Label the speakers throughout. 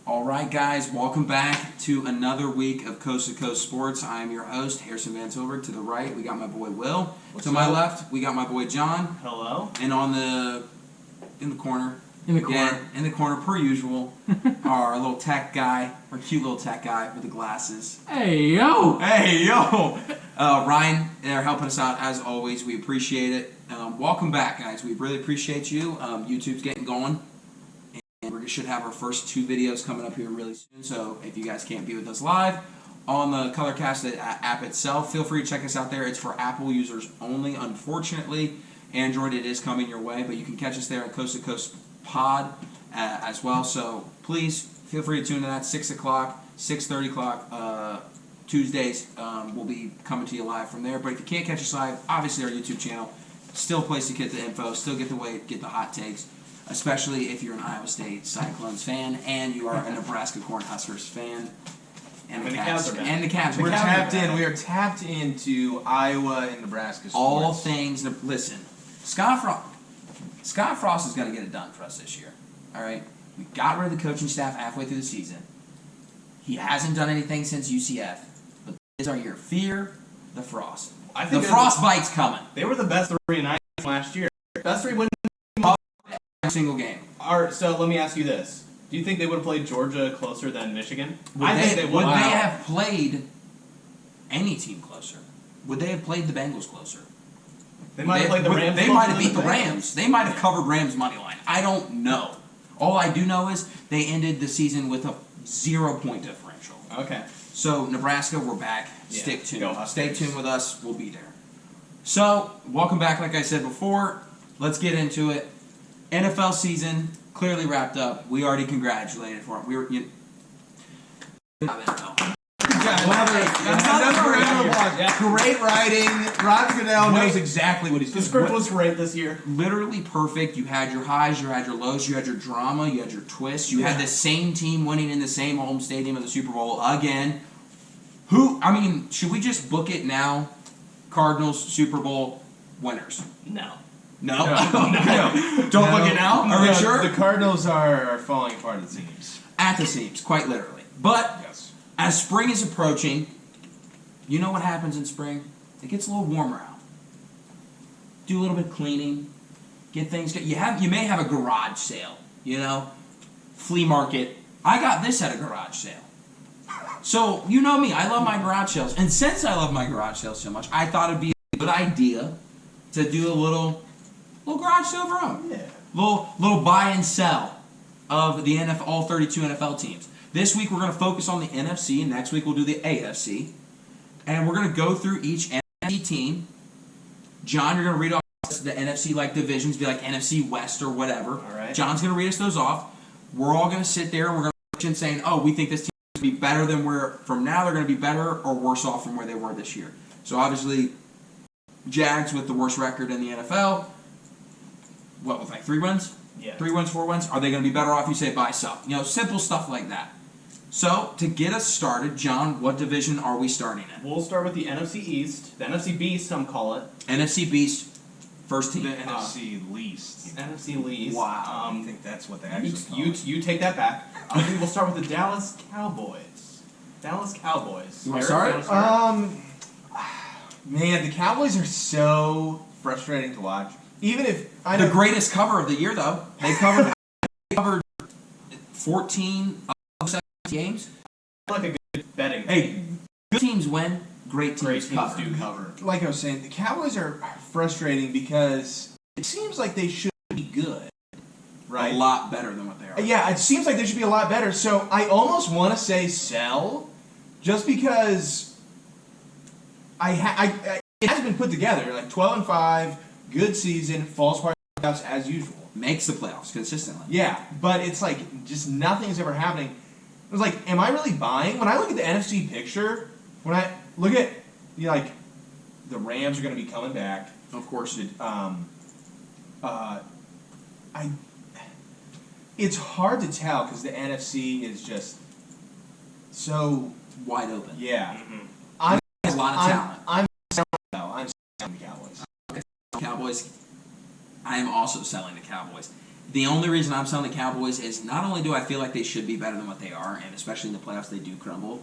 Speaker 1: All right, guys, welcome back to another week of Coast to Coast Sports. I am your host, Harrison Van Silver. To the right, we got my boy Will. To my left, we got my boy John.
Speaker 2: Hello.
Speaker 1: And in the corner, per usual, our little tech guy, our cute little tech guy with the glasses.
Speaker 3: Hey, yo!
Speaker 1: Ryan, they're helping us out as always. We appreciate it. Welcome back, guys. We really appreciate you. YouTube's getting going. And we should have our first 2 videos coming up here really soon. So if you guys can't be with us live on the Colorcast app itself, feel free to check us out there. It's for Apple users only. Unfortunately, Android, it is coming your way, but you can catch us there at Coast to Coast Pod as well. So please feel free to tune in at 6 o'clock, 6:30 o'clock Tuesdays. We'll be coming to you live from there. But if you can't catch us live, obviously our YouTube channel, still a place to get the info, still get the hot takes. Especially if you're an Iowa State Cyclones fan and you are a Nebraska Cornhuskers fan. And the Cavs are back. And the Cavs are back.
Speaker 2: We are tapped into Iowa and Nebraska sports.
Speaker 1: All things. Listen, Scott Frost is going to get it done for us this year. All right? We got rid of the coaching staff halfway through the season. He hasn't done anything since UCF. But this is our year. Fear the Frost. The frostbite's coming.
Speaker 2: They were the best 3-9 last year. Best 3 wins.
Speaker 1: Single game.
Speaker 2: So let me ask you this: do you think they would have played Georgia closer than Michigan?
Speaker 1: I think they would. Would they have played any team closer? Would they have played the Bengals closer?
Speaker 2: They might have played the Rams.
Speaker 1: They might have beat the Rams. They might have covered Rams money line. I don't know. All I do know is they ended the season with a 0-point differential.
Speaker 2: Okay.
Speaker 1: So Nebraska, we're back.
Speaker 2: Yeah.
Speaker 1: Stick tuned. Stay tuned with us. We'll be there. So welcome back. Like I said before, let's get into it. NFL season clearly wrapped up. We already congratulated for it. We were.
Speaker 2: Great writing. Rod Goodell knows
Speaker 1: exactly what he's doing.
Speaker 2: The script was great this year.
Speaker 1: Literally perfect. You had your highs, you had your lows, you had your drama, you had your twists. You had the same team winning in the same home stadium of the Super Bowl again. Should we just book it now? Cardinals Super Bowl winners.
Speaker 2: No.
Speaker 1: No. Don't book it now? Are we sure?
Speaker 2: The Cardinals are falling apart at the seams.
Speaker 1: At the seams, quite literally. But as spring is approaching, you know what happens in spring? It gets a little warmer out. Do a little bit of cleaning. Get things. You may have a garage sale. Flea market. I got this at a garage sale. So you know me. I love my garage sales, and since I love my garage sales so much, I thought it'd be a good idea to do a little garage sale of our own.
Speaker 2: Yeah.
Speaker 1: Little buy and sell of the all 32 NFL teams. This week we're going to focus on the NFC, and next week we'll do the AFC. And we're going to go through each NFC team. John, you're going to read off the NFC divisions, be like NFC West or whatever.
Speaker 2: All right.
Speaker 1: John's going to read us those off. We're all going to sit there and we're going to question saying, we think this team is going to be better than from now they're going to be better or worse off from where they were this year. So obviously, Jags with the worst record in the NFL. What, with 3 wins?
Speaker 2: Yeah.
Speaker 1: 3 wins, 4 wins? Are they going to be better off? You say buy some. Simple stuff like that. So, to get us started, John, what division are we starting in?
Speaker 2: We'll start with the NFC East. The NFC Beast, some call it.
Speaker 1: NFC Beast, first team.
Speaker 4: The NFC Least.
Speaker 2: NFC Least.
Speaker 4: Wow. I think that's what they actually call it.
Speaker 2: You take that back. We'll start with the Dallas Cowboys. Dallas Cowboys.
Speaker 1: You want to start?
Speaker 4: Man, the Cowboys are so frustrating to watch. Even if
Speaker 1: the greatest cover of the year, though, they covered 14 of 17 games.
Speaker 2: Like a good betting.
Speaker 1: Hey, good teams win. Great teams
Speaker 2: do cover.
Speaker 4: Like I was saying, the Cowboys are frustrating because it seems like they should be good, right?
Speaker 1: A lot better than what they are.
Speaker 4: Yeah, it seems like they should be a lot better. So I almost want to say sell, just because it has been put together 12-5. Good season, falls apart playoffs as usual.
Speaker 1: Makes the playoffs consistently.
Speaker 4: Yeah, but it's just nothing's ever happening. It was am I really buying? When I look at the NFC picture, when I look at the Rams are going to be coming back.
Speaker 1: Of course.
Speaker 4: It's hard to tell because the NFC is just so
Speaker 1: wide open.
Speaker 4: Yeah,
Speaker 1: There's a lot of talent.
Speaker 4: I'm selling the Cowboys.
Speaker 1: Cowboys. I am also selling the Cowboys. The only reason I'm selling the Cowboys is not only do I feel like they should be better than what they are, and especially in the playoffs they do crumble.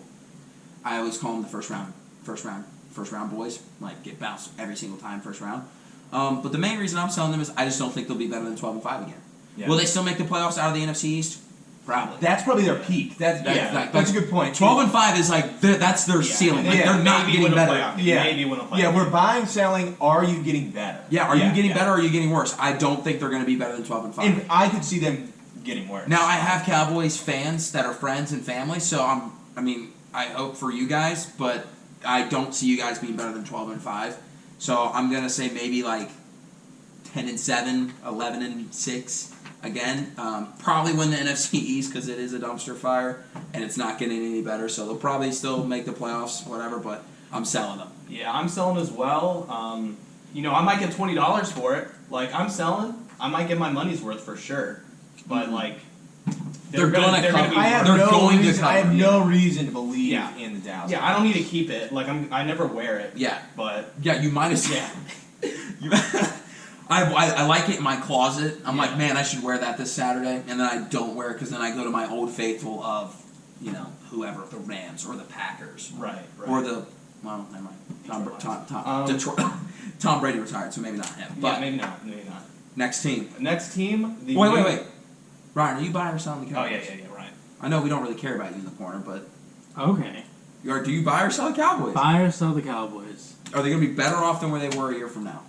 Speaker 1: I always call them the first round boys. Like get bounced every single time first round. But the main reason I'm selling them is I just don't think they'll be better than 12-5 again.
Speaker 2: Yeah.
Speaker 1: Will they still make the playoffs out of the NFC East? Probably.
Speaker 4: That's probably their peak. That's a good point.
Speaker 1: 12-5 is like that's their ceiling. Like they're not getting better.
Speaker 2: Maybe win a playoff.
Speaker 4: Yeah, we're buying, selling. Are you getting better?
Speaker 1: Yeah, are you getting better or are you getting worse? I don't think they're going to be better than 12-5.
Speaker 4: And I could see them getting worse.
Speaker 1: Now I have Cowboys fans that are friends and family, so I hope for you guys, but I don't see you guys being better than 12-5. So I'm gonna say maybe like 10-7, 11-6 again. Probably win the NFC East because it is a dumpster fire and it's not getting any better. So they'll probably still make the playoffs, whatever. But I'm selling them.
Speaker 2: Yeah, I'm selling as well. I might get $20 for it. Like I'm selling, I might get my money's worth for sure. But like,
Speaker 1: They're gonna cover.
Speaker 2: be
Speaker 4: I have
Speaker 1: They're
Speaker 4: no
Speaker 1: going to
Speaker 4: reason. I have
Speaker 1: cover,
Speaker 4: no reason to believe
Speaker 2: Yeah.
Speaker 4: in the Dallas.
Speaker 2: Yeah, I don't need to keep it. Like I never wear it.
Speaker 1: Yeah,
Speaker 2: But
Speaker 1: yeah. You might as
Speaker 2: yeah.
Speaker 1: I like it in my closet. I'm
Speaker 2: Yeah.
Speaker 1: like, man, I should wear that this Saturday, and then I don't wear it because then I go to my old faithful of, whoever, the Rams or the Packers
Speaker 2: Right.
Speaker 1: or the never mind. Detroit. Tom Brady retired, so maybe not him. But
Speaker 2: Yeah, maybe not. Maybe not.
Speaker 1: next team.
Speaker 2: Next team. The
Speaker 1: Wait. Ryan, are you buying or selling the
Speaker 2: Oh
Speaker 1: Cowboys?
Speaker 2: yeah. Right.
Speaker 1: I know we don't really care about you in the corner, but
Speaker 3: Okay.
Speaker 1: do you buy or sell the Cowboys?
Speaker 3: Buy or sell the Cowboys?
Speaker 1: Are they going to be better off than where they were a year from now?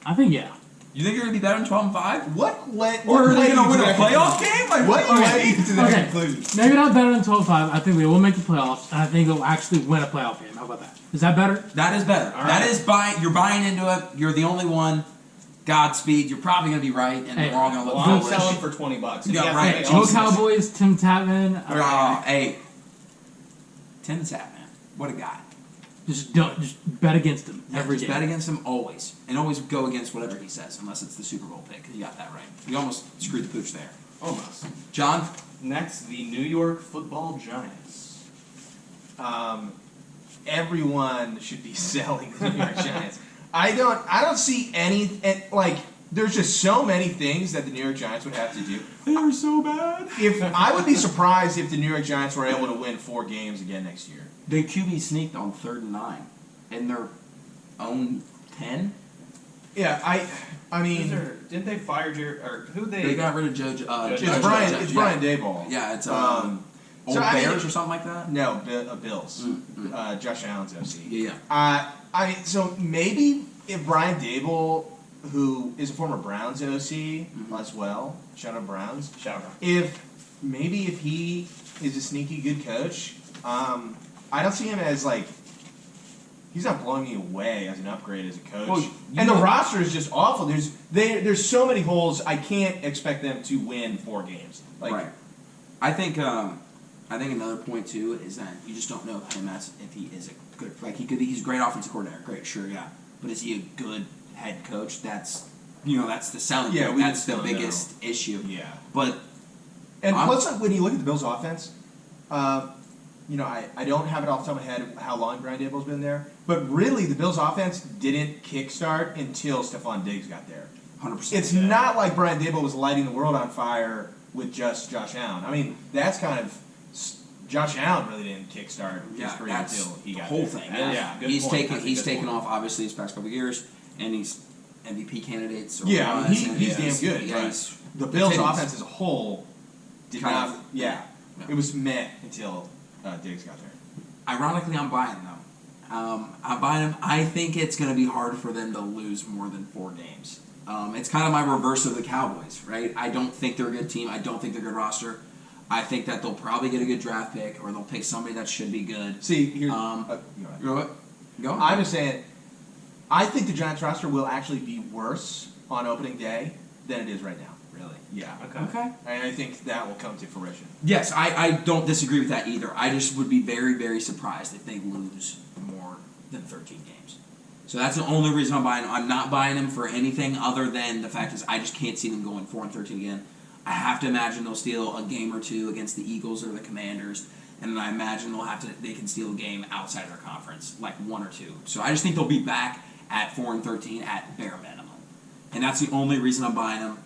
Speaker 3: I think yeah.
Speaker 1: You think they're going to be better than 12-5?
Speaker 4: What led?
Speaker 1: Or are
Speaker 4: what
Speaker 1: they
Speaker 4: led
Speaker 1: going to
Speaker 4: you
Speaker 1: win a
Speaker 4: that
Speaker 1: playoff
Speaker 4: conclusion?
Speaker 1: game? Like,
Speaker 4: What led you to that
Speaker 3: Okay.
Speaker 4: conclusion?
Speaker 3: Maybe not better than 12-5. I think they will make the playoffs, and I think they'll actually win a playoff game. How about that? Is that better?
Speaker 1: That is better.
Speaker 2: All
Speaker 1: That
Speaker 2: right.
Speaker 1: is you're buying into it. You're the only one. Godspeed. You're probably going to be right, and
Speaker 3: Hey,
Speaker 1: we're all going to
Speaker 2: Well,
Speaker 1: look
Speaker 2: I'm
Speaker 1: foolish.
Speaker 2: selling for $20. If
Speaker 1: Yeah,
Speaker 2: you got
Speaker 1: right.
Speaker 2: something
Speaker 3: Go
Speaker 2: else-
Speaker 3: Cowboys, Tim Tapman.
Speaker 1: Hey, Tim's hat, man. What a guy.
Speaker 3: Just bet against him every
Speaker 1: Just
Speaker 3: game.
Speaker 1: bet against him always, and always go against whatever he says, unless it's the Super Bowl pick. You got that right. You almost screwed the pooch there.
Speaker 2: Almost.
Speaker 1: John,
Speaker 2: Next, the New York Football Giants.
Speaker 4: Everyone should be selling the New York Giants. I don't see any like. There's just so many things that the New York Giants would have to do.
Speaker 1: they are so bad.
Speaker 4: If I would be surprised if the New York Giants were able to win 4 games again next year.
Speaker 1: They QB sneaked on 3rd and 9 in their own 10.
Speaker 4: Yeah, I mean,
Speaker 2: Didn't they fire Jerry or who
Speaker 1: They got rid of Joe.
Speaker 4: it's
Speaker 1: Judge,
Speaker 4: Brian.
Speaker 1: Judge,
Speaker 4: It's
Speaker 1: yeah.
Speaker 4: Brian Daboll.
Speaker 1: Yeah, it's Old
Speaker 4: so, I mean-
Speaker 1: Bears or something like that.
Speaker 4: No, Bills.
Speaker 1: Mm.
Speaker 4: Josh Allen's OC.
Speaker 1: Yeah.
Speaker 4: So maybe if Brian Daboll, who is a former Browns OC as well, shout out Browns.
Speaker 2: Shout out.
Speaker 4: If he is a sneaky good coach, I don't see him as like he's not blowing me away as an upgrade as a coach.
Speaker 1: Well,
Speaker 4: and the roster is just awful. There's so many holes. I can't expect them to win 4 games. Like,
Speaker 1: Right. I think another point too is that you just don't know him as if he is a good he's a great offensive coordinator, great, sure, yeah. But is he a good head coach? That's that's the selling
Speaker 4: Yeah,
Speaker 1: point.
Speaker 4: we
Speaker 1: That's
Speaker 4: just
Speaker 1: the
Speaker 4: don't
Speaker 1: biggest issue.
Speaker 4: Yeah.
Speaker 1: But
Speaker 4: And
Speaker 1: I'm-
Speaker 4: plus, like, when you look at the Bills' offense, I don't have it off the top of my head how long Brian Daboll's been there, but really the Bills' offense didn't kickstart until Stephon Diggs got there.
Speaker 1: 100%.
Speaker 4: It's not like Brian Daboll was lighting the world on fire with just Josh Allen. I mean, that's kind of Josh Allen really didn't kickstart his career
Speaker 1: that's
Speaker 4: until he
Speaker 1: the
Speaker 4: got
Speaker 1: whole
Speaker 4: there.
Speaker 1: thing.
Speaker 2: Yeah, good
Speaker 1: he's
Speaker 2: point.
Speaker 1: taken
Speaker 2: That's a
Speaker 1: he's
Speaker 2: good
Speaker 1: taken
Speaker 2: point.
Speaker 1: off obviously his past couple of years, and he's MVP candidates. Or
Speaker 4: Yeah,
Speaker 1: was,
Speaker 4: he's
Speaker 1: and
Speaker 4: damn good.
Speaker 1: Yeah,
Speaker 4: Right.
Speaker 1: he's
Speaker 4: The Bills'
Speaker 1: continues.
Speaker 4: offense as a whole did
Speaker 1: Kind
Speaker 4: not.
Speaker 1: of.
Speaker 4: Yeah,
Speaker 1: Yeah.
Speaker 4: it was meh until Diggs got there.
Speaker 1: Ironically, I'm buying them. I'm buying them. I think it's going to be hard for them to lose more than 4 games. It's kind of my reverse of the Cowboys, right? I don't think they're a good team. I don't think they're a good roster. I think that they'll probably get a good draft pick, or they'll pick somebody that should be good.
Speaker 4: See, here's
Speaker 1: Go ahead. Go on.
Speaker 4: I'm just saying, I think the Giants roster will actually be worse on opening day than it is right now.
Speaker 1: Really?
Speaker 4: Yeah.
Speaker 1: Okay.
Speaker 4: And I think that will come to fruition.
Speaker 1: Yes, I don't disagree with that either. I just would be very, very surprised if they lose more than 13 games. So that's the only reason I'm buying them. I'm not buying them for anything other than the fact is I just can't see them going 4-13 again. I have to imagine they'll steal a game or 2 against the Eagles or the Commanders, and then I imagine they can steal a game outside of their conference, like 1 or 2. So I just think they'll be back at 4-13 at bare minimum, and that's the only reason I'm buying them.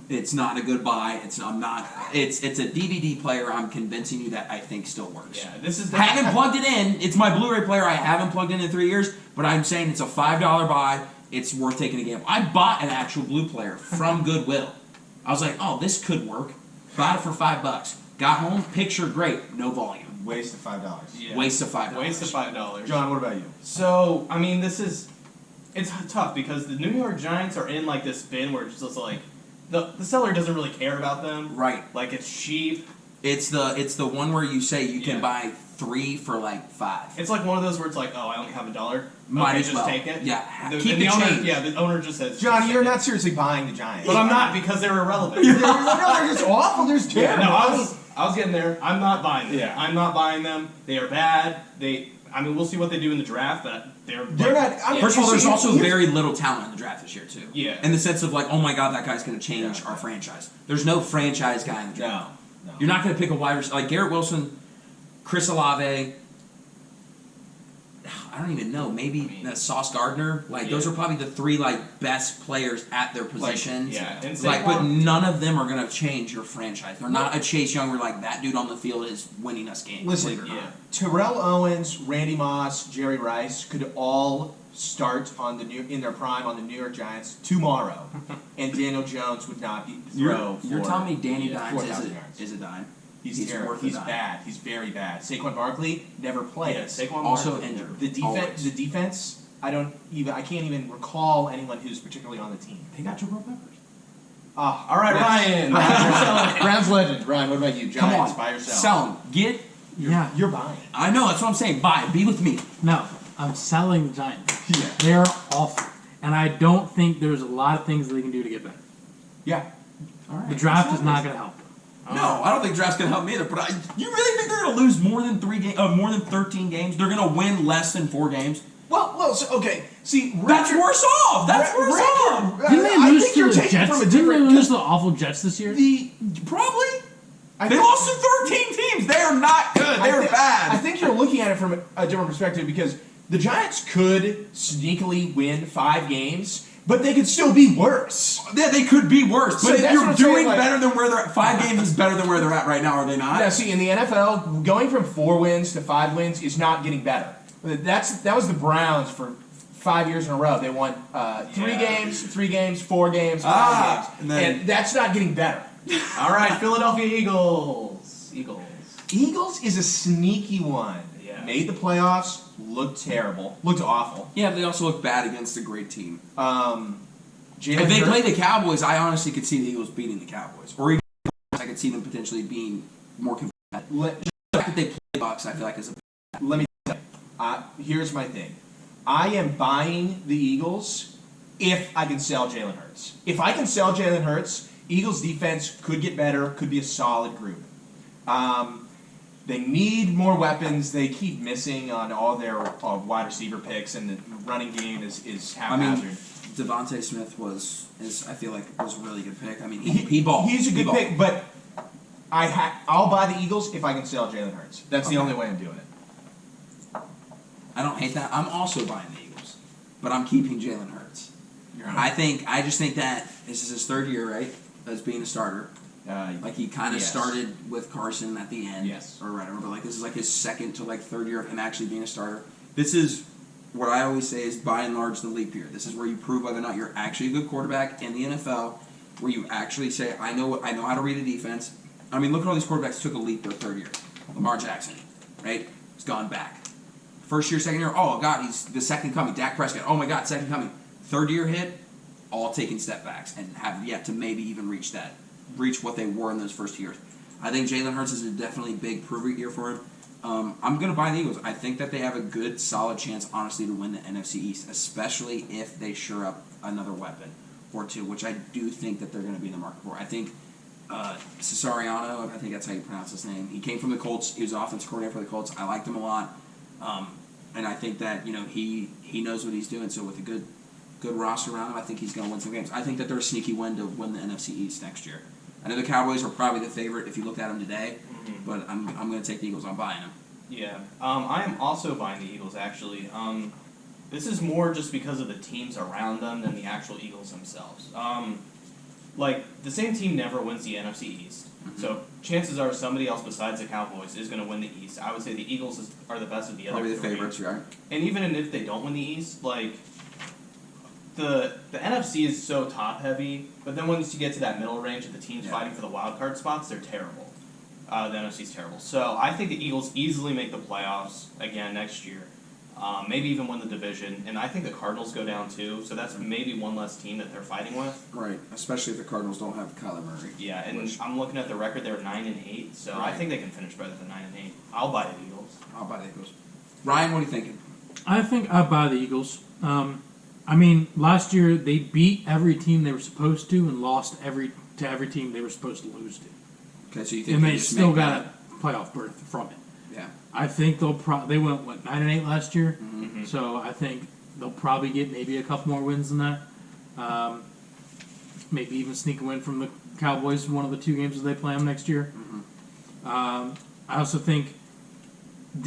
Speaker 1: It's not a good buy. It's not. It's a DVD player. I'm convincing you that I think still works.
Speaker 2: Yeah, this is.
Speaker 1: Haven't plugged it in. It's my Blu-ray player. I haven't plugged in 3 years, but I'm saying it's a $5 buy. It's worth taking a gamble. I bought an actual Blue player from Goodwill. I was like, oh, this could work. Bought it for $5. Got home, picture great, no volume.
Speaker 4: Waste of $5.
Speaker 2: Yeah.
Speaker 1: Waste of $5.
Speaker 2: Waste of $5.
Speaker 4: John, what about you?
Speaker 2: So, I mean, it's tough because the New York Giants are in like this bin where it's just like the seller doesn't really care about them.
Speaker 1: Right.
Speaker 2: Like it's cheap.
Speaker 1: It's the one where you say you can
Speaker 2: Yeah.
Speaker 1: buy 3 for like $5.
Speaker 2: It's like one of those where it's like, oh, I only have $1.
Speaker 1: Might
Speaker 2: Okay,
Speaker 1: as
Speaker 2: just
Speaker 1: well.
Speaker 2: take it.
Speaker 1: Yeah,
Speaker 2: The,
Speaker 1: keep
Speaker 2: and
Speaker 1: the
Speaker 2: owner,
Speaker 1: change.
Speaker 2: yeah, the owner just says.
Speaker 4: John,
Speaker 2: just
Speaker 4: you're
Speaker 2: take
Speaker 4: not seriously buying the Giants.
Speaker 2: it. But I'm not because they're irrelevant.
Speaker 4: No, they're just awful. They're just
Speaker 2: Yeah,
Speaker 4: terrible.
Speaker 2: no, I was getting there. I'm not buying them.
Speaker 4: Yeah.
Speaker 2: I'm not buying them. They are bad. I mean, we'll see what they do in the draft, but they're
Speaker 4: They're
Speaker 2: like,
Speaker 4: not- I mean,
Speaker 1: First of all, there's
Speaker 4: See,
Speaker 1: also
Speaker 4: here's-
Speaker 1: very little talent in the draft this year too.
Speaker 2: Yeah.
Speaker 1: In the sense of like, oh my god, that guy's going to change
Speaker 4: Yeah.
Speaker 1: our franchise. There's no franchise guy in the draft.
Speaker 4: No.
Speaker 1: You're not going to pick a wide receiver like Garrett Wilson, Chris Olave. I don't even know. Maybe Sauce Gardner. Like those
Speaker 2: Yeah.
Speaker 1: are probably the 3 like best players at their positions.
Speaker 2: yeah, and
Speaker 1: Like, but
Speaker 2: Saquon-
Speaker 1: none of them are going to change your franchise. They're not a Chase Young where like that dude on the field is winning us games.
Speaker 4: Listen,
Speaker 1: believe it or
Speaker 2: yeah.
Speaker 1: not.
Speaker 4: Terrell Owens, Randy Moss, Jerry Rice could all start in their prime on the New York Giants tomorrow, and Daniel Jones would not be throw.
Speaker 1: You're telling me Danny
Speaker 2: yeah,
Speaker 1: Dimes
Speaker 4: 4,000 yards.
Speaker 1: is a dime?
Speaker 4: He's terrible.
Speaker 1: worth a
Speaker 4: He's
Speaker 1: dime.
Speaker 4: bad. He's very bad. Saquon Barkley never plays.
Speaker 2: Yeah, Saquon
Speaker 1: Also
Speaker 2: Barkley.
Speaker 1: injured.
Speaker 4: The defense.
Speaker 1: Always.
Speaker 4: The defense. I can't even recall anyone who's particularly on the team.
Speaker 1: They got Jabril Peppers.
Speaker 4: Ah,
Speaker 2: All right,
Speaker 4: yes.
Speaker 2: Ryan.
Speaker 4: Browns legend. Ryan, what about you?
Speaker 1: Come
Speaker 4: Giants
Speaker 1: on,
Speaker 4: by yourself.
Speaker 1: sell them. Get.
Speaker 3: Yeah.
Speaker 4: You're buying.
Speaker 1: I know that's what I'm saying. Buy. Be with me.
Speaker 3: No, I'm selling the Giants.
Speaker 4: Yeah.
Speaker 3: They're awful, and I don't think there's a lot of things that they can do to get better.
Speaker 4: Yeah.
Speaker 1: All right.
Speaker 3: The draft is not going to help them.
Speaker 1: No, I don't think draft's gonna help me either. But you really think they're gonna lose more than more than 13 games? They're gonna win less than 4 games?
Speaker 4: Well, so, okay. See,
Speaker 1: That's worse off. That's worse off.
Speaker 3: Didn't they
Speaker 4: I
Speaker 3: lose
Speaker 4: think
Speaker 3: to
Speaker 4: you're
Speaker 3: the
Speaker 4: taking
Speaker 3: Jets?
Speaker 4: from a
Speaker 3: Didn't they
Speaker 4: different.
Speaker 3: lose to the awful Jets this year?
Speaker 1: Probably.
Speaker 4: I
Speaker 1: They
Speaker 4: think-
Speaker 1: lost to 13 teams. They are not good. They are bad.
Speaker 4: I think you're looking at it from a different perspective because the Giants could sneakily win 5 games, but they could still be worse.
Speaker 1: Yeah, they could be worse.
Speaker 4: So
Speaker 1: But if
Speaker 4: that's
Speaker 1: you're
Speaker 4: what I'm saying,
Speaker 1: doing
Speaker 4: like-
Speaker 1: better than where they're at, 5 games is better than where they're at right now, are they not?
Speaker 4: Now, see, in the NFL, going from 4 wins to 5 wins is not getting better. That was the Browns for 5 years in a row. They won 3 games, 3 games, 4 games, 5 games,
Speaker 1: and then-
Speaker 4: and that's not getting better.
Speaker 2: All right, Philadelphia Eagles.
Speaker 4: Eagles is a sneaky one.
Speaker 2: Yeah.
Speaker 4: Made the playoffs, looked terrible, looked awful.
Speaker 1: Yeah, they also look bad against a great team.
Speaker 4: Jalen
Speaker 1: If they
Speaker 4: Hurts-
Speaker 1: play the Cowboys, I honestly could see the Eagles beating the Cowboys. Or even I could see them potentially being more competitive.
Speaker 4: let,
Speaker 1: The fact that they play the Bucks, I feel like is a
Speaker 4: let me tell you, here's my thing. I am buying the Eagles if I can sell Jalen Hurts. If I can sell Jalen Hurts, Eagles defense could get better, could be a solid group. They need more weapons. They keep missing on all their wide receiver picks, and the running game is
Speaker 1: I mean,
Speaker 4: haphazard.
Speaker 1: Devontae Smith I feel like was a really good pick. I mean, he balled.
Speaker 4: He's a
Speaker 1: He
Speaker 4: good
Speaker 1: balled.
Speaker 4: pick, but I'll buy the Eagles if I can sell Jalen Hurts. That's the only way I'm doing it.
Speaker 1: I don't hate that. I'm also buying the Eagles, but I'm keeping Jalen Hurts. I just think that this is his 3rd year, right, as being a starter. Like he kind of
Speaker 4: Yes.
Speaker 1: started with Carson at the end,
Speaker 4: Yes.
Speaker 1: or whatever. But like this is like his 2nd to like 3rd year of him actually being a starter. This is what I always say is by and large the leap year. This is where you prove whether or not you're actually a good quarterback in the NFL, where you actually say I know how to read a defense. I mean, look at all these quarterbacks who took a leap their 3rd year. Lamar Jackson, right? He's gone back. 1st year, 2nd year, oh god, he's the second coming. Dak Prescott, oh my god, second coming. 3rd year hit, all taking step backs and have yet to maybe even reach what they were in those first years. I think Jalen Hurts is a definitely big prove-it year for him. I'm going to buy the Eagles. I think that they have a good, solid chance, honestly, to win the NFC East, especially if they sure up another weapon or 2, which I do think that they're going to be in the market for. I think Cesariano, I think that's how you pronounce his name. He came from the Colts. He was offensive coordinator for the Colts. I liked him a lot, and I think that he knows what he's doing. So with a good roster around him, I think he's going to win some games. I think that they're a sneaky win to win the NFC East next year. I know the Cowboys are probably the favorite if you looked at them today, but I'm going to take the Eagles. I'm buying them.
Speaker 2: Yeah, I am also buying the Eagles actually. This is more just because of the teams around them than the actual Eagles themselves. like the same team never wins the NFC East. So chances are somebody else besides the Cowboys is going to win the East. I would say the Eagles are the best of the other
Speaker 1: Probably the
Speaker 2: three.
Speaker 1: favorites, right?
Speaker 2: And even if they don't win the East, like the NFC is so top heavy, but then once you get to that middle range of the teams fighting for the wild card spots, they're terrible. The NFC is terrible. So I think the Eagles easily make the playoffs again next year. Maybe even win the division, and I think the Cardinals go down too. So that's maybe one less team that they're fighting with.
Speaker 1: Right, especially if the Cardinals don't have Kyler Murray.
Speaker 2: Yeah, and I'm looking at the record; they're 9-8. So I
Speaker 1: Right.
Speaker 2: think they can finish better than 9-8. I'll buy the Eagles.
Speaker 1: I'll buy the Eagles. Ryan, what are you thinking?
Speaker 3: I think I buy the Eagles. I mean, last year they beat every team they were supposed to and lost every team they were supposed to lose to,
Speaker 1: Okay, so you think
Speaker 3: and
Speaker 1: they
Speaker 3: they
Speaker 1: just
Speaker 3: still
Speaker 1: make
Speaker 3: got
Speaker 1: that?
Speaker 3: a playoff berth from it.
Speaker 1: Yeah.
Speaker 3: I think they went 9-8 last year,
Speaker 2: Mm-hmm.
Speaker 3: so I think they'll probably get maybe a couple more wins than that. Maybe even sneak a win from the Cowboys in one of the 2 games that they play them next year. I also think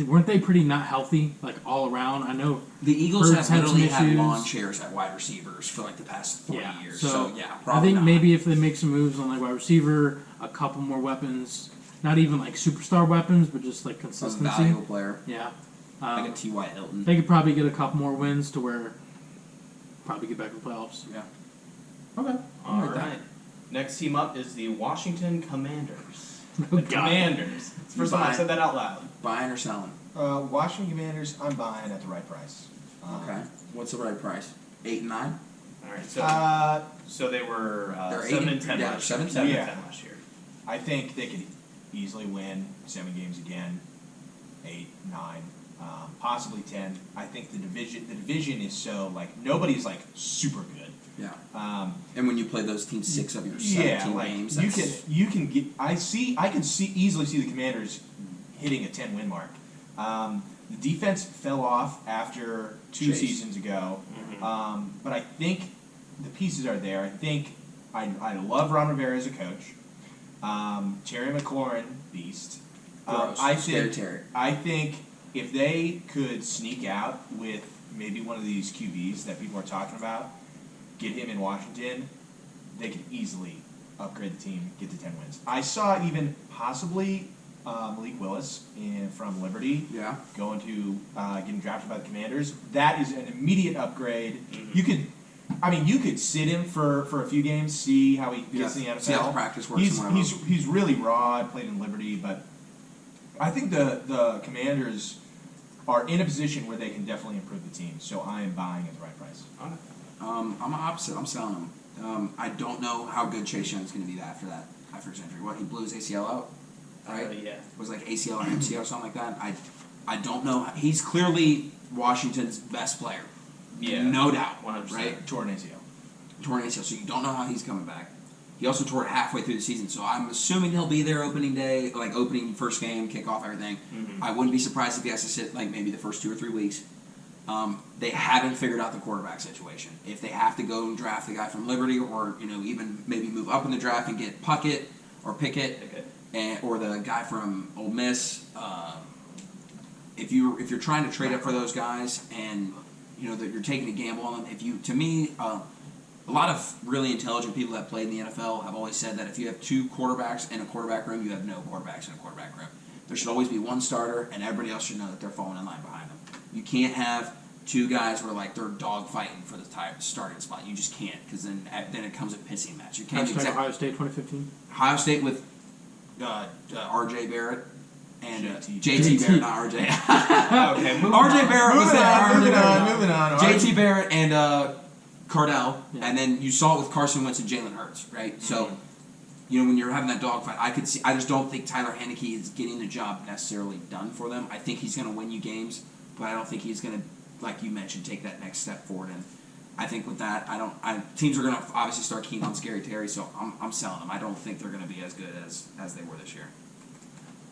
Speaker 3: weren't they pretty not healthy like all around? I know
Speaker 1: The Eagles
Speaker 3: Hurts
Speaker 1: have
Speaker 3: had some
Speaker 1: literally had
Speaker 3: issues.
Speaker 1: lawn chairs at wide receivers for like the past 40 years. So yeah,
Speaker 3: I
Speaker 1: probably
Speaker 3: think
Speaker 1: not.
Speaker 3: maybe if they make some moves on like wide receiver, a couple more weapons, not even like superstar weapons, but just like
Speaker 1: a
Speaker 3: consistency.
Speaker 1: valuable player
Speaker 3: Yeah.
Speaker 1: like a T.Y. Hilton.
Speaker 3: They could probably get a couple more wins to where probably get back in the playoffs.
Speaker 1: Yeah.
Speaker 3: Okay.
Speaker 2: All
Speaker 1: like that.
Speaker 2: right. Next team up is the Washington Commanders.
Speaker 3: Oh,
Speaker 2: The
Speaker 3: God.
Speaker 2: Commanders. It's the first time I said that out loud.
Speaker 1: Buying or selling?
Speaker 4: Washington Commanders, I'm buying at the right price.
Speaker 1: Okay. What's the right price? 8 and 9.
Speaker 2: All right. So
Speaker 4: Uh,
Speaker 2: so they were
Speaker 1: They're
Speaker 2: 7
Speaker 1: 8
Speaker 2: and 10
Speaker 1: yeah,
Speaker 2: last
Speaker 1: 7
Speaker 2: year.
Speaker 1: and
Speaker 2: 7
Speaker 4: 10.
Speaker 2: and 10 last year.
Speaker 4: I think they could easily win 7 games again, 8, 9, possibly 10. I think the division is so like nobody's like super good.
Speaker 1: Yeah.
Speaker 4: Um,
Speaker 1: And when you play those teams 6 of your 17
Speaker 4: yeah, like
Speaker 1: games,
Speaker 4: you can get. I could easily see the Commanders hitting a 10-win mark. The defense fell off after 2
Speaker 1: Chase.
Speaker 4: seasons ago, but I think the pieces are there. I think I love Ron Rivera as a coach. Terry McLaurin, beast.
Speaker 1: Gross.
Speaker 4: I
Speaker 1: Scary
Speaker 4: think
Speaker 1: Terry.
Speaker 4: I think if they could sneak out with maybe one of these QBs that people are talking about, get him in Washington, they could easily upgrade the team, get to 10 wins. I saw even possibly Malik Willis from Liberty
Speaker 1: Yeah.
Speaker 4: going to getting drafted by the Commanders. That is an immediate upgrade. You could sit him for a few games, see how he gets in the NFL.
Speaker 1: See how the practice works and whatever.
Speaker 4: He's really raw, played in Liberty, but I think the Commanders are in a position where they can definitely improve the team. So I am buying at the right price.
Speaker 1: I'm opposite. I'm selling him. I don't know how good Chase Young's going to be after his injury. What, he blew his ACL out? Right?
Speaker 2: Yeah.
Speaker 1: It was like ACL or MCL or something like that. I don't know. He's clearly Washington's best player.
Speaker 2: Yeah.
Speaker 1: No doubt.
Speaker 2: 100%.
Speaker 1: Right?
Speaker 4: Torn ACL.
Speaker 1: Torn ACL. So you don't know how he's coming back. He also tore it halfway through the season. So I'm assuming he'll be there opening day, like opening first game, kickoff, everything. I wouldn't be surprised if he has to sit like maybe the first 2 or 3 weeks. They haven't figured out the quarterback situation. If they have to go and draft the guy from Liberty, or even maybe move up in the draft and get Puckett or Pickett, or the guy from Ole Miss, if you're trying to trade up for those guys and that you're taking a gamble on them, a lot of really intelligent people that played in the NFL have always said that if you have 2 quarterbacks in a quarterback room, you have no quarterbacks in a quarterback room. There should always be one starter, and everybody else should know that they're falling in line behind them. You can't have 2 guys where like they're dog fighting for the starting spot. You just can't, because then it comes a pissing match. You can't.
Speaker 3: Hashtag Ohio State 2015.
Speaker 1: Ohio State with R.J. Barrett and
Speaker 4: JT.
Speaker 1: JT Barrett, not R.J.
Speaker 2: Okay, moving
Speaker 1: R.J.
Speaker 2: on.
Speaker 1: Barrett was there.
Speaker 4: Moving on.
Speaker 1: JT Barrett and Cardell,
Speaker 3: Yeah.
Speaker 1: and then you saw it with Carson Wentz and Jalen Hurts, right? So, when you're having that dogfight, I just don't think Tyler Heineke is getting the job necessarily done for them. I think he's going to win you games, but I don't think he's going to, like you mentioned, take that next step forward. And I think with that, teams are going to obviously start keen on Scary Terry, so I'm selling them. I don't think they're going to be as good as they were this year.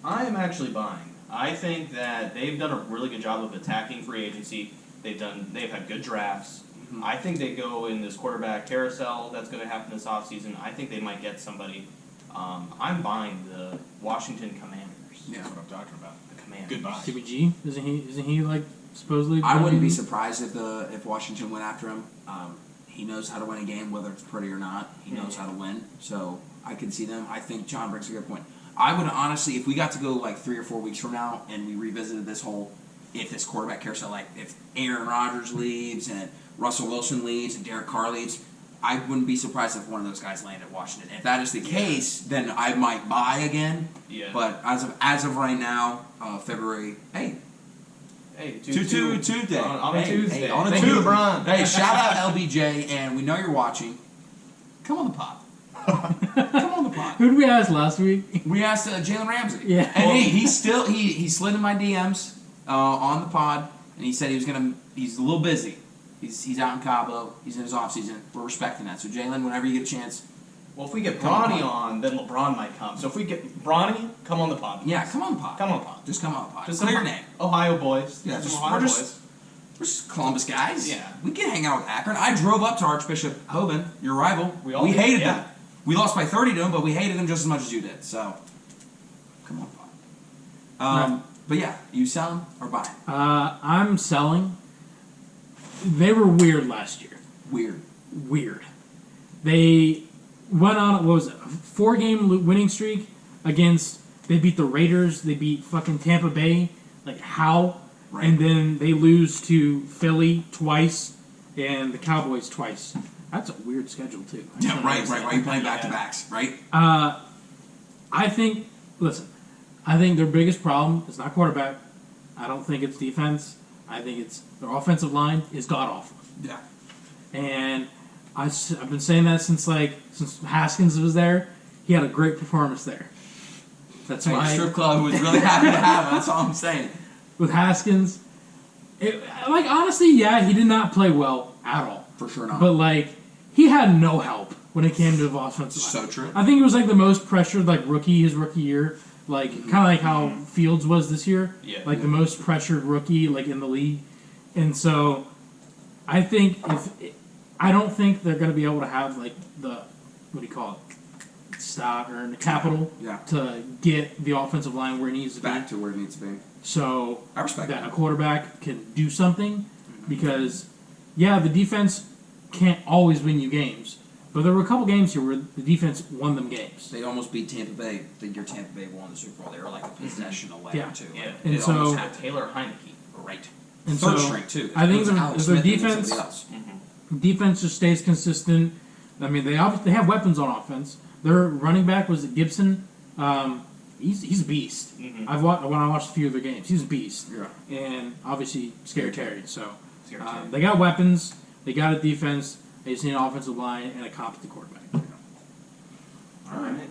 Speaker 2: I am actually buying. I think that they've done a really good job of attacking free agency. They've had good drafts. I think they go in this quarterback carousel that's going to happen this offseason. I think they might get somebody. I'm buying the Washington Commanders.
Speaker 1: Yeah.
Speaker 4: That's what I'm talking about.
Speaker 2: The Commanders.
Speaker 4: Good buy.
Speaker 3: Jimmy G, isn't he like supposedly?
Speaker 1: I wouldn't be surprised if Washington went after him. He knows how to win a game, whether it's pretty or not. He knows how to win. So I can see them. I think John brings a good point. I would honestly, if we got to go like 3 or 4 weeks from now and we revisited this whole, if this quarterback carousel, like if Aaron Rodgers leaves and Russell Wilson leaves and Derek Carr leaves, I wouldn't be surprised if one of those guys landed at Washington. If that is the case, then I might buy again.
Speaker 2: Yeah.
Speaker 1: But as of right now, February, hey,
Speaker 2: Hey,
Speaker 1: Tuesday.
Speaker 2: On a Tuesday.
Speaker 1: Hey, on a
Speaker 2: Thank you,
Speaker 1: Tuesday.
Speaker 2: LeBron.
Speaker 1: Hey, shout out LBJ, and we know you're watching. Come on the pod. Come on the pod.
Speaker 3: Who did we ask last week?
Speaker 1: We asked Jalen Ramsey.
Speaker 3: Yeah.
Speaker 1: And hey, he slid in my DMs on the pod, and he said he's a little busy. He's out in Cabo. He's in his off season. We're respecting that. So Jalen, whenever you get a chance,
Speaker 2: Well, if we get
Speaker 1: Come on the
Speaker 2: Bronny
Speaker 1: pod.
Speaker 2: on, then LeBron might come. So if we get Bronny, come on the pod.
Speaker 1: yeah, come on the pod.
Speaker 2: Come on the pod.
Speaker 1: Just come on the pod.
Speaker 2: Just
Speaker 1: Clear
Speaker 2: some
Speaker 1: your name.
Speaker 2: Ohio boys.
Speaker 1: Yeah,
Speaker 2: Some
Speaker 1: just-
Speaker 2: Ohio
Speaker 1: we're just-
Speaker 2: boys.
Speaker 1: We're just Columbus guys.
Speaker 2: Yeah.
Speaker 1: We can hang out with Akron. I drove up to Archbishop Hoban, your rival.
Speaker 2: We all did,
Speaker 1: hated
Speaker 2: yeah.
Speaker 1: them. We lost by 30 to them, but we hated them just as much as you did. So, come on, pod. But yeah, you selling or buying?
Speaker 3: I'm selling. They were weird last year.
Speaker 1: Weird.
Speaker 3: They went on, what was it, a 4-game winning streak against, they beat the Raiders, they beat fucking Tampa Bay. Like, how?
Speaker 1: Right.
Speaker 3: And then they lose to Philly twice and the Cowboys twice. That's a weird schedule, too. I
Speaker 1: Yeah,
Speaker 3: can't
Speaker 1: right.
Speaker 3: understand.
Speaker 1: Why are you playing back to backs, right?
Speaker 3: I think, listen, I think their biggest problem is not quarterback. I don't think it's defense. I think it's their offensive line is god-awful.
Speaker 1: Yeah.
Speaker 3: And I've been saying that since Haskins was there. He had a great performance there. That's
Speaker 1: Hey,
Speaker 3: why
Speaker 1: strip club was really happy to have him. That's all I'm saying.
Speaker 3: with Haskins, honestly, yeah, he did not play well at all.
Speaker 1: For sure not.
Speaker 3: But he had no help when it came to the offensive line.
Speaker 1: So true.
Speaker 3: I think he was the most pressured his rookie year. Kind of like how Fields was this year.
Speaker 2: Yeah.
Speaker 3: The most pressured rookie in the league. And so I think I don't think they're going to be able to have the what do you call it, stock or the capital
Speaker 1: Yeah.
Speaker 3: to get the offensive line where it needs to
Speaker 1: Back
Speaker 3: be.
Speaker 1: to where it needs to be.
Speaker 3: So
Speaker 1: I respect
Speaker 3: that
Speaker 1: that.
Speaker 3: a quarterback can do something because the defense can't always win you games. But there were a couple games here where the defense won them games.
Speaker 1: They almost beat Tampa Bay. The year Tampa Bay won the Super Bowl, they were like a possession away
Speaker 3: Yeah.
Speaker 1: too.
Speaker 2: Yeah.
Speaker 3: And
Speaker 1: It
Speaker 3: so-
Speaker 1: almost
Speaker 2: Have
Speaker 1: happened.
Speaker 2: Taylor Heineke.
Speaker 1: Right.
Speaker 3: And
Speaker 1: Third
Speaker 3: so
Speaker 1: string too.
Speaker 3: I think
Speaker 1: It was Alex
Speaker 3: their
Speaker 1: Smith and then
Speaker 3: defense-
Speaker 1: somebody else.
Speaker 3: defense just stays consistent. I mean, they have weapons on offense. Their running back was Gibson. He's a beast.
Speaker 2: Mhm.
Speaker 3: When I watched a few of their games, he's a beast.
Speaker 1: Yeah.
Speaker 3: And obviously Scary Terry. So
Speaker 2: Scary Terry.
Speaker 3: they got weapons. They got a defense. They just need an offensive line and a competent quarterback.
Speaker 2: All right.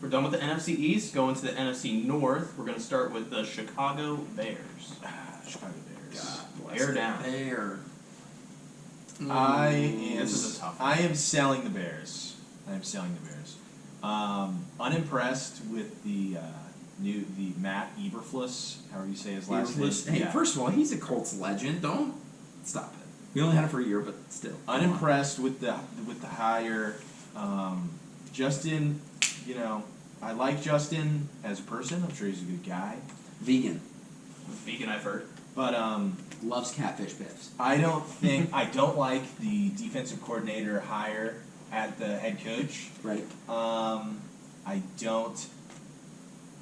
Speaker 2: We're done with the NFC East. Going to the NFC North. We're going to start with the Chicago Bears.
Speaker 4: Chicago Bears.
Speaker 1: God bless
Speaker 2: Bear
Speaker 1: them.
Speaker 2: down.
Speaker 1: They are.
Speaker 2: This is a tough one.
Speaker 4: I am selling the Bears. Unimpressed with the Matt Eberflus, however you say his last name.
Speaker 1: Hey,
Speaker 4: Yeah.
Speaker 1: first of all, he's a Colts legend. Don't stop it. We only had him for a year, but still.
Speaker 4: Unimpressed with the hire. Justin, I like Justin as a person. I'm sure he's a good guy.
Speaker 1: Vegan.
Speaker 2: Vegan, I've heard.
Speaker 4: But
Speaker 1: Loves catfish biffs.
Speaker 4: I don't like the defensive coordinator hire at the head coach.
Speaker 1: Right.
Speaker 4: I don't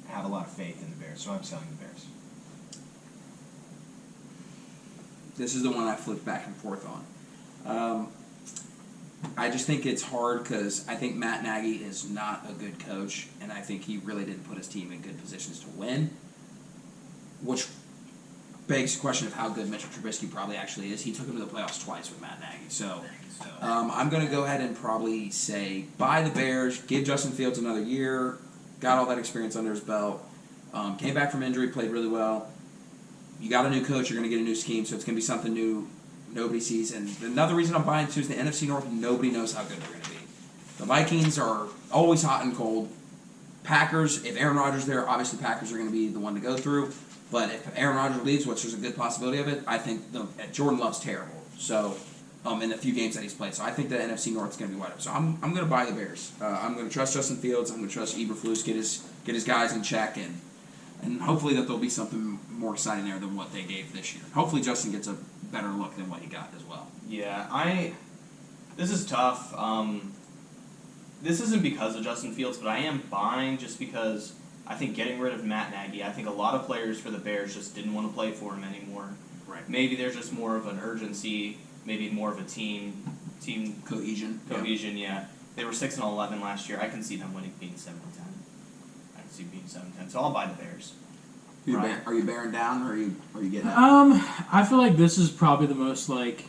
Speaker 4: have a lot of faith in the Bears, so I'm selling the Bears.
Speaker 1: This is the one I flipped back and forth on. I just think it's hard because I think Matt Nagy is not a good coach, and I think he really didn't put his team in good positions to win, which begs the question of how good Mitchell Trubisky probably actually is. He took him to the playoffs twice with Matt Nagy, so I'm going to go ahead and probably say buy the Bears, give Justin Fields another year, got all that experience under his belt, came back from injury, played really well. You got a new coach, you're going to get a new scheme, so it's going to be something new nobody sees. And another reason I'm buying too is the NFC North, nobody knows how good they're going to be. The Vikings are always hot and cold. Packers, if Aaron Rodgers is there, obviously Packers are going to be the one to go through. But if Aaron Rodgers leaves, which there's a good possibility of it, I think Jordan Love's terrible. So, in the few games that he's played. So I think the NFC North is going to be wide open. So I'm going to buy the Bears. I'm going to trust Justin Fields. I'm going to trust Eberflus, get his guys in check, and hopefully that there'll be something more exciting there than what they gave this year. Hopefully Justin gets a better look than what he got as well.
Speaker 2: Yeah, I This is tough. This isn't because of Justin Fields, but I am buying just because I think getting rid of Matt Nagy, I think a lot of players for the Bears just didn't want to play for him anymore.
Speaker 1: Right.
Speaker 2: Maybe there's just more of an urgency, maybe more of a team
Speaker 1: Cohesion.
Speaker 2: yeah. They were 6-11 last year. I can see them being 7-10. I can see being 7-10. So I'll buy the Bears.
Speaker 1: Are you bearing down, or are you getting up?
Speaker 3: I feel like this is probably the most like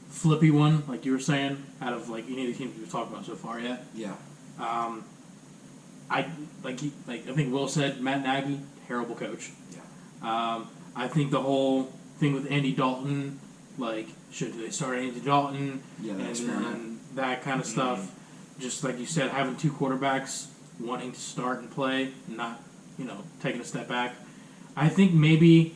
Speaker 3: flippy one, like you were saying, out of like any of the teams we've talked about so far yet.
Speaker 1: Yeah.
Speaker 3: I think Will said, Matt Nagy, terrible coach.
Speaker 1: Yeah.
Speaker 3: I think the whole thing with Andy Dalton, like should they start Andy Dalton?
Speaker 1: Yeah, that
Speaker 3: and
Speaker 1: experiment.
Speaker 3: that kind of stuff. Just like you said, having two quarterbacks wanting to start and play, not taking a step back. I think maybe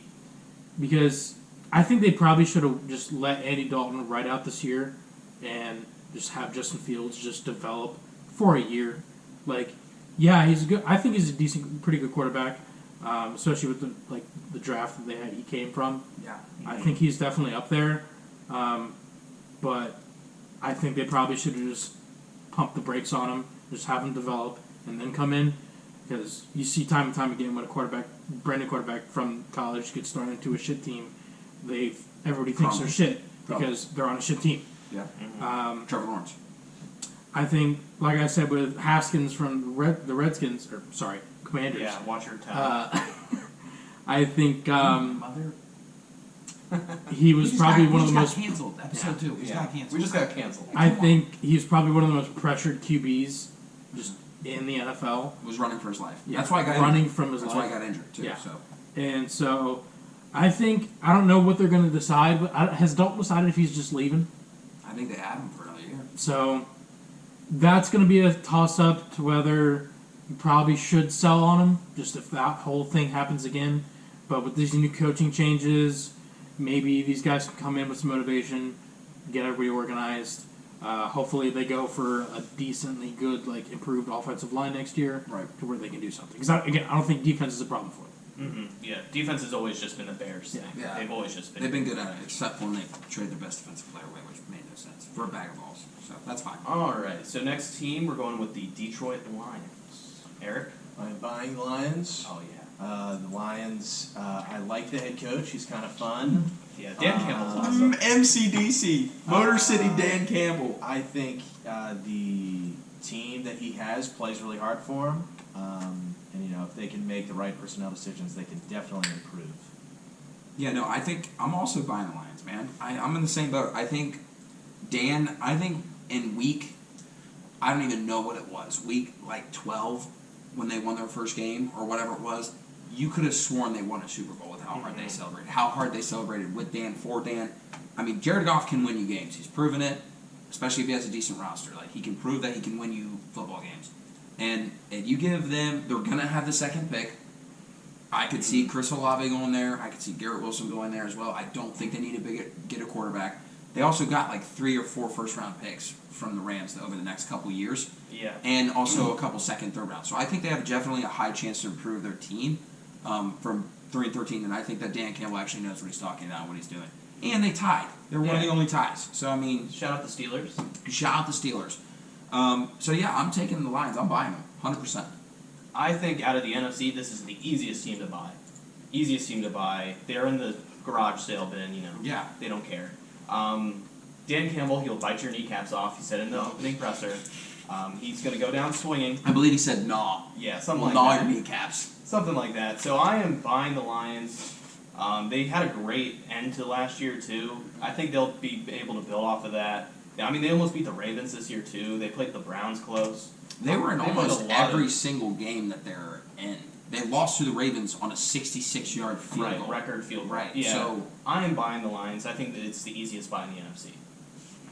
Speaker 3: because I think they probably should have just let Andy Dalton ride out this year and just have Justin Fields just develop for a year. Like, yeah, he's good. I think he's a pretty good quarterback, especially with the draft that he came from.
Speaker 1: Yeah.
Speaker 3: I think he's definitely up there, but I think they probably should have just pumped the brakes on him, just have him develop, and then come in. Because you see time and time again when a brand new quarterback from college gets thrown into a shit team, everybody thinks they're shit because they're on a shit team.
Speaker 1: Yeah. Trevor Lawrence.
Speaker 3: I think, like I said, with Haskins from the Redskins, or sorry, Commanders.
Speaker 2: Yeah, watch your tone.
Speaker 3: I think
Speaker 1: Mother.
Speaker 3: he was probably one of the most.
Speaker 1: Canceled. Episode 2. We got canceled.
Speaker 2: We just got canceled.
Speaker 3: I think he's probably one of the most pressured QBs just in the NFL.
Speaker 1: Was running for his life.
Speaker 3: Yeah,
Speaker 1: That's why I got
Speaker 3: running
Speaker 1: injured.
Speaker 3: from his
Speaker 1: That's
Speaker 3: life.
Speaker 1: why I got injured too.
Speaker 3: Yeah.
Speaker 1: So
Speaker 3: And so, I think I don't know what they're going to decide. But has Dalton decided if he's just leaving?
Speaker 1: I think they have him for another year.
Speaker 3: So that's going to be a toss-up to whether you probably should sell on him, just if that whole thing happens again. But with these new coaching changes, maybe these guys can come in with some motivation, get everybody organized. Hopefully they go for a decently good, improved offensive line next year,
Speaker 1: Right.
Speaker 3: to where they can do something. Because I don't think defense is a problem for them.
Speaker 2: Yeah, defense has always just been the Bears thing.
Speaker 1: Yeah.
Speaker 2: They've always just been.
Speaker 1: They've been good at it, except when they trade their best defensive player away, which made no sense for a bag of balls. So that's fine.
Speaker 2: All right. So next team, we're going with the Detroit Lions. Eric.
Speaker 4: I'm buying the Lions.
Speaker 2: Oh yeah.
Speaker 4: The Lions. I like the head coach. He's kind of fun.
Speaker 2: Yeah. Dan Campbell's awesome.
Speaker 1: MCDC, Motor City Dan Campbell.
Speaker 4: I think the team that he has plays really hard for him. And if they can make the right personnel decisions, they can definitely improve.
Speaker 1: Yeah, no, I think I'm also buying the Lions, man. I'm in the same boat. I think in week, I don't even know what it was, week 12, when they won their first game or whatever it was, you could have sworn they won a Super Bowl with how hard they celebrated. How hard they celebrated with Dan, for Dan. I mean, Jared Goff can win you games. He's proven it, especially if he has a decent roster. He can prove that he can win you football games. And if you give them, they're going to have the second pick. I could see Chris Olave going there. I could see Garrett Wilson going there as well. I don't think they need to get a quarterback. They also got 3 or 4 first-round picks from the Rams over the next couple years.
Speaker 2: Yeah.
Speaker 1: And also a couple second, third rounds. So I think they have definitely a high chance to improve their team from 3-13. And I think that Dan Campbell actually knows what he's talking about, what he's doing. And they tied. They're one of the only ties. So, I mean,
Speaker 2: Shout out the Steelers.
Speaker 1: shout out the Steelers. So, yeah, I'm taking the Lions. I'm buying them, 100%.
Speaker 2: I think out of the NFC, this is the easiest team to buy. Easiest team to buy. They're in the garage sale bin,
Speaker 1: Yeah.
Speaker 2: They don't care. Dan Campbell, he'll bite your kneecaps off. He said in the opening presser. He's going to go down swinging.
Speaker 1: I believe he said gnaw.
Speaker 2: Yeah, something
Speaker 1: Well,
Speaker 2: like
Speaker 1: gnaw
Speaker 2: that.
Speaker 1: your kneecaps.
Speaker 2: Something like that. So I am buying the Lions. They had a great end to last year, too. I think they'll be able to build off of that. I mean, they almost beat the Ravens this year, too. They played the Browns close.
Speaker 1: They were in
Speaker 2: They played
Speaker 1: almost
Speaker 2: a lot
Speaker 1: every
Speaker 2: of-
Speaker 1: single game that they're in. They lost to the Ravens on a 66-yard field goal.
Speaker 2: Record field goal.
Speaker 1: Right,
Speaker 2: Yeah.
Speaker 1: so-
Speaker 2: I am buying the Lions. I think that it's the easiest buy in the NFC.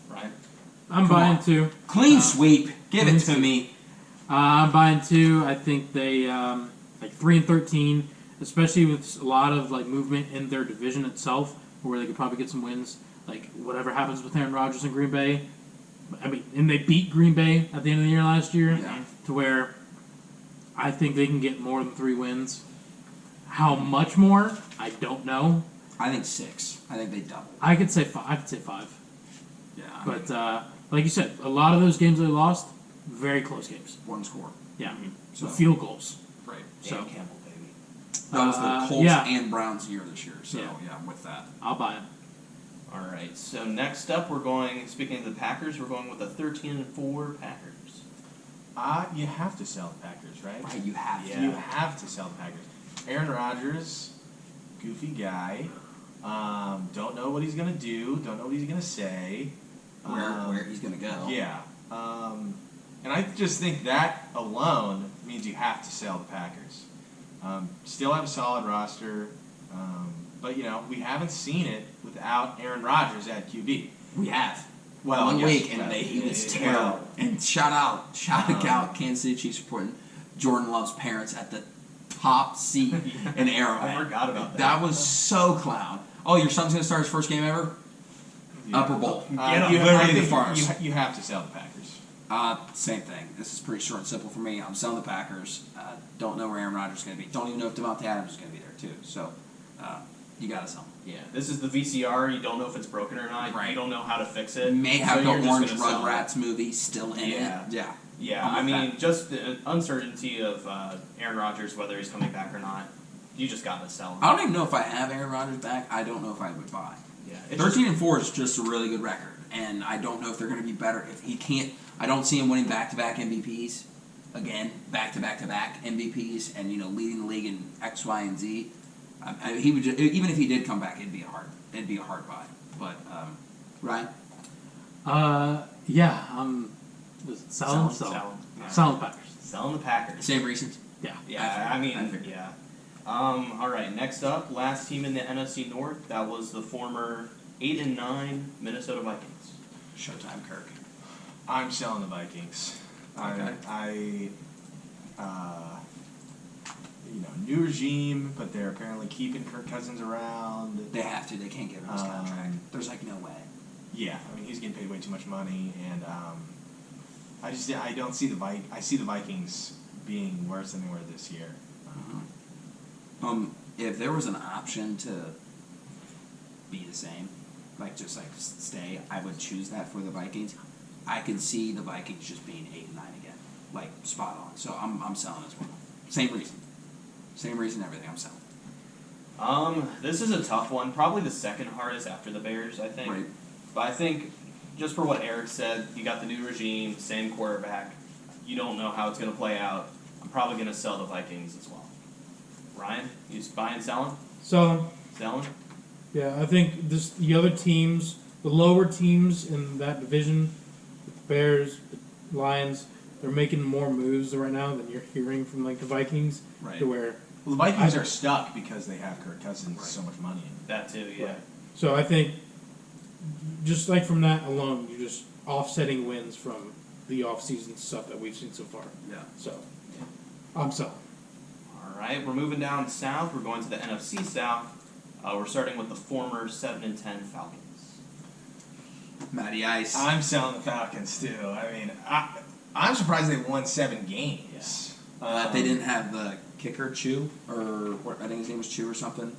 Speaker 2: Right?
Speaker 3: I'm
Speaker 1: Come
Speaker 3: buying
Speaker 1: on.
Speaker 3: too.
Speaker 1: Clean sweep. Give
Speaker 3: clean
Speaker 1: it to
Speaker 3: sweep.
Speaker 1: me.
Speaker 3: I'm buying two. I think they 3-13, especially with a lot of movement in their division itself, where they could probably get some wins. Whatever happens with Aaron Rodgers in Green Bay. I mean, and they beat Green Bay at the end of the year last year,
Speaker 1: Yeah.
Speaker 3: to where I think they can get more than 3 wins. How much more? I don't know.
Speaker 1: I think 6. I think they double.
Speaker 3: I could say 5. I could say 5.
Speaker 1: Yeah.
Speaker 3: But like you said, a lot of those games they lost, very close games.
Speaker 1: One score.
Speaker 3: Yeah,
Speaker 1: So
Speaker 3: so field goals.
Speaker 1: right.
Speaker 3: So
Speaker 2: Dan Campbell, baby.
Speaker 1: That was the Colts
Speaker 3: yeah.
Speaker 1: and Browns year this year. So
Speaker 3: Yeah.
Speaker 1: yeah, with that.
Speaker 3: I'll buy it.
Speaker 2: All right. So next up, we're going. Speaking of the Packers, we're going with the 13-4 Packers.
Speaker 4: You have to sell the Packers, right?
Speaker 1: Right, you have to.
Speaker 2: Yeah.
Speaker 4: You have to sell the Packers. Aaron Rodgers, goofy guy. Don't know what he's gonna do. Don't know what he's gonna say.
Speaker 1: Where he's gonna go.
Speaker 4: Yeah. And I just think that alone means you have to sell the Packers. Still have a solid roster, but we haven't seen it without Aaron Rodgers at QB.
Speaker 1: We have.
Speaker 4: Well,
Speaker 1: One
Speaker 4: yes,
Speaker 1: week and
Speaker 4: well,
Speaker 1: he was
Speaker 4: well,
Speaker 1: terrible. And shout out Kansas City Chiefs supporting Jordan Love's parents at the top seat in Arrowhead.
Speaker 2: I forgot about that.
Speaker 1: That was so clown. Oh, your son's gonna start his first game ever?
Speaker 4: Yeah.
Speaker 1: Upper Bowl.
Speaker 2: Get
Speaker 4: You,
Speaker 2: him.
Speaker 4: I
Speaker 1: Literally the
Speaker 4: think
Speaker 1: farce.
Speaker 4: you have to sell the Packers.
Speaker 1: Same thing. This is pretty short and simple for me. I'm selling the Packers. Don't know where Aaron Rodgers is going to be. Don't even know if Devontae Adams is going to be there too. So you got to sell him.
Speaker 2: Yeah, this is the VCR. You don't know if it's broken or not.
Speaker 1: Right.
Speaker 2: You don't know how to fix it.
Speaker 1: May
Speaker 2: so
Speaker 1: have
Speaker 2: you're
Speaker 1: the
Speaker 2: just
Speaker 1: Orange
Speaker 2: gonna sell it.
Speaker 1: Rugrats movie still in
Speaker 2: Yeah.
Speaker 1: it. Yeah.
Speaker 2: Yeah,
Speaker 1: I'm
Speaker 2: I
Speaker 1: with
Speaker 2: mean,
Speaker 1: that.
Speaker 2: just the uncertainty of Aaron Rodgers, whether he's coming back or not. You just got to sell him.
Speaker 1: I don't even know if I have Aaron Rodgers back. I don't know if I would buy.
Speaker 2: Yeah, it's just-
Speaker 1: 13-4 is just a really good record, and I don't know if they're going to be better if he can't. I don't see him winning back-to-back MVPs again, back-to-back-to-back MVPs, and leading the league in X, Y, and Z. He would just, even if he did come back, it'd be a hard buy. But Ryan,
Speaker 3: Yeah, selling
Speaker 2: Yeah.
Speaker 3: Packers.
Speaker 2: Selling the Packers.
Speaker 1: same reasons.
Speaker 3: Yeah.
Speaker 2: Yeah, I mean,
Speaker 1: figured.
Speaker 2: yeah. All right, next up, last team in the NFC North. That was the former 8-9 Minnesota Vikings.
Speaker 1: Showtime, Kirk.
Speaker 4: I'm selling the Vikings.
Speaker 1: Okay.
Speaker 4: New regime, but they're apparently keeping Kirk Cousins around.
Speaker 1: They have to. They can't give him his contract. There's no way.
Speaker 4: Yeah, I mean he's getting paid way too much money, and I don't see I see the Vikings being worse than they were this year.
Speaker 1: If there was an option to be the same, just stay, I would choose that for the Vikings. I can see the Vikings just being 8-9 again, spot on. So I'm selling as well. Same reason, everything. I'm selling.
Speaker 2: This is a tough one. Probably the second hardest after the Bears, I think.
Speaker 1: Right.
Speaker 2: But I think, just for what Eric said, you got the new regime, same quarterback. You don't know how it's going to play out. I'm probably going to sell the Vikings as well. Ryan, you just buying, selling?
Speaker 3: Selling.
Speaker 2: Selling?
Speaker 3: Yeah, I think the other teams, the lower teams in that division, the Bears, the Lions, they're making more moves right now than you're hearing from the Vikings.
Speaker 1: Right.
Speaker 3: To where,
Speaker 4: Well, the Vikings are stuck because they have Kirk Cousins so much money in.
Speaker 2: That too, yeah.
Speaker 3: so I think, just from that alone, you're just offsetting wins from the off-season stuff that we've seen so far.
Speaker 1: Yeah.
Speaker 3: So, I'm selling.
Speaker 2: All right, we're moving down south. We're going to the NFC South. We're starting with the former 7-10 Falcons.
Speaker 1: Matty Ice.
Speaker 4: I'm selling the Falcons too. I mean, I'm surprised they won 7 games.
Speaker 1: They didn't have the kicker Chew, or I think his name was Chew or something.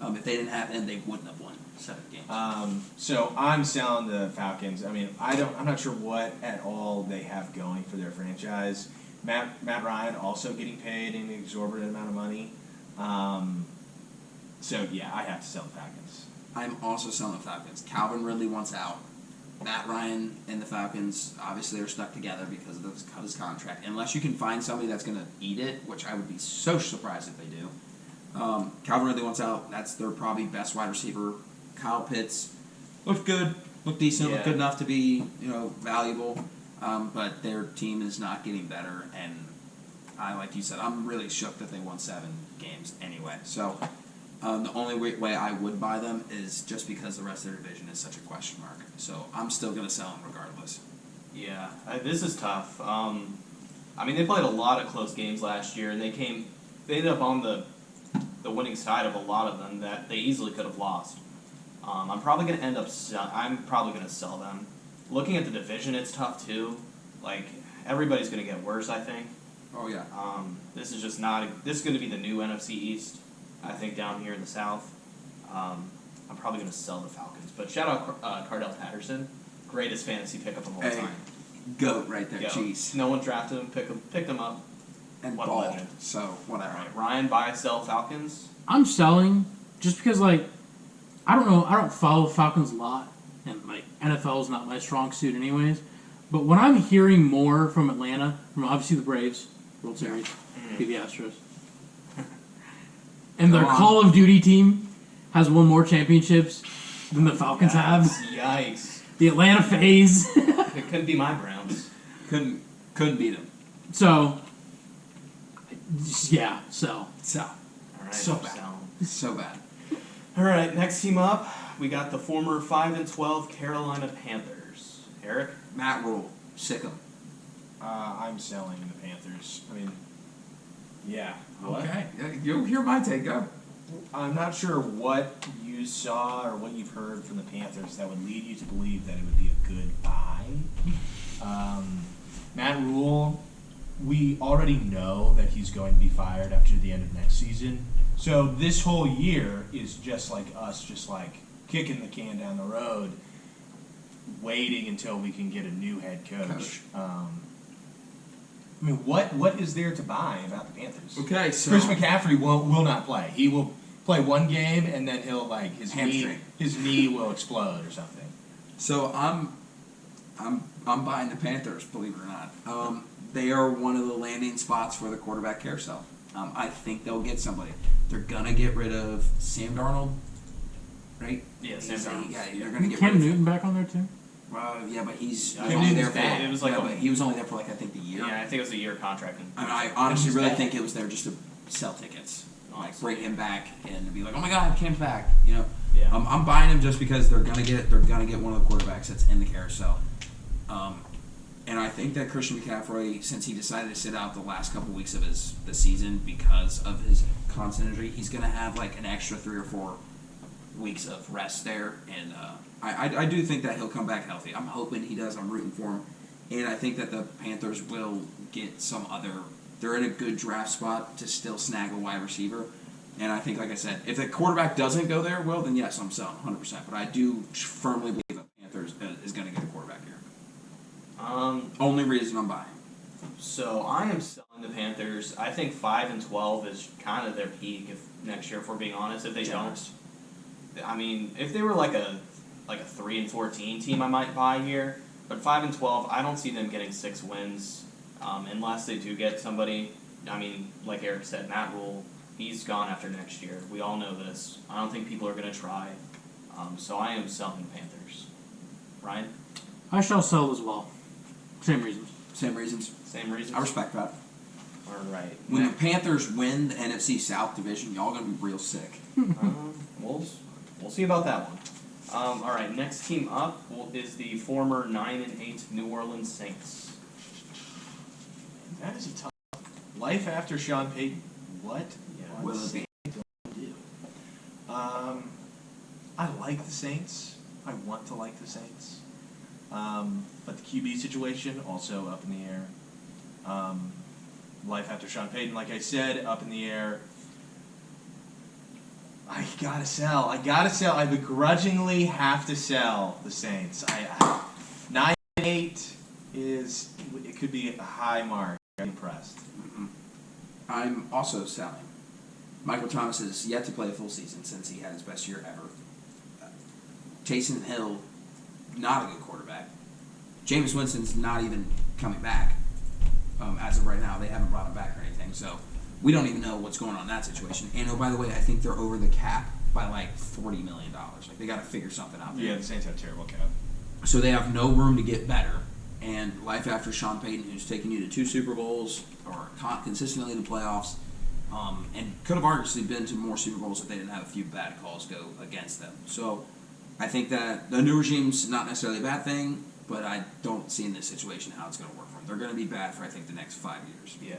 Speaker 1: If they didn't have him, they wouldn't have won 7 games.
Speaker 4: So I'm selling the Falcons. I mean, I'm not sure what at all they have going for their franchise. Matt Ryan also getting paid an exorbitant amount of money. So yeah, I have to sell the Falcons.
Speaker 1: I'm also selling the Falcons. Calvin Ridley wants out. Matt Ryan and the Falcons obviously are stuck together because of his contract. Unless you can find somebody that's going to eat it, which I would be so surprised if they do. Calvin Ridley wants out. That's their probably best wide receiver. Kyle Pitts looked good, looked decent, looked
Speaker 2: Yeah.
Speaker 1: good enough to be valuable. But their team is not getting better, and like you said, I'm really shook that they won 7 games anyway. So the only way I would buy them is just because the rest of their division is such a question mark. So I'm still going to sell them regardless.
Speaker 2: Yeah, this is tough. I mean, they played a lot of close games last year, and they ended up on the winning side of a lot of them that they easily could have lost. I'm probably going to end up. I'm probably going to sell them. Looking at the division, it's tough too. Everybody's going to get worse, I think.
Speaker 1: Oh yeah.
Speaker 2: This is just not. This is going to be the new NFC East, I think, down here in the South. I'm probably going to sell the Falcons. But shout out Cardell Patterson, greatest fantasy pickup of all
Speaker 1: Hey,
Speaker 2: time.
Speaker 1: goat right there.
Speaker 2: Yo,
Speaker 1: Jeez.
Speaker 2: no one drafted him, picked him up.
Speaker 1: And
Speaker 2: What a
Speaker 1: ball.
Speaker 2: legend.
Speaker 1: So, whatever.
Speaker 2: Alright, Ryan, buy, sell Falcons.
Speaker 3: I'm selling just because, like, I don't know. I don't follow Falcons a lot, and like NFL is not my strong suit, anyways. But when I'm hearing more from Atlanta, from obviously the Braves, World Series, beat the Astros, and their
Speaker 1: Go on.
Speaker 3: Call of Duty team has won more championships than the Falcons have.
Speaker 2: Yikes.
Speaker 3: The Atlanta FaZe.
Speaker 2: It couldn't be my Browns.
Speaker 1: Couldn't beat him.
Speaker 3: So, yeah, so.
Speaker 1: So,
Speaker 2: Alright,
Speaker 1: So
Speaker 2: I'm
Speaker 1: bad.
Speaker 2: selling.
Speaker 1: so bad.
Speaker 2: Alright, next team up, we got the former 5-12 Carolina Panthers. Eric?
Speaker 1: Matt Rule. Sick him.
Speaker 4: I'm selling the Panthers. I mean, yeah. What?
Speaker 1: Okay. You'll hear my take. Go.
Speaker 4: I'm not sure what you saw or what you've heard from the Panthers that would lead you to believe that it would be a good buy. Matt Rule, we already know that he's going to be fired after the end of next season. So this whole year is just like us, just like kicking the can down the road, waiting until we can get a new head coach. I mean, what is there to buy about the Panthers?
Speaker 1: Okay, so
Speaker 4: Chris McCaffrey will not play. He will play one game and then he'll like
Speaker 1: Hamstring.
Speaker 4: his knee will explode or something.
Speaker 1: So I'm buying the Panthers, believe it or not. They are one of the landing spots for the quarterback carousel. I think they'll get somebody. They're gonna get rid of Sam Darnold, right?
Speaker 2: Yeah, Sam Darnold.
Speaker 1: Yeah, they're gonna get
Speaker 3: Cam
Speaker 1: rid of
Speaker 3: Newton back on there too?
Speaker 1: Yeah, but he's
Speaker 2: Yeah,
Speaker 1: only
Speaker 4: Newton's
Speaker 1: there for
Speaker 4: bad.
Speaker 2: It was like
Speaker 1: yeah,
Speaker 2: a-
Speaker 1: but he was only there for like I think the year.
Speaker 2: Yeah, I think it was a year contract.
Speaker 1: And I honestly
Speaker 4: He's
Speaker 1: really
Speaker 4: bad.
Speaker 1: think it was there just to sell tickets, like
Speaker 2: Honestly.
Speaker 1: bring him back and be like, oh my god, Cam's back. You know,
Speaker 2: Yeah.
Speaker 1: I'm buying him just because they're gonna get one of the quarterbacks that's in the carousel. And I think that Christian McCaffrey, since he decided to sit out the last couple weeks of the season because of his constant injury, he's gonna have like an extra 3 or 4 weeks of rest there, and I do think that he'll come back healthy. I'm hoping he does. I'm rooting for him, and I think that the Panthers will get some other. They're in a good draft spot to still snag a wide receiver, and I think, like I said, if the quarterback doesn't go there, well, then yes, I'm selling 100%. But I do firmly believe that Panthers is going to get a quarterback here. Only reason I'm buying.
Speaker 2: So I am selling the Panthers. I think 5-12 is kind of their peak if next year, if we're being honest. If they
Speaker 1: Generous.
Speaker 2: don't, I mean, if they were like a 3-14 team, I might buy here. But 5-12, I don't see them getting 6 wins unless they do get somebody. I mean, like Eric said, Matt Rule, he's gone after next year. We all know this. I don't think people are going to try. So I am selling the Panthers. Ryan,
Speaker 3: I shall sell as well. Same reasons.
Speaker 1: Same reasons.
Speaker 2: same reasons.
Speaker 1: I respect that.
Speaker 2: All right.
Speaker 1: When the Panthers win the NFC South division, y'all gonna be real sick.
Speaker 2: We'll see about that one. All right, next team up is the former 9-8 New Orleans Saints.
Speaker 4: That is a tough life after Sean Payton. What?
Speaker 2: Yeah.
Speaker 1: Will it be?
Speaker 4: I like the Saints. I want to like the Saints. But the QB situation also up in the air. Life after Sean Payton, like I said, up in the air. I gotta sell. I begrudgingly have to sell the Saints. 9-8 it could be a high mark. I'm impressed.
Speaker 1: I'm also selling. Michael Thomas has yet to play a full season since he had his best year ever. Taysom Hill, not a good quarterback. Jameis Winston's not even coming back. As of right now, they haven't brought him back or anything, so we don't even know what's going on in that situation. And oh, by the way, I think they're over the cap by like $40 million. Like they got to figure something out there.
Speaker 4: Yeah, the Saints have a terrible cap.
Speaker 1: So they have no room to get better. And life after Sean Payton, who's taken you to 2 Super Bowls or consistently to playoffs, and could have arguably been to more Super Bowls if they didn't have a few bad calls go against them. So I think that the new regime's not necessarily a bad thing, but I don't see in this situation how it's going to work for them. They're going to be bad for, I think, the next 5 years.
Speaker 2: Yeah.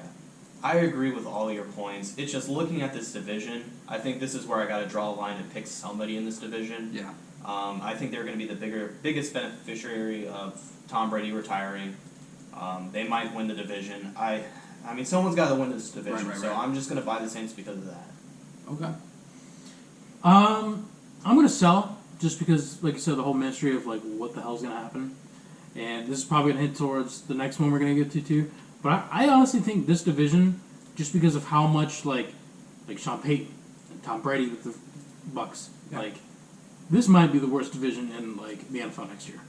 Speaker 2: I agree with all your points. It's just looking at this division, I think this is where I got to draw a line and pick somebody in this division.
Speaker 1: Yeah.
Speaker 2: I think they're going to be the biggest beneficiary of Tom Brady retiring. They might win the division. I mean, someone's got to win this division,
Speaker 1: Right.
Speaker 2: so I'm just going to buy the Saints because of that.
Speaker 1: Okay.
Speaker 3: I'm gonna sell just because, like you said, the whole mystery of like what the hell's gonna happen. and this is probably going to hit towards the next one we're going to get to too. But I honestly think this division, just because of how much like Sean Payton and Tom Brady with the Bucks,
Speaker 1: Yeah.
Speaker 3: like this might be the worst division in like the NFL next year.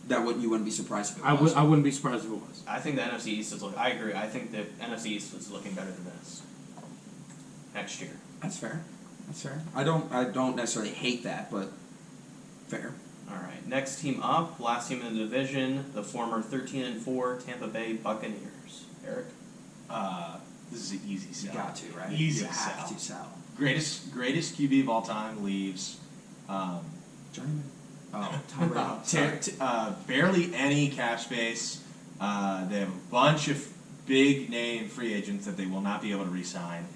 Speaker 1: You wouldn't be surprised if it
Speaker 3: I
Speaker 1: was.
Speaker 3: wouldn't be surprised if it was.
Speaker 2: I think the NFC East is I agree. I think the NFC East is looking better than this next year.
Speaker 1: That's fair. That's fair. I don't necessarily hate that, but fair.
Speaker 2: All right, next team up, last team in the division, the former 13-4 Tampa Bay Buccaneers. Eric?
Speaker 4: This is an easy
Speaker 1: You
Speaker 4: sell.
Speaker 1: got to, right?
Speaker 4: Easy
Speaker 1: you have
Speaker 4: sell.
Speaker 1: to sell.
Speaker 4: Greatest QB of all time leaves.
Speaker 1: Journeyman. Oh, Tom Brady.
Speaker 4: Barely any cap space. They have a bunch of big name free agents that they will not be able to re-sign.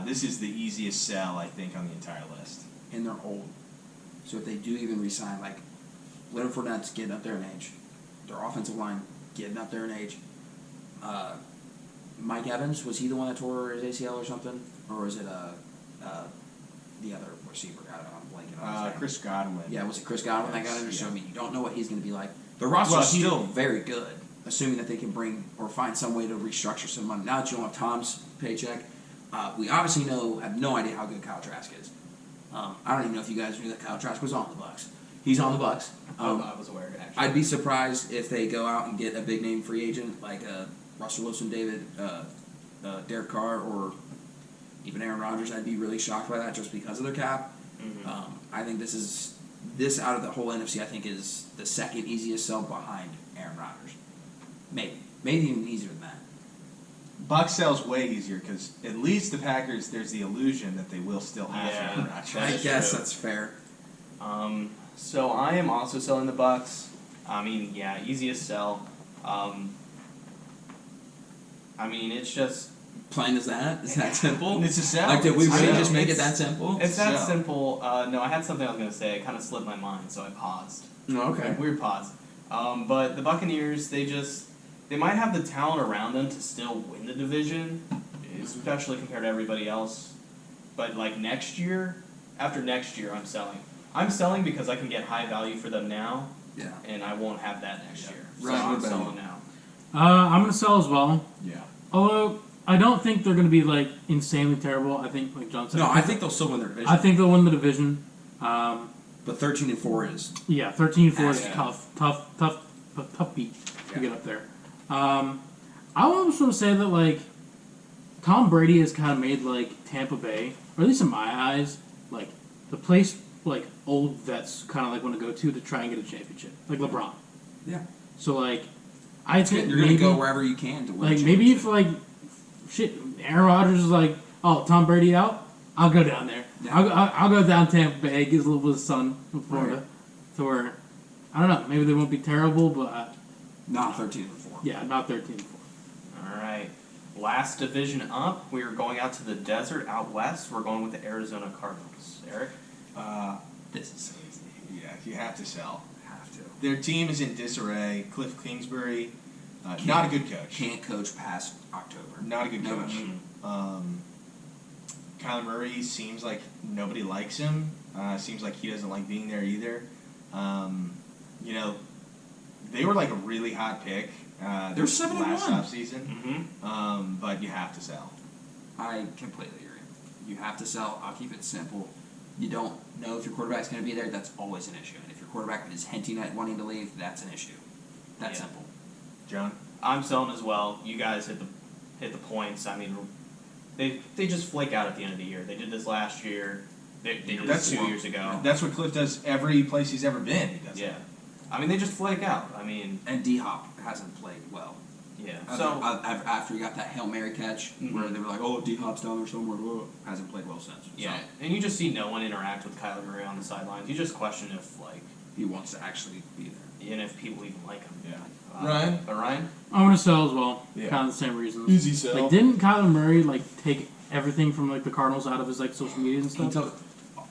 Speaker 4: This is the easiest sell, I think, on the entire list.
Speaker 1: And they're old. So if they do even resign, like Leonard Fournette's getting up there in age, their offensive line getting up there in age. Mike Evans, was he the one that tore his ACL or something, or was it the other receiver? I'm blanking on his name.
Speaker 4: Chris Godwin.
Speaker 1: Yeah, was it Chris Godwin that got injured? So
Speaker 4: Yeah.
Speaker 1: I mean, you don't know what he's going to be like. The roster's
Speaker 4: Well,
Speaker 1: still very good, assuming that they can bring or find some way to restructure some money. Now that you don't have Tom's paycheck, we obviously have no idea how good Kyle Trask is. I don't even know if you guys knew that Kyle Trask was on the Bucks. He's on the Bucks.
Speaker 2: I was aware, actually.
Speaker 1: I'd be surprised if they go out and get a big name free agent like Russell Wilson, Derek Carr, or even Aaron Rodgers. I'd be really shocked by that just because of their cap.
Speaker 2: Mm-hmm.
Speaker 1: I think this out of the whole NFC, I think is the second easiest sell behind Aaron Rodgers. Maybe even easier than that.
Speaker 4: Bucks sells way easier because at least the Packers, there's the illusion that they will still have
Speaker 2: Yeah.
Speaker 4: Aaron Rodgers.
Speaker 1: I
Speaker 2: That's
Speaker 1: guess
Speaker 2: true.
Speaker 1: that's fair.
Speaker 2: So I am also selling the Bucks. I mean, yeah, easiest sell. I mean, it's just
Speaker 1: Plain as that? Is that simple?
Speaker 4: It's a sell.
Speaker 1: Like, did we
Speaker 4: It's a
Speaker 1: really
Speaker 4: sell.
Speaker 1: just make it
Speaker 2: It's-
Speaker 1: that simple?
Speaker 2: it's that
Speaker 4: So-
Speaker 2: simple. No, I had something I was gonna say. It kind of slipped my mind, so I paused.
Speaker 1: Oh, okay.
Speaker 2: Weird pause. But the Buccaneers, they might have the talent around them to still win the division, especially compared to everybody else. But like after next year, I'm selling. I'm selling because I can get high value for them now,
Speaker 1: Yeah.
Speaker 2: and I won't have that next year. So
Speaker 1: Right, what
Speaker 2: I'm
Speaker 1: about
Speaker 2: selling
Speaker 1: you?
Speaker 2: now.
Speaker 3: I'm going to sell as well.
Speaker 4: Yeah.
Speaker 3: Although I don't think they're going to be like insanely terrible. I think, like John said,
Speaker 1: No, I think they'll still win their division.
Speaker 3: I think they'll win the division.
Speaker 1: But 13-4 is.
Speaker 3: Yeah, 13-4 is
Speaker 2: Yeah.
Speaker 3: tough beat to
Speaker 1: Yeah.
Speaker 3: get up there. I also want to say that like Tom Brady has kind of made like Tampa Bay, or at least in my eyes, like the place like old vets kind of like want to go to try and get a championship, like LeBron.
Speaker 1: Yeah.
Speaker 3: So like, I think
Speaker 1: You're going to
Speaker 3: maybe
Speaker 1: go wherever you can to win.
Speaker 3: like
Speaker 1: a
Speaker 3: maybe if
Speaker 1: championship.
Speaker 3: like shit, Aaron Rodgers is like, oh, Tom Brady out, I'll go down there.
Speaker 1: Yeah.
Speaker 3: I'll go down Tampa Bay, get a little bit of sun in Florida,
Speaker 1: Right.
Speaker 3: to where I don't know, maybe they won't be terrible, but
Speaker 1: Not 13-4.
Speaker 3: yeah, not 13-4.
Speaker 2: All right. Last division up, we are going out to the desert out west. We're going with the Arizona Cardinals. Eric?
Speaker 1: This is so easy.
Speaker 4: Yeah, you have to sell.
Speaker 1: Have to.
Speaker 4: Their team is in disarray. Cliff Kingsbury, not a good coach.
Speaker 1: Can't coach past October.
Speaker 4: Not a good
Speaker 1: No.
Speaker 4: coach. Kyler Murray seems like nobody likes him. Seems like he doesn't like being there either. You know, they were like a really hot pick.
Speaker 1: They're 7-1.
Speaker 4: last offseason.
Speaker 2: Mm-hmm.
Speaker 4: But you have to sell.
Speaker 1: I completely agree. You have to sell. I'll keep it simple. You don't know if your quarterback's going to be there. That's always an issue. And if your quarterback is hinting at wanting to leave, that's an issue. That's
Speaker 2: Yeah.
Speaker 1: simple.
Speaker 4: John?
Speaker 2: I'm selling as well. You guys hit the points. I mean, they just flake out at the end of the year. They did this last year. They did
Speaker 4: That's
Speaker 2: this 2
Speaker 4: what-
Speaker 2: years ago.
Speaker 4: That's what Cliff does every place he's ever been. He does
Speaker 2: Yeah.
Speaker 4: that.
Speaker 2: I mean, they just flake out. I mean,
Speaker 1: And D-Hop hasn't played well.
Speaker 2: yeah.
Speaker 1: So
Speaker 2: So
Speaker 1: after he got that Hail Mary catch, where they were like, "Oh, D-Hop's down there somewhere," hasn't played well since.
Speaker 2: yeah,
Speaker 1: So
Speaker 2: and you just see no one interact with Kyler Murray on the sidelines. You just question if
Speaker 1: he wants to actually be there.
Speaker 2: and if people even like him.
Speaker 4: Yeah. Ryan?
Speaker 2: But Ryan?
Speaker 3: I'm gonna sell as well.
Speaker 4: Yeah.
Speaker 3: Kind of the same reasons.
Speaker 4: Easy sell.
Speaker 3: Like, didn't Kyler Murray like take everything from like the Cardinals out of his like social media and
Speaker 1: He
Speaker 3: stuff?
Speaker 1: took,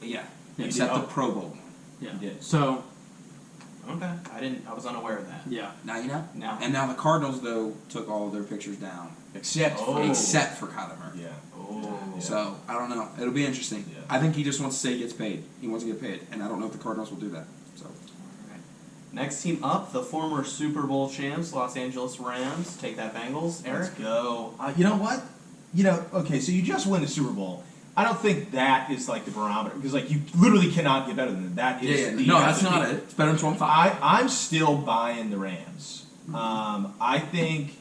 Speaker 3: Yeah,
Speaker 1: except
Speaker 2: he
Speaker 1: the
Speaker 2: did.
Speaker 1: Pro Bowl.
Speaker 3: yeah.
Speaker 1: He did.
Speaker 3: So
Speaker 2: Okay, I was unaware of that.
Speaker 3: yeah,
Speaker 1: Now you know.
Speaker 2: Now.
Speaker 1: And now the Cardinals though took all of their pictures down,
Speaker 4: Except
Speaker 2: Oh.
Speaker 4: for
Speaker 1: except for Kyler Murray.
Speaker 4: Yeah.
Speaker 2: Oh.
Speaker 1: So I don't know. It'll be interesting.
Speaker 4: Yeah.
Speaker 1: I think he just wants to say he gets paid. He wants to get paid, and I don't know if the Cardinals will do that. So
Speaker 2: Alright. Next team up, the former Super Bowl champs, Los Angeles Rams. Take that, Bengals. Eric?
Speaker 4: Let's go. You know what? Okay, so you just win the Super Bowl. I don't think that is like the barometer because like you literally cannot get better than that. That is the
Speaker 1: No, that's not it. It's better than 25.
Speaker 4: I'm still buying the Rams. I think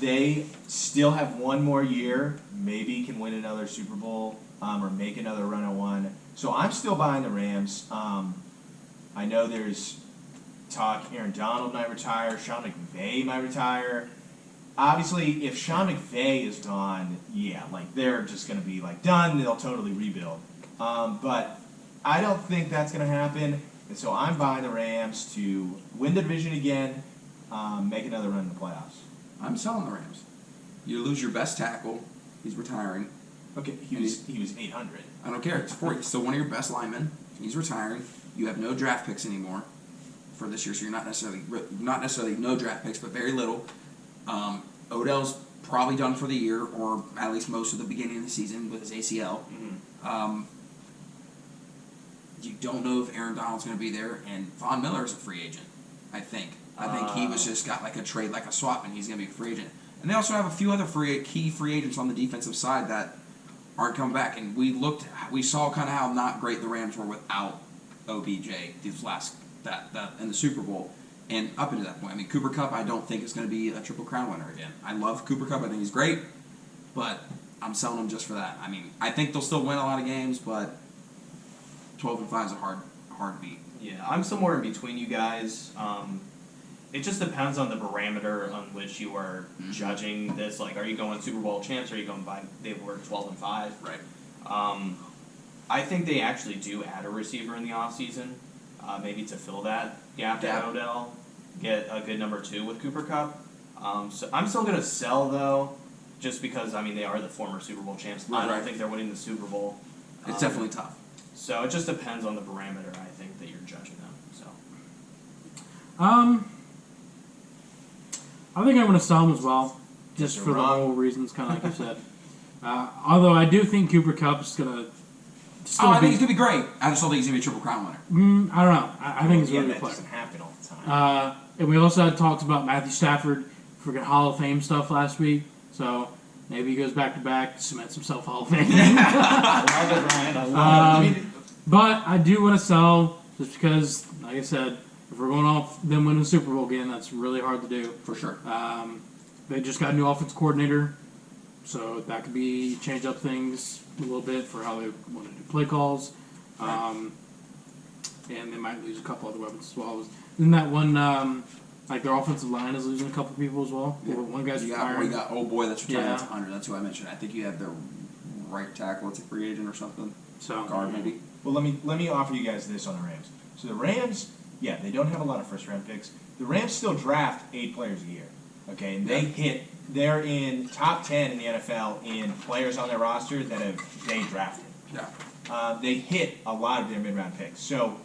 Speaker 4: they still have one more year. Maybe can win another Super Bowl or make another run at one. So I'm still buying the Rams. I know there's talk Aaron Donald might retire, Sean McVay might retire. Obviously, if Sean McVay is gone, yeah, like they're just going to be like done. They'll totally rebuild. But I don't think that's going to happen. And so I'm buying the Rams to win the division again, make another run in the playoffs.
Speaker 1: I'm selling the Rams. You lose your best tackle. He's retiring.
Speaker 4: Okay, he was 800.
Speaker 1: I don't care. It's for you. So one of your best linemen. He's retiring. You have no draft picks anymore for this year, so you're not necessarily no draft picks, but very little. Odell's probably done for the year, or at least most of the beginning of the season with his ACL.
Speaker 2: Mm-hmm.
Speaker 1: You don't know if Aaron Donald's going to be there, and Von Miller is a free agent. I think he was just got like a trade, like a swap, and he's going to be a free agent. And they also have a few other key free agents on the defensive side that aren't coming back. And we saw kind of how not great the Rams were without OBJ these last that in the Super Bowl. And up until that point, I mean, Cooper Kupp, I don't think is going to be a Triple Crown winner again. I love Cooper Kupp. I think he's great, but I'm selling him just for that. I mean, I think they'll still win a lot of games, but 12-5 is a hard beat.
Speaker 2: Yeah, I'm somewhere in between you guys. It just depends on the parameter on which you are judging this. Like, are you going Super Bowl champs, or are you going by they were 12-5?
Speaker 1: Right.
Speaker 2: I think they actually do add a receiver in the offseason, maybe to fill that gap at Odell, get a good number 2 with Cooper Kupp. So I'm still going to sell, though, just because, I mean, they are the former Super Bowl champs. I don't think they're winning the Super Bowl.
Speaker 1: It's definitely tough.
Speaker 2: So it just depends on the parameter, I think, that you're judging them. So
Speaker 3: I think I'm going to sell him as well, just for the whole reasons, kind of like you said. Although I do think Cooper Kupp is going to.
Speaker 1: I think he's going to be great. I just don't think he's going to be a Triple Crown winner.
Speaker 3: I don't know. I think he's really good
Speaker 4: that
Speaker 3: player.
Speaker 4: doesn't happen all the time.
Speaker 3: And we also had talked about Matthew Stafford for Hall of Fame stuff last week. So maybe he goes back to back, cements himself Hall of Fame.
Speaker 2: I love it, Ryan. I love it.
Speaker 3: But I do want to sell just because, like I said, if we're going off them winning the Super Bowl again, that's really hard to do.
Speaker 1: For sure.
Speaker 3: They just got a new offensive coordinator, so that could be change up things a little bit for how they want to do play calls. And they might lose a couple other weapons as well. Isn't that one, like their offensive line is losing a couple people as well?
Speaker 1: Yeah.
Speaker 3: One guy's
Speaker 1: you
Speaker 3: retiring.
Speaker 1: got old boy that's retiring.
Speaker 3: Yeah.
Speaker 1: That's 100. That's who I mentioned. I think you have their right tackle. It's a free agent or something.
Speaker 3: So
Speaker 1: Guard maybe.
Speaker 4: Well, let me offer you guys this on the Rams. So the Rams, yeah, they don't have a lot of first round picks. The Rams still draft 8 players a year. Okay, and they're in top 10 in the NFL in players on their roster that they drafted.
Speaker 1: Yeah.
Speaker 4: They hit a lot of their mid round picks. So,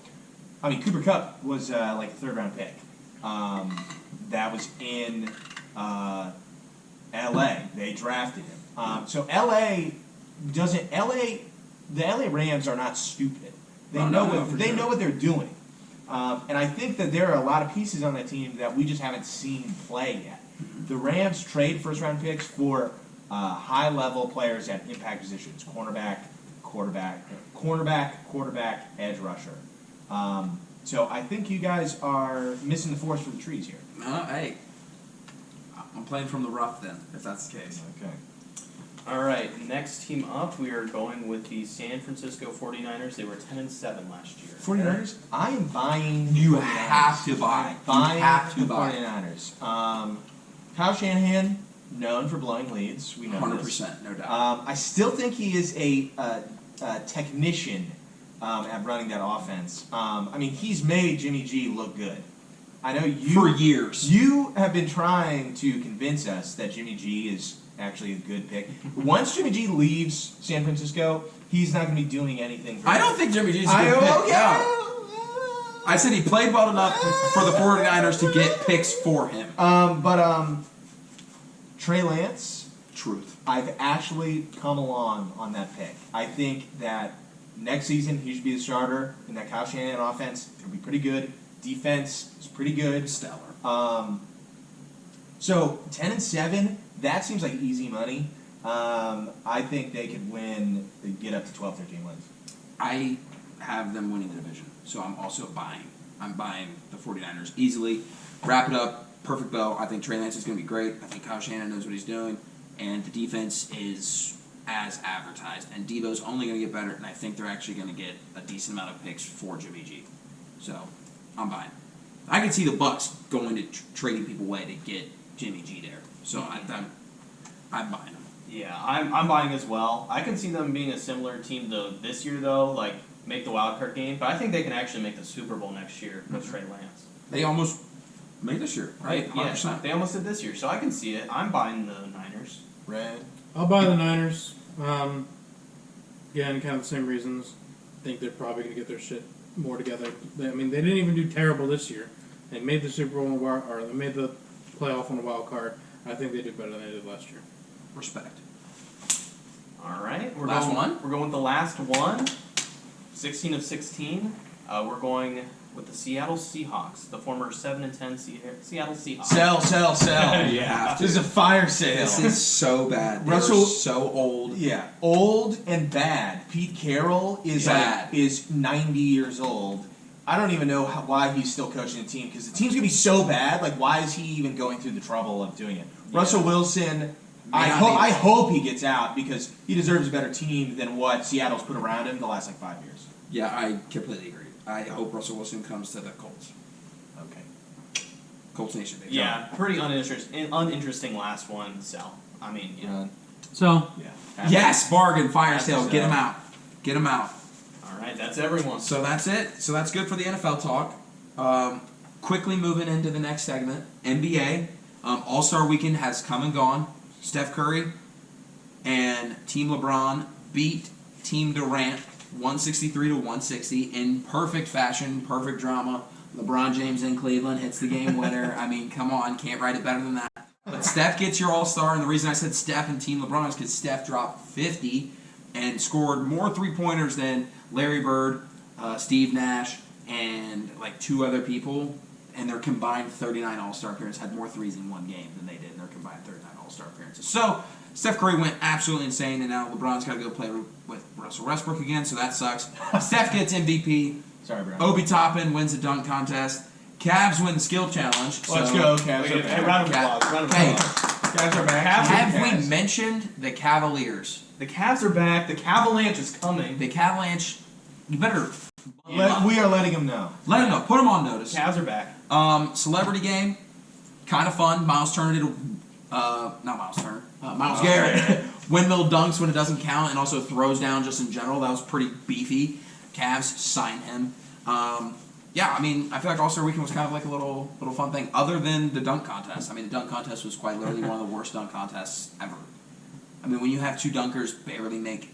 Speaker 4: I mean, Cooper Kupp was like a 3rd round pick. That was in LA. They drafted him. So the LA Rams are not stupid. They know what they're doing. And I think that there are a lot of pieces on that team that we just haven't seen play yet. The Rams trade first-round picks for high-level players at impact positions: cornerback, edge rusher. So I think you guys are missing the forest for the trees here.
Speaker 1: Hey, I'm playing from the rough then, if that's the case.
Speaker 4: Okay.
Speaker 2: All right, next team up, we are going with the San Francisco 49ers. They were 10-7 last year.
Speaker 4: 49ers, I am buying.
Speaker 1: You
Speaker 4: 49ers.
Speaker 1: have to buy.
Speaker 4: Buying
Speaker 1: You have to
Speaker 4: the
Speaker 1: buy.
Speaker 4: 49ers. Kyle Shanahan, known for blowing leads. We know
Speaker 1: 100%, no doubt.
Speaker 4: I still think he is a technician at running that offense. I mean, he's made Jimmy G look good. I know you
Speaker 1: For years.
Speaker 4: You have been trying to convince us that Jimmy G is actually a good pick. Once Jimmy G leaves San Francisco, he's not going to be doing anything.
Speaker 1: I don't think Jimmy G's a good pick.
Speaker 4: Okay.
Speaker 1: No. I said he played well enough for the 49ers to get picks for him.
Speaker 4: But Trey Lance,
Speaker 1: Truth.
Speaker 4: I've actually come along on that pick. I think that next season he should be the starter in that Kyle Shanahan offense. It'll be pretty good. defense is pretty good.
Speaker 1: Stellar.
Speaker 4: So 10-7, that seems like easy money. I think they could win, get up to 12, 13 wins.
Speaker 1: I have them winning the division, so I'm also buying. I'm buying the 49ers easily. Wrap it up. Perfect bow. I think Trey Lance is going to be great. I think Kyle Shanahan knows what he's doing. And the defense is as advertised. And Debo's only going to get better, and I think they're actually going to get a decent amount of picks for Jimmy G. So, I'm buying. I can see the Bucks going to trading people away to get Jimmy G there. So, I'm buying them.
Speaker 2: Yeah, I'm buying as well. I can see them being a similar team to this year, though, like make the wild card game. But I think they can actually make the Super Bowl next year with Trey Lance.
Speaker 1: They almost made this year, right? 100%.
Speaker 2: Yeah, they almost did this year, so I can see it. I'm buying the Niners.
Speaker 4: Red.
Speaker 3: I'll buy the Niners. Again, kind of the same reasons. I think they're probably going to get their shit more together. They didn't even do terrible this year. They made the Super Bowl or they made the playoff on a wild card. I think they did better than they did last year.
Speaker 1: Respect.
Speaker 2: All right,
Speaker 1: Last
Speaker 2: going,
Speaker 1: one?
Speaker 2: We're going with the last one. 16 of 16. We're going with the Seattle Seahawks, the former 7-10 Seattle Seahawks.
Speaker 4: Sell.
Speaker 2: Yeah.
Speaker 4: This is a fire sale.
Speaker 1: This is so bad.
Speaker 4: Russell-
Speaker 1: They're so old.
Speaker 4: Yeah, old and bad. Pete Carroll is
Speaker 1: Bad.
Speaker 4: is 90 years old. I don't even know why he's still coaching the team because the team's gonna be so bad. Like, why is he even going through the trouble of doing it?
Speaker 2: Yeah.
Speaker 4: Russell Wilson.
Speaker 1: Yeah,
Speaker 4: I hope he gets out because he deserves a better team than what Seattle's put around him the last 5 years.
Speaker 1: Yeah, I completely agree. I hope Russell Wilson comes to the Colts.
Speaker 4: Okay.
Speaker 1: Colts Nation, baby.
Speaker 2: Yeah, pretty uninteresting last one. Sell. I mean, yeah.
Speaker 3: So,
Speaker 4: Yeah.
Speaker 1: Yes, bargain, fire
Speaker 2: That's
Speaker 1: sale.
Speaker 2: a
Speaker 1: Get
Speaker 2: sale.
Speaker 1: him out. Get him out.
Speaker 2: All right, that's everyone.
Speaker 1: So that's it. So that's good for the NFL talk. Quickly moving into the next segment. NBA. All-Star Weekend has come and gone. Steph Curry and Team LeBron beat Team Durant 163-160 in perfect fashion, perfect drama. LeBron James in Cleveland hits the game winner. I mean, come on, can't write it better than that. But Steph gets your All-Star, and the reason I said Steph and Team LeBron is because Steph dropped 50 and scored more three-pointers than Larry Bird, Steve Nash, and like two other people. And their combined 39 All-Star appearances had more threes in one game than they did in their combined 39 All-Star appearances. So Steph Curry went absolutely insane, and now LeBron's got to go play with Russell Westbrook again, so that sucks. Steph gets MVP.
Speaker 4: Sorry, bro.
Speaker 1: Obi Toppin wins the dunk contest. Cavs win the skill challenge.
Speaker 4: Let's
Speaker 1: so
Speaker 4: go, Cavs.
Speaker 2: Wait, hey, round of applause. Round of
Speaker 1: Hey.
Speaker 2: applause.
Speaker 4: Guys are back.
Speaker 1: Have we mentioned the Cavaliers?
Speaker 2: The Cavs are back. The Cavalanche is coming.
Speaker 1: The Cavalanche, you better
Speaker 4: We are letting them know.
Speaker 1: let them know. Put them on notice.
Speaker 2: Cavs are back.
Speaker 1: Celebrity game, kind of fun. Miles Turner did not Miles Turner. Miles Garrett. Windmill dunks when it doesn't count, and also throws down just in general. That was pretty beefy. Cavs sign him. Yeah, I mean, I feel like All-Star Weekend was kind of like a little fun thing, other than the dunk contest. I mean, the dunk contest was quite literally one of the worst dunk contests ever. I mean, when you have two dunkers barely make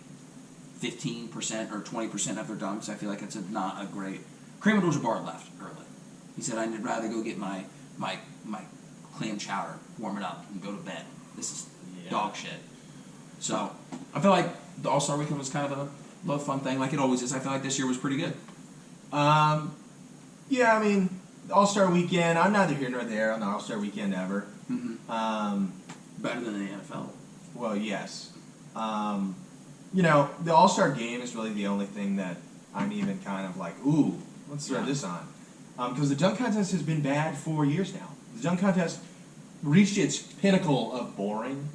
Speaker 1: 15% or 20% of their dunks, I feel like it's not a great. Kareem Abdul-Jabbar left early. He said, "I'd rather go get my clam chowder, warm it up, and go to bed. This is dog shit." So I feel like the All-Star Weekend was kind of a little fun thing, like it always is. I feel like this year was pretty good.
Speaker 4: Yeah, I mean, All-Star Weekend, I'm neither here nor there on the All-Star Weekend ever.
Speaker 1: Better than the NFL.
Speaker 4: Well, yes. The All-Star Game is really the only thing that I'm even kind of like, ooh, let's throw this on. Because the dunk contest has been bad for years now. The dunk contest reached its pinnacle of boring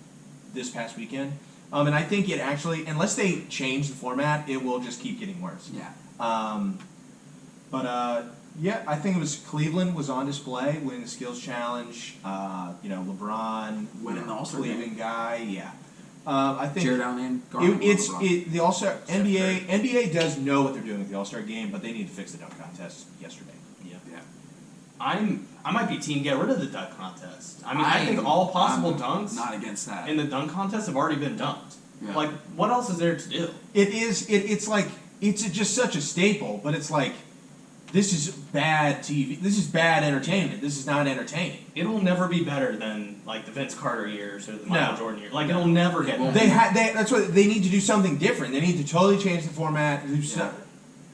Speaker 4: this past weekend. And I think it actually, unless they change the format, it will just keep getting worse.
Speaker 1: Yeah.
Speaker 4: Yeah, I think it was Cleveland was on display, winning the skills challenge. LeBron
Speaker 1: Winning the All-Star
Speaker 4: Cleveland guy. Yeah, I think
Speaker 1: Jared Allen and Garland.
Speaker 4: the All-Star NBA does know what they're doing with the All-Star game, but they need to fix the dunk contest yesterday.
Speaker 1: Yeah.
Speaker 2: I might be team get rid of the dunk contest. I mean, I think all possible
Speaker 1: I'm
Speaker 2: dunks
Speaker 1: not against that.
Speaker 2: in the dunk contest have already been dunked.
Speaker 1: Yeah.
Speaker 2: Like, what else is there to do?
Speaker 4: It is. It's like it's just such a staple, but it's like this is bad TV. This is bad entertainment. This is not entertaining.
Speaker 2: It'll never be better than like the Vince Carter years or the Michael
Speaker 4: No.
Speaker 2: Jordan years. Like, it'll never get better.
Speaker 4: That's what they need to do something different. They need to totally change the format. Do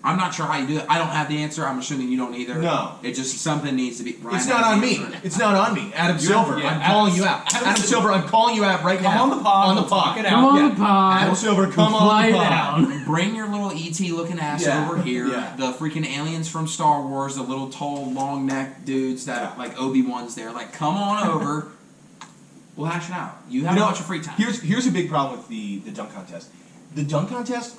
Speaker 1: I'm not sure how you do it. I don't have the answer. I'm assuming you don't either.
Speaker 4: No.
Speaker 1: It just something needs to be. Ryan
Speaker 4: It's not
Speaker 1: has
Speaker 4: on
Speaker 1: the
Speaker 4: me.
Speaker 1: answer.
Speaker 4: It's not on me. Adam Silver,
Speaker 2: yeah,
Speaker 4: I'm calling you out. Adam Silver, I'm calling you out right
Speaker 2: Come
Speaker 4: now.
Speaker 2: on the pod.
Speaker 4: On the
Speaker 2: We'll talk
Speaker 4: pod.
Speaker 2: it
Speaker 3: Come
Speaker 2: out.
Speaker 3: on
Speaker 4: Yeah.
Speaker 3: the pod.
Speaker 4: Adam Silver, come
Speaker 3: Fly
Speaker 4: on the pod.
Speaker 3: down.
Speaker 1: Bring your little ET looking ass
Speaker 4: Yeah,
Speaker 1: over here.
Speaker 4: yeah.
Speaker 1: The freaking aliens from Star Wars, the little tall, long neck dudes that
Speaker 4: Yeah.
Speaker 1: like Obi-Wan's there. Like, come on over. We'll hash it out. You have a bunch of free time.
Speaker 4: Here's a big problem with the dunk contest. The dunk contest,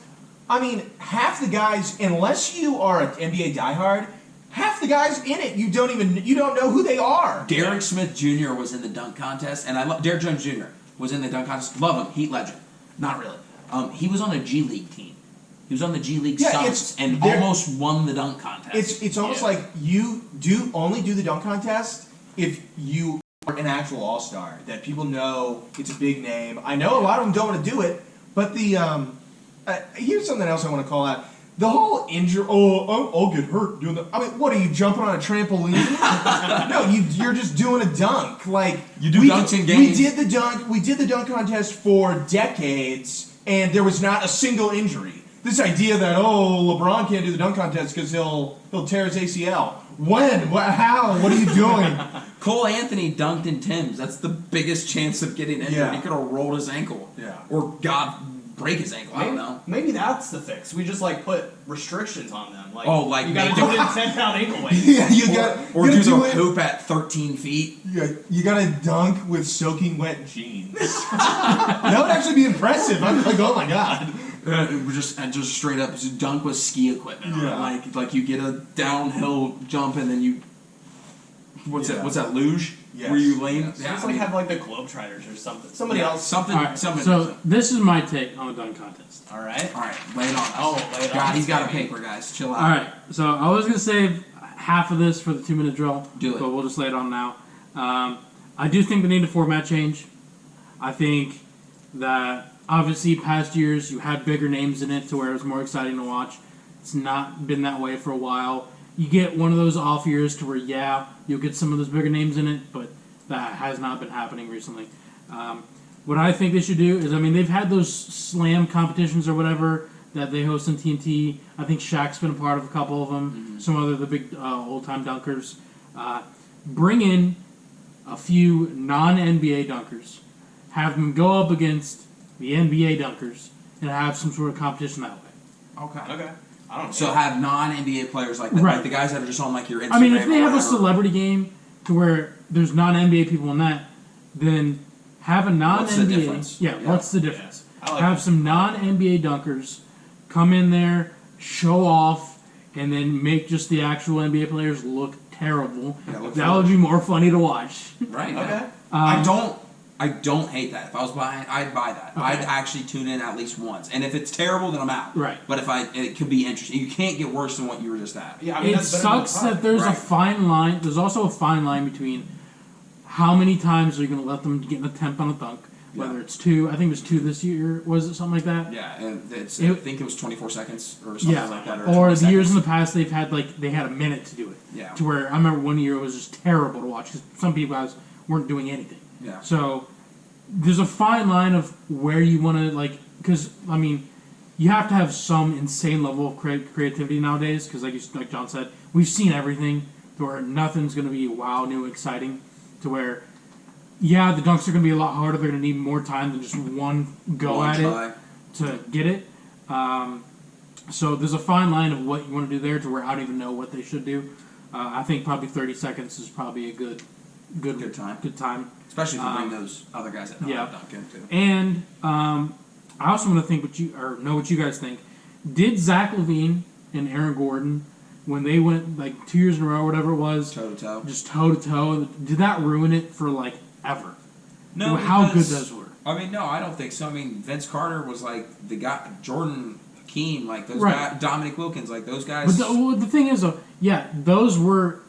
Speaker 4: I mean, half the guys, unless you are an NBA diehard, half the guys in it you don't know who they are.
Speaker 1: Derek Smith Jr. was in the dunk contest, and I love Derek Jones Jr. was in the dunk contest. Love him, Heat legend. Not really. He was on a G League team. He was on the G League
Speaker 4: Yeah,
Speaker 1: Suns and
Speaker 4: they're-
Speaker 1: almost won the dunk contest.
Speaker 4: It's almost
Speaker 2: Yeah.
Speaker 4: like you only do the dunk contest if you are an actual all-star that people know it's a big name. I know a lot of them don't want to do it, but the here's something else I want to call out. The whole injury. I'll get hurt doing the. I mean, what are you jumping on a trampoline? No, you're just doing a dunk. Like
Speaker 1: You do dunks in games.
Speaker 4: We did the dunk. We did the dunk contest for decades, and there was not a single injury. This idea that LeBron can't do the dunk contest because he'll tear his ACL. When? How? What are you doing?
Speaker 1: Cole Anthony dunked in Tim's. That's the biggest chance of getting injured.
Speaker 4: Yeah.
Speaker 1: He could have rolled his ankle.
Speaker 4: Yeah.
Speaker 1: Or break his ankle. I don't know.
Speaker 2: Maybe that's the fix. We just like put restrictions on them. Like,
Speaker 1: Oh, like
Speaker 2: you gotta
Speaker 1: make
Speaker 2: do it
Speaker 1: them-
Speaker 2: in 10-pound ankle weight.
Speaker 4: Yeah, you got.
Speaker 1: Or
Speaker 4: you
Speaker 1: do
Speaker 4: gotta
Speaker 1: the
Speaker 4: it-
Speaker 1: hoop at 13 feet.
Speaker 4: You gotta dunk with soaking wet jeans. That would actually be impressive. I'm like, oh my god.
Speaker 1: Just straight up just dunk with ski equipment.
Speaker 4: Yeah.
Speaker 1: Like you get a downhill jump and then you. What's
Speaker 4: Yeah.
Speaker 1: that luge?
Speaker 4: Yes.
Speaker 1: Where you lane?
Speaker 4: Yes.
Speaker 1: Yeah,
Speaker 2: Just
Speaker 1: I
Speaker 2: like
Speaker 1: mean,
Speaker 2: have like the Globetrotters or something. Somebody
Speaker 1: yeah,
Speaker 2: else.
Speaker 1: something.
Speaker 3: All right,
Speaker 1: something.
Speaker 3: so this is my take on the dunk contest.
Speaker 2: All right.
Speaker 1: All right, lay it on us.
Speaker 2: Oh, lay it on
Speaker 1: God,
Speaker 2: us,
Speaker 1: he's got a
Speaker 2: baby.
Speaker 1: paper, guys. Chill out.
Speaker 3: All right, so I was gonna save half of this for the 2-minute drill,
Speaker 1: Do it.
Speaker 3: but we'll just lay it on now. I do think they need a format change. I think that obviously past years you had bigger names in it to where it was more exciting to watch. It's not been that way for a while. You get one of those off years to where you'll get some of those bigger names in it, but that has not been happening recently. What I think they should do is, I mean, they've had those slam competitions or whatever that they host on TNT. I think Shaq's been a part of a couple of them.
Speaker 1: Mm-hmm.
Speaker 3: Some other the big old-time dunkers. Bring in a few non-NBA dunkers. Have them go up against the NBA dunkers and have some sort of competition that way.
Speaker 1: Okay.
Speaker 2: Okay. I don't know.
Speaker 1: So have non-NBA players like that,
Speaker 3: Right.
Speaker 1: like the guys that are just on like your Instagram.
Speaker 3: I mean, if they
Speaker 1: or
Speaker 3: have a
Speaker 1: whatever.
Speaker 3: celebrity game to where there's non-NBA people in that, then have a
Speaker 1: What's the
Speaker 3: non-NBA.
Speaker 1: difference?
Speaker 3: Yeah,
Speaker 1: Yeah.
Speaker 3: what's the difference?
Speaker 2: I like
Speaker 3: Have
Speaker 2: that.
Speaker 3: some non-NBA dunkers come in there, show off, and then make just the actual NBA players look terrible.
Speaker 1: Yeah, look
Speaker 3: That would be more funny to watch.
Speaker 1: Right.
Speaker 2: Okay.
Speaker 1: I don't hate that. If I was buying, I'd buy that.
Speaker 3: Okay.
Speaker 1: I'd actually tune in at least once. And if it's terrible, then I'm out.
Speaker 3: Right.
Speaker 1: But it could be interesting. You can't get worse than what you were just at.
Speaker 2: Yeah, I mean,
Speaker 3: It
Speaker 2: that's better than
Speaker 3: sucks
Speaker 2: the
Speaker 3: that there's a
Speaker 1: Right.
Speaker 3: fine line. There's also a fine line between how many times are you going to let them get an attempt on a dunk. Whether
Speaker 1: Yeah.
Speaker 3: it's 2, I think it was 2 this year. Was it something like that?
Speaker 1: Yeah, and it's,
Speaker 3: It-
Speaker 1: I think it was 24 seconds or something
Speaker 3: Yeah,
Speaker 1: like that.
Speaker 3: or
Speaker 1: 20
Speaker 3: the years in
Speaker 1: seconds.
Speaker 3: the past they've had they had a minute to do it.
Speaker 1: Yeah.
Speaker 3: To where I remember one year it was just terrible to watch because some people guys weren't doing anything.
Speaker 1: Yeah.
Speaker 3: So there's a fine line of where you want to because I mean you have to have some insane level of creativity nowadays because like John said we've seen everything to where nothing's going to be wow new exciting to where the dunks are going to be a lot harder. They're going to need more time than just one go
Speaker 1: One
Speaker 3: at
Speaker 1: try.
Speaker 3: it to get it. So there's a fine line of what you want to do there to where I don't even know what they should do. I think probably 30 seconds is probably a good
Speaker 1: time.
Speaker 3: Good time.
Speaker 1: Especially if you bring those other guys that know
Speaker 3: yeah.
Speaker 1: how to dunk in too.
Speaker 3: And I also want to think know what you guys think. Did Zach LaVine and Aaron Gordon, when they went like 2 years in a row, or whatever it was,
Speaker 1: Toe to toe.
Speaker 3: just toe to toe, did that ruin it for like ever?
Speaker 1: No,
Speaker 3: how good
Speaker 1: because-
Speaker 3: those were.
Speaker 1: I mean, no, I don't think so. I mean, Vince Carter was like the guy, Jordan Hakeem, like those
Speaker 3: Right.
Speaker 1: guys, Dominic Wilkins, like those guys.
Speaker 3: But the thing is, though, those were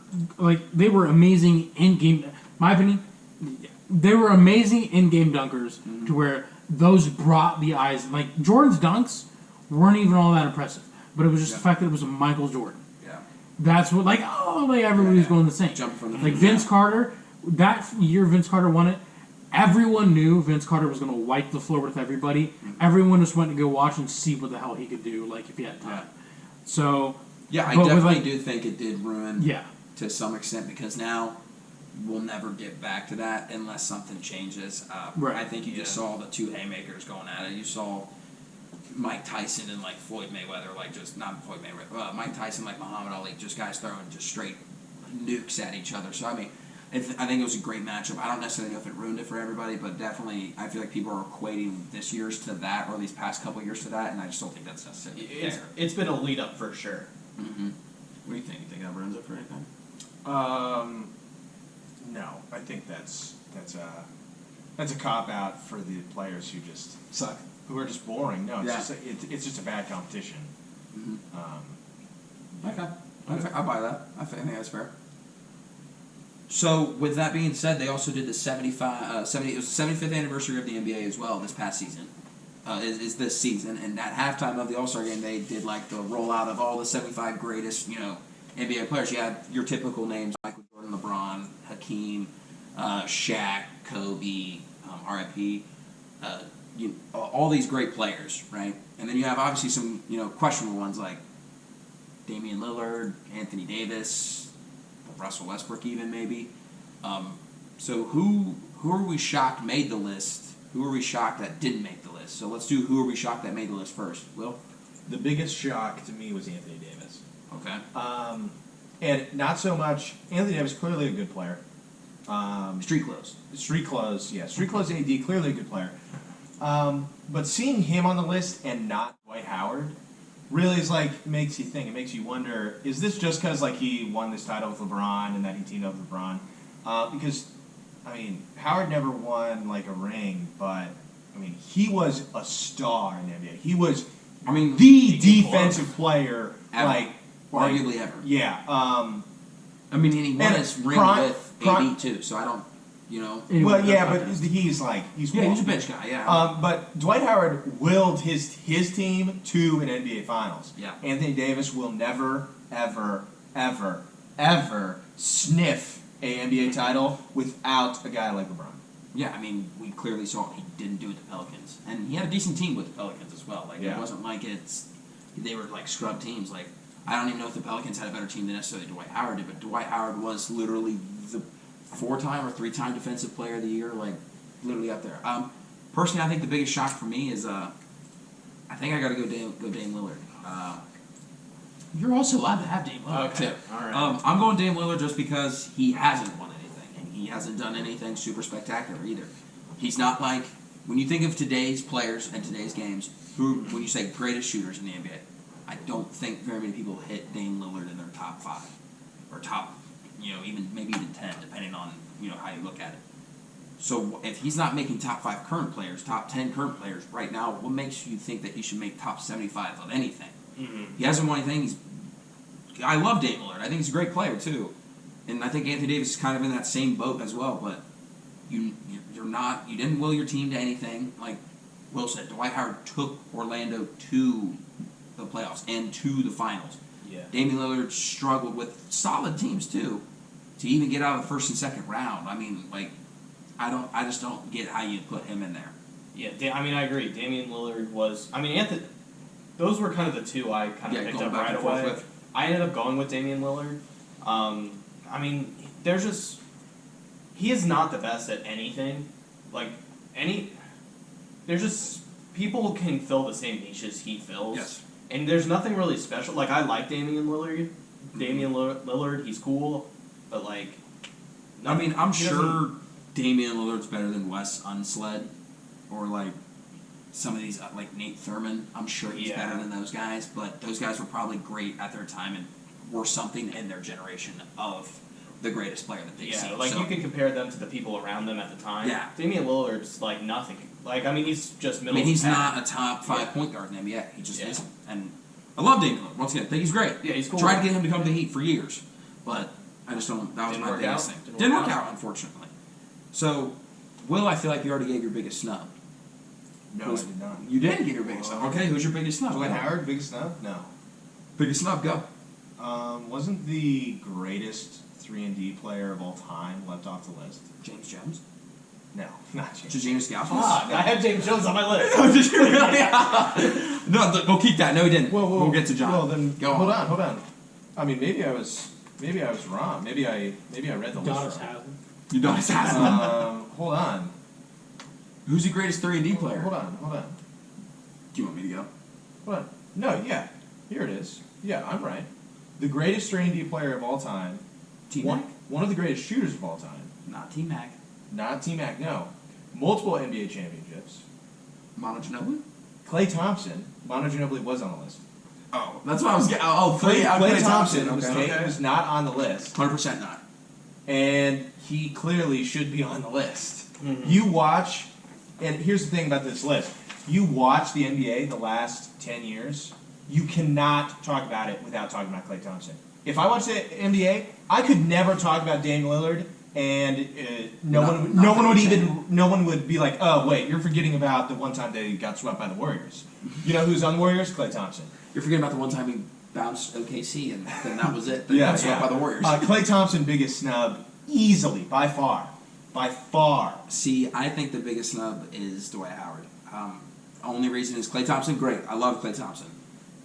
Speaker 3: they were amazing in game. My opinion, they were amazing in game dunkers to where those brought the eyes. Like Jordan's dunks weren't even all that impressive, but it was just the fact that it was a Michael Jordan.
Speaker 1: yeah.
Speaker 3: That's what everybody's
Speaker 1: Yeah.
Speaker 3: going the same.
Speaker 1: Jumping from the
Speaker 3: Like Vince Carter, that year Vince Carter won it. Everyone knew Vince Carter was going to wipe the floor with everybody. Everyone just went to go watch and see what the hell he could do, like if he had time. So
Speaker 1: Yeah, I
Speaker 3: But with,
Speaker 1: definitely
Speaker 3: like-
Speaker 1: do think it did ruin
Speaker 3: yeah,
Speaker 1: to some extent because now we'll never get back to that unless something changes.
Speaker 3: Right.
Speaker 1: I think you just saw the two haymakers going at it. You saw Mike Tyson and like Floyd Mayweather, like just not Floyd Mayweather, Mike Tyson, like Muhammad Ali, just guys throwing just straight nukes at each other. So I mean, I think it was a great matchup. I don't necessarily know if it ruined it for everybody, but definitely I feel like people are equating this year's to that or these past couple years to that, and I just don't think that's necessarily fair.
Speaker 2: It's been a lead up for sure.
Speaker 1: Mm-hmm. What do you think? You think that ruins it for anything?
Speaker 4: No, I think that's a cop out for the players who just
Speaker 1: Suck.
Speaker 4: who are just boring. No, it's
Speaker 1: Yeah.
Speaker 4: just it's just a bad competition.
Speaker 1: Okay. I buy that. I think that's fair. So, with that being said, they also did the 70, it was the 75th anniversary of the NBA as well this past season. Is this season. And at halftime of the All-Star game, they did like the rollout of all the 75 greatest, NBA players. You had your typical names, Michael Jordan, LeBron, Hakeem, Shaq, Kobe, R.I.P., all these great players, right? And then you have obviously some, questionable ones like Damian Lillard, Anthony Davis, Russell Westbrook even maybe. So who are we shocked made the list? Who are we shocked that didn't make the list? So let's do who are we shocked that made the list first. Will?
Speaker 4: The biggest shock to me was Anthony Davis.
Speaker 1: Okay.
Speaker 4: And not so much Anthony Davis, clearly a good player.
Speaker 1: Street clothes.
Speaker 4: Street clothes, yeah. Street clothes AD, clearly a good player. But seeing him on the list and not Dwight Howard really is makes you think. It makes you wonder, is this just because he won this title with LeBron and that he teamed up with LeBron? Because, Howard never won a ring, but he was a star in the NBA. He was the defensive player,
Speaker 1: Ever. Arguably ever.
Speaker 4: yeah.
Speaker 1: And he won his ring with AD too, so I don't,
Speaker 4: Well, yeah, but he's
Speaker 1: Yeah, he's a bench guy, yeah.
Speaker 4: But Dwight Howard willed his team to an NBA Finals.
Speaker 1: Yeah.
Speaker 4: Anthony Davis will never, ever, ever, ever sniff a NBA title without a guy like LeBron.
Speaker 1: Yeah, we clearly saw he didn't do it with the Pelicans. And he had a decent team with the Pelicans as well. It wasn't like they were scrub teams. I don't even know if the Pelicans had a better team than necessarily Dwight Howard did, but Dwight Howard was literally the 4-time or 3-time defensive player of the year, literally up there. Personally, I think the biggest shock for me is I think I got to go Dame Lillard. You're also allowed to have Dame Lillard
Speaker 2: Okay,
Speaker 1: too.
Speaker 2: all right.
Speaker 1: I'm going Dame Lillard just because he hasn't won anything and he hasn't done anything super spectacular either. He's not when you think of today's players and today's games, when you say greatest shooters in the NBA, I don't think very many people hit Dame Lillard in their top 5 or top, maybe even 10, depending on how you look at it. So if he's not making top 5 current players, top 10 current players right now, what makes you think that he should make top 75 of anything?
Speaker 2: Mm-hmm.
Speaker 1: He hasn't won anything. I love Dame Lillard. I think he's a great player too, and I think Anthony Davis is kind of in that same boat as well. But you're not. You didn't will your team to anything. Like Will said, Dwight Howard took Orlando to the playoffs and to the finals.
Speaker 2: Yeah.
Speaker 1: Damian Lillard struggled with solid teams too to even get out of the first and second round. I just don't get how you put him in there.
Speaker 2: Yeah, I agree. Damian Lillard was. Anthony. Those were kind of the two I kind of picked up right away.
Speaker 1: With.
Speaker 2: I ended up going with Damian Lillard. There's just he is not the best at anything. There's just people can fill the same niches he fills.
Speaker 1: Yes.
Speaker 2: And there's nothing really special. I like Damian Lillard. Damian Lillard, he's cool, but
Speaker 1: I'm sure Damian Lillard's better than Wes Unsled or some of these Nate Thurman. I'm sure he's better than those guys, but those guys were probably great at their time and were something in their generation of the greatest player that they've seen.
Speaker 2: You can compare them to the people around them at the time.
Speaker 1: Yeah.
Speaker 2: Damian Lillard's nothing. He's just middle.
Speaker 1: He's not a top 5 point guard in the NBA. He just isn't. And I love Damian Lillard. Once again, I think he's great.
Speaker 2: Yeah, he's cool.
Speaker 1: Tried to get him to come to the Heat for years, but I just don't. That was
Speaker 2: Didn't
Speaker 1: my
Speaker 2: work
Speaker 1: biggest
Speaker 2: out.
Speaker 1: thing. Didn't work out, unfortunately. So, Will, I feel like you already gave your biggest snub.
Speaker 4: No, I did not.
Speaker 1: You did give your biggest snub. Okay, who's your biggest snub?
Speaker 4: Dwight Howard, big snub? No.
Speaker 1: Biggest snub, go.
Speaker 4: Wasn't the greatest 3-and-D player of all time left off the list?
Speaker 1: James Jones.
Speaker 4: No, not James.
Speaker 1: Just James Gauskas?
Speaker 2: Fuck, I had James Jones on my list.
Speaker 1: Oh, did you really? No, we'll keep that. No, he didn't.
Speaker 4: Whoa.
Speaker 1: We'll get to John.
Speaker 4: Well, then
Speaker 1: Go
Speaker 4: hold
Speaker 1: on.
Speaker 4: on. I mean, maybe I was wrong. Maybe I read the
Speaker 3: Donis
Speaker 4: list wrong.
Speaker 3: Haslam.
Speaker 1: You don't have
Speaker 4: Hold on.
Speaker 1: Who's the greatest 3-and-D player?
Speaker 4: Hold on.
Speaker 1: Do you want me to go?
Speaker 4: Hold on. No, yeah. Here it is. Yeah, I'm right. The greatest 3-and-D player of all time.
Speaker 1: T-Mac?
Speaker 4: One of the greatest shooters of all time.
Speaker 1: Not T-Mac.
Speaker 4: Not T-Mac, no. Multiple NBA championships.
Speaker 1: Mono Ginobili?
Speaker 4: Klay Thompson. Manu Ginobili was on the list.
Speaker 1: Oh, that's what I was getting. Oh,
Speaker 4: Klay Thompson
Speaker 1: Okay.
Speaker 4: was not on the list.
Speaker 1: 100% not.
Speaker 4: And he clearly should be on the list.
Speaker 2: Mhm.
Speaker 4: You watch, and here's the thing about this list. You watch the NBA the last 10 years, you cannot talk about it without talking about Klay Thompson. If I watch the NBA, I could never talk about Damian Lillard, and no one would be like, oh wait, you're forgetting about the one time they got swept by the Warriors. You know who's on the Warriors? Klay Thompson.
Speaker 1: You're forgetting about the one time he bounced OKC, and then that was it. Then got swept by the Warriors.
Speaker 4: Klay Thompson, biggest snub, easily, by far.
Speaker 1: See, I think the biggest snub is Dwight Howard. Only reason is Klay Thompson, great. I love Klay Thompson.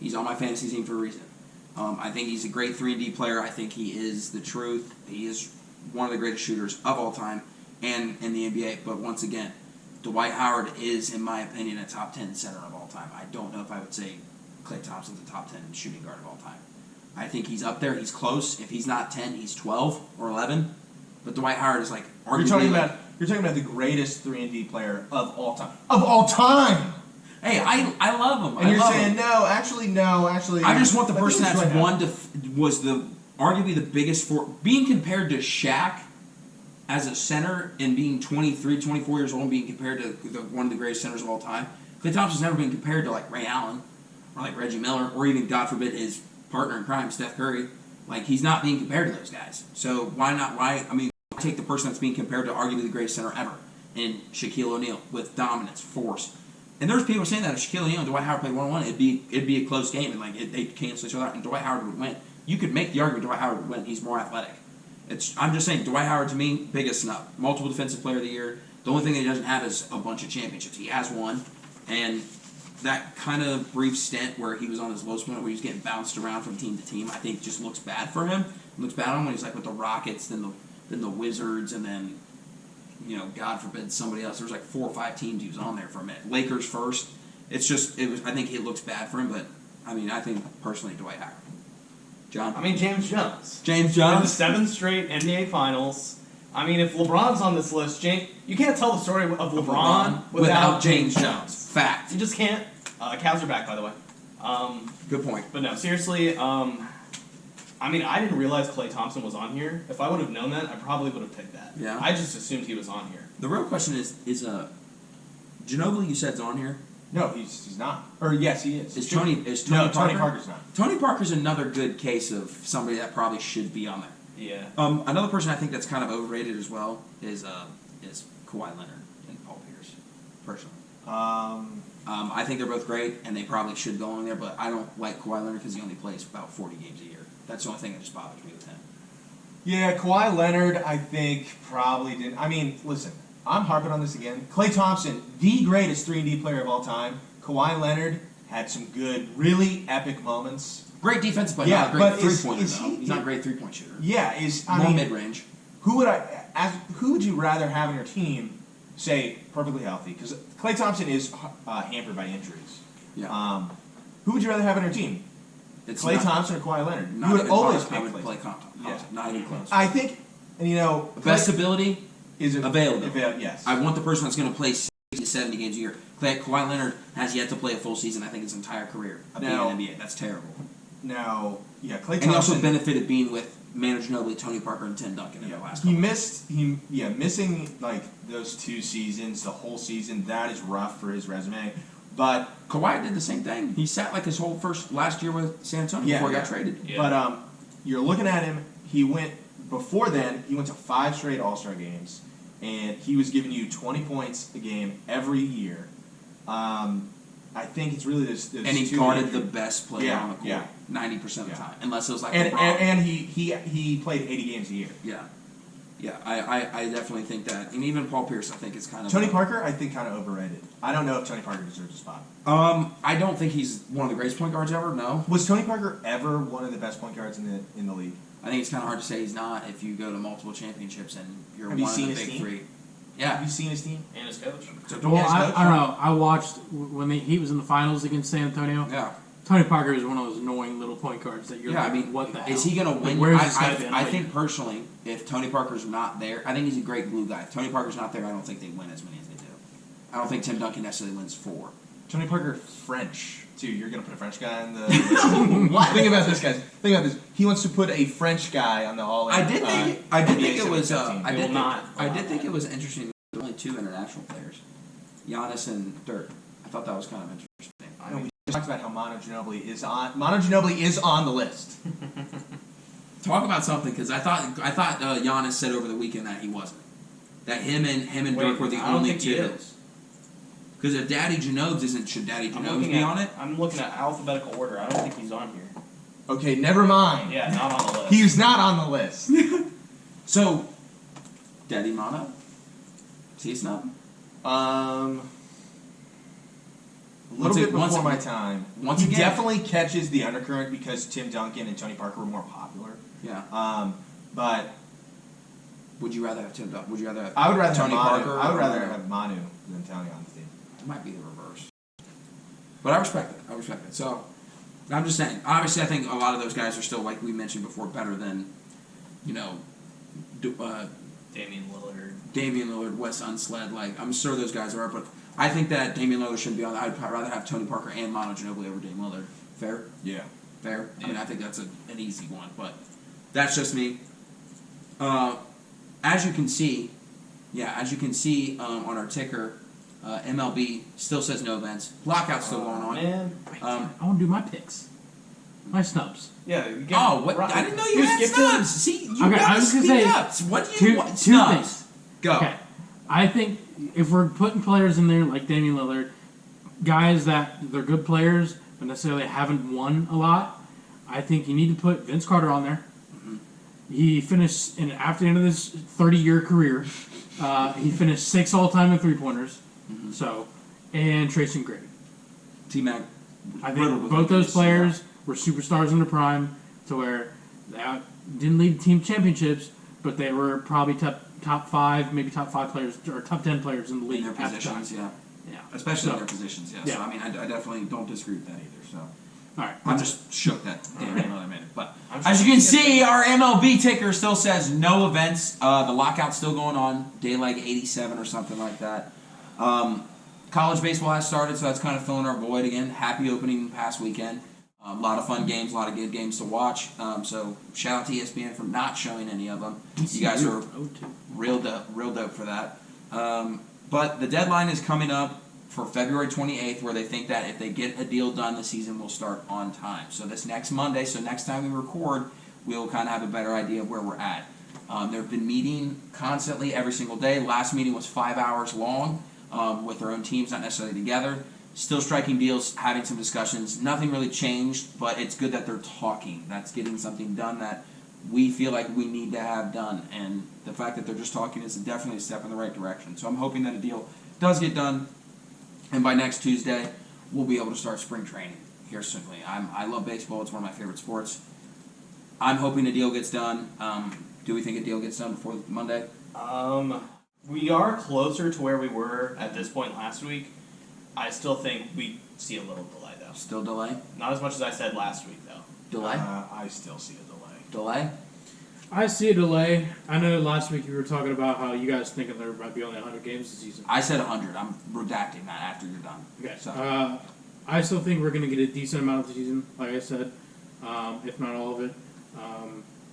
Speaker 1: He's on my fantasy team for a reason. I think he's a great 3-and-D player. I think he is the truth. He is one of the greatest shooters of all time and in the NBA. But once again, Dwight Howard is, in my opinion, a top 10 center of all time. I don't know if I would say Klay Thompson's a top 10 shooting guard of all time. I think he's up there. He's close. If he's not 10, he's 12 or 11. But Dwight Howard is like arguably
Speaker 4: You're talking about the greatest 3-and-D player of all time. Of all time!
Speaker 1: Hey, I love him.
Speaker 4: And you're saying, no, actually.
Speaker 1: I just want the person
Speaker 4: think it's
Speaker 1: that's
Speaker 4: right now.
Speaker 1: was arguably the biggest for being compared to Shaq as a center and being 23, 24 years old and being compared to one of the greatest centers of all time. Klay Thompson's never been compared to like Ray Allen or like Reggie Miller or even, God forbid, his partner in crime, Steph Curry. Like, he's not being compared to those guys. So why not? Take the person that's being compared to arguably the greatest center ever in Shaquille O'Neal with dominance, force. And there's people saying that if Shaquille O'Neal and Dwight Howard played 1-on-1, it'd be a close game, and they'd cancel each other out, and Dwight Howard would win. You could make the argument Dwight Howard would win. He's more athletic. I'm just saying, Dwight Howard, to me, biggest snub. Multiple Defensive Player of the Year. The only thing that he doesn't have is a bunch of championships. He has one, and that kind of brief stint where he was on his lowest point, where he was getting bounced around from team to team, I think just looks bad for him. It looks bad on him when he's like with the Rockets, then the Wizards, and then, God forbid, somebody else. There was like 4 or 5 teams he was on there for a minute. Lakers first. I think it looks bad for him, but, I think, personally, Dwight Howard. John?
Speaker 2: James Jones.
Speaker 1: James
Speaker 2: In the
Speaker 1: Jones?
Speaker 2: 7th straight NBA Finals. If LeBron's on this list, you can't tell the story of LeBron without
Speaker 1: James Jones. Fact.
Speaker 2: You just can't. Cavs are back, by the way.
Speaker 1: Good point.
Speaker 2: But no, seriously, I didn't realize Klay Thompson was on here. If I would have known that, I probably would have picked that.
Speaker 1: Yeah.
Speaker 2: I just assumed he was on here.
Speaker 1: The real question is Ginobili, you said, is on here?
Speaker 4: No, he's not. Or yes, he is.
Speaker 1: Tony
Speaker 4: No,
Speaker 1: Parker?
Speaker 4: Tony Parker's not.
Speaker 1: Tony Parker's another good case of somebody that probably should be on there.
Speaker 2: Yeah.
Speaker 1: Another person I think that's kind of overrated as well is Kawhi Leonard and Paul Pierce, personally. I think they're both great, and they probably should go on there, but I don't like Kawhi Leonard because he only plays about 40 games a year. That's the only thing that just bothers me with him.
Speaker 4: Yeah, Kawhi Leonard, I think, probably didn't. Listen, I'm harping on this again. Klay Thompson, the greatest 3-and-D player of all time. Kawhi Leonard had some good, really epic moments.
Speaker 1: Great defensive player,
Speaker 4: Yeah,
Speaker 1: not a
Speaker 4: but
Speaker 1: great three-pointer, though. He's not a great three-point shooter.
Speaker 4: Yeah,
Speaker 1: More mid-range.
Speaker 4: Who would you rather have on your team, say, perfectly healthy? Because Klay Thompson is hampered by injuries.
Speaker 1: Yeah.
Speaker 4: Who would you rather have on your team?
Speaker 1: It's
Speaker 4: Klay
Speaker 1: not-
Speaker 4: Thompson or Kawhi Leonard?
Speaker 1: Not
Speaker 4: You would
Speaker 1: even
Speaker 4: always
Speaker 1: close.
Speaker 4: pick
Speaker 1: I would
Speaker 4: Klay.
Speaker 1: play Thompson.
Speaker 4: Yeah.
Speaker 1: Not even close.
Speaker 4: I think,
Speaker 1: Best ability,
Speaker 4: is
Speaker 1: available.
Speaker 4: Yes.
Speaker 1: I want the person that's going to play 60 to 70 games a year. Kawhi Leonard has yet to play a full season, I think, his entire career of being
Speaker 4: Now-
Speaker 1: in the NBA. That's terrible.
Speaker 4: Now, yeah, Klay Thompson.
Speaker 1: And he also benefited being with Manu Ginobili, Tony Parker, and Tim Duncan in the last
Speaker 4: He
Speaker 1: couple.
Speaker 4: missing like those 2 seasons, the whole season. That is rough for his resume. But
Speaker 1: Kawhi did the same thing. He sat like his whole last year with San Antonio before he got traded.
Speaker 2: Yeah.
Speaker 4: But you're looking at him. He went to 5 straight All-Star games, and he was giving you 20 points a game every year. I think it's really this.
Speaker 1: And he guarded the best player
Speaker 4: Yeah,
Speaker 1: on the court
Speaker 4: yeah.
Speaker 1: 90% of the
Speaker 4: Yeah.
Speaker 1: time, unless it was like
Speaker 4: and
Speaker 1: LeBron.
Speaker 4: and he played 80 games a year.
Speaker 1: Yeah. Yeah, I definitely think that, and even Paul Pierce, I think is kind of
Speaker 4: Tony Parker, I think, kind of overrated. I don't know if Tony Parker deserves a spot.
Speaker 1: I don't think he's one of the greatest point guards ever. No,
Speaker 4: Was Tony Parker ever one of the best point guards in the league?
Speaker 1: I think it's kind of hard to say he's not if you go to multiple championships and you're
Speaker 4: Have you
Speaker 1: one
Speaker 4: seen
Speaker 1: of the
Speaker 4: his
Speaker 1: big
Speaker 4: team?
Speaker 1: three.
Speaker 4: Have
Speaker 1: Yeah,
Speaker 4: you seen his team?
Speaker 2: And his coach.
Speaker 3: Well,
Speaker 4: Yeah, his coach.
Speaker 3: I don't know. I watched when he was in the finals against San Antonio.
Speaker 1: yeah.
Speaker 3: Tony Parker is one of those annoying little point guards that you're
Speaker 1: Yeah,
Speaker 3: like,
Speaker 1: I mean,
Speaker 3: what the hell?
Speaker 1: is he going to win?
Speaker 3: Where's this guy been?
Speaker 1: I
Speaker 3: Like,
Speaker 1: think personally, if Tony Parker's not there, I think he's a great glue guy. If Tony Parker's not there, I don't think they win as many as they do. I don't think Tim Duncan necessarily wins 4.
Speaker 4: Tony Parker, French, too. You're going to put a French guy on the...
Speaker 1: What?
Speaker 4: Think about this, guys. Think about this. He wants to put a French guy on the all-in.
Speaker 1: I did think it was. I
Speaker 2: Will not
Speaker 1: did think it was interesting. There were only 2 international players, Giannis and Dirk. I thought that was kind of interesting.
Speaker 4: I know, we just talked about how Manu Ginobili is on. Manu Ginobili is on the list.
Speaker 1: Talk about something, because I thought Giannis said over the weekend that he wasn't. That him and
Speaker 2: Wait,
Speaker 1: Dirk were the
Speaker 2: I don't
Speaker 1: only
Speaker 2: think he
Speaker 1: 2.
Speaker 2: is.
Speaker 1: Because if Daddy Janobes isn't, should Daddy
Speaker 2: I'm
Speaker 1: Janobes
Speaker 2: looking
Speaker 1: be
Speaker 2: at-
Speaker 1: on it?
Speaker 2: I'm looking at alphabetical order. I don't think he's on here.
Speaker 4: Okay, never mind.
Speaker 2: Yeah, not on the list.
Speaker 4: He's not on the list.
Speaker 1: So, Daddy Mono? See snub?
Speaker 4: A little bit
Speaker 1: Once
Speaker 4: before
Speaker 1: again-
Speaker 4: my time.
Speaker 1: once
Speaker 4: he
Speaker 1: again-
Speaker 4: definitely catches the undercurrent because Tim Duncan and Tony Parker were more popular.
Speaker 1: Yeah.
Speaker 4: But
Speaker 1: Would you rather have Tim? Would you rather have
Speaker 4: I would rather
Speaker 1: Tony
Speaker 4: have Manu.
Speaker 1: Parker?
Speaker 4: I would rather
Speaker 1: or-
Speaker 4: have Manu than Tony on the team.
Speaker 1: It might be the reverse. But I respect it. I respect it. So, I'm just saying. Obviously, I think a lot of those guys are still, like we mentioned before, better than,
Speaker 2: Damian Lillard.
Speaker 1: Damian Lillard, Wes Unsled. Like, I'm sure those guys are. But I think that Damian Lillard shouldn't be on. I'd rather have Tony Parker and Manu Ginobili over Damian Lillard. Fair?
Speaker 4: Yeah.
Speaker 1: Fair? I mean,
Speaker 2: Yeah.
Speaker 1: I think that's an easy one. But that's just me. As you can see, on our ticker, MLB still says no events. Lockout's still going on.
Speaker 2: Man.
Speaker 3: I want to do my picks, my snubs.
Speaker 2: Yeah. You get
Speaker 1: Oh, what? I didn't know you
Speaker 2: Dude,
Speaker 1: had
Speaker 2: skip
Speaker 1: snubs. See, you
Speaker 3: Okay, I
Speaker 1: gotta
Speaker 3: was gonna
Speaker 1: speak
Speaker 3: say
Speaker 1: up. What do you want?
Speaker 3: Two
Speaker 1: Snubs.
Speaker 3: things.
Speaker 1: Go.
Speaker 3: Okay, I think if we're putting players in there like Damian Lillard, guys that they're good players but necessarily haven't won a lot, I think you need to put Vince Carter on there. He finished after the end of his 30-year career. He finished 6th all-time in 3-pointers. So, and Tracy Grady.
Speaker 1: T-Mac.
Speaker 3: I
Speaker 1: riddled
Speaker 3: think
Speaker 1: with
Speaker 3: both those
Speaker 1: injuries,
Speaker 3: players were superstars in their prime, to where they didn't lead team championships, but they were probably top 5, maybe top 5 players or top 10 players in the
Speaker 1: in
Speaker 3: league
Speaker 1: their
Speaker 3: at the time.
Speaker 1: positions, yeah.
Speaker 3: Yeah.
Speaker 1: Especially in
Speaker 3: So,
Speaker 1: their positions, yeah.
Speaker 3: yeah.
Speaker 1: So, I mean, I definitely don't disagree with that either, so.
Speaker 3: all right.
Speaker 1: I'm just shook that Damian Lillard made it. But
Speaker 2: I'm
Speaker 1: as
Speaker 2: sure
Speaker 1: you can
Speaker 2: he gets
Speaker 1: see, our MLB ticker still says no events. The lockout's still going on, day like 87 or something like that. College baseball has started, so that's kind of filling our void again. Happy opening past weekend. A lot of fun games, a lot of good games to watch. So shout out to ESPN for not showing any of them. You guys are real dope for that. But the deadline is coming up for February 28th, where they think that if they get a deal done, the season will start on time. So this next Monday, so next time we record, we'll kind of have a better idea of where we're at. They've been meeting constantly every single day. Last meeting was 5 hours long with their own teams, not necessarily together. Still striking deals, having some discussions. Nothing really changed, but it's good that they're talking. That's getting something done that we feel like we need to have done. And the fact that they're just talking is definitely a step in the right direction. So I'm hoping that a deal does get done. And by next Tuesday, we'll be able to start spring training here soonly. I love baseball. It's one of my favorite sports. I'm hoping a deal gets done. Do we think a deal gets done before Monday?
Speaker 2: We are closer to where we were at this point last week. I still think we see a little delay, though.
Speaker 1: Still delay?
Speaker 2: Not as much as I said last week, though.
Speaker 1: Delay?
Speaker 4: I still see a delay.
Speaker 1: Delay?
Speaker 3: I see a delay. I know last week you were talking about how you guys thinking there might be only 100 games this season.
Speaker 1: I said 100. I'm redacting that after you're done.
Speaker 3: Okay.
Speaker 1: So.
Speaker 3: I still think we're going to get a decent amount of the season, like I said, if not all of it.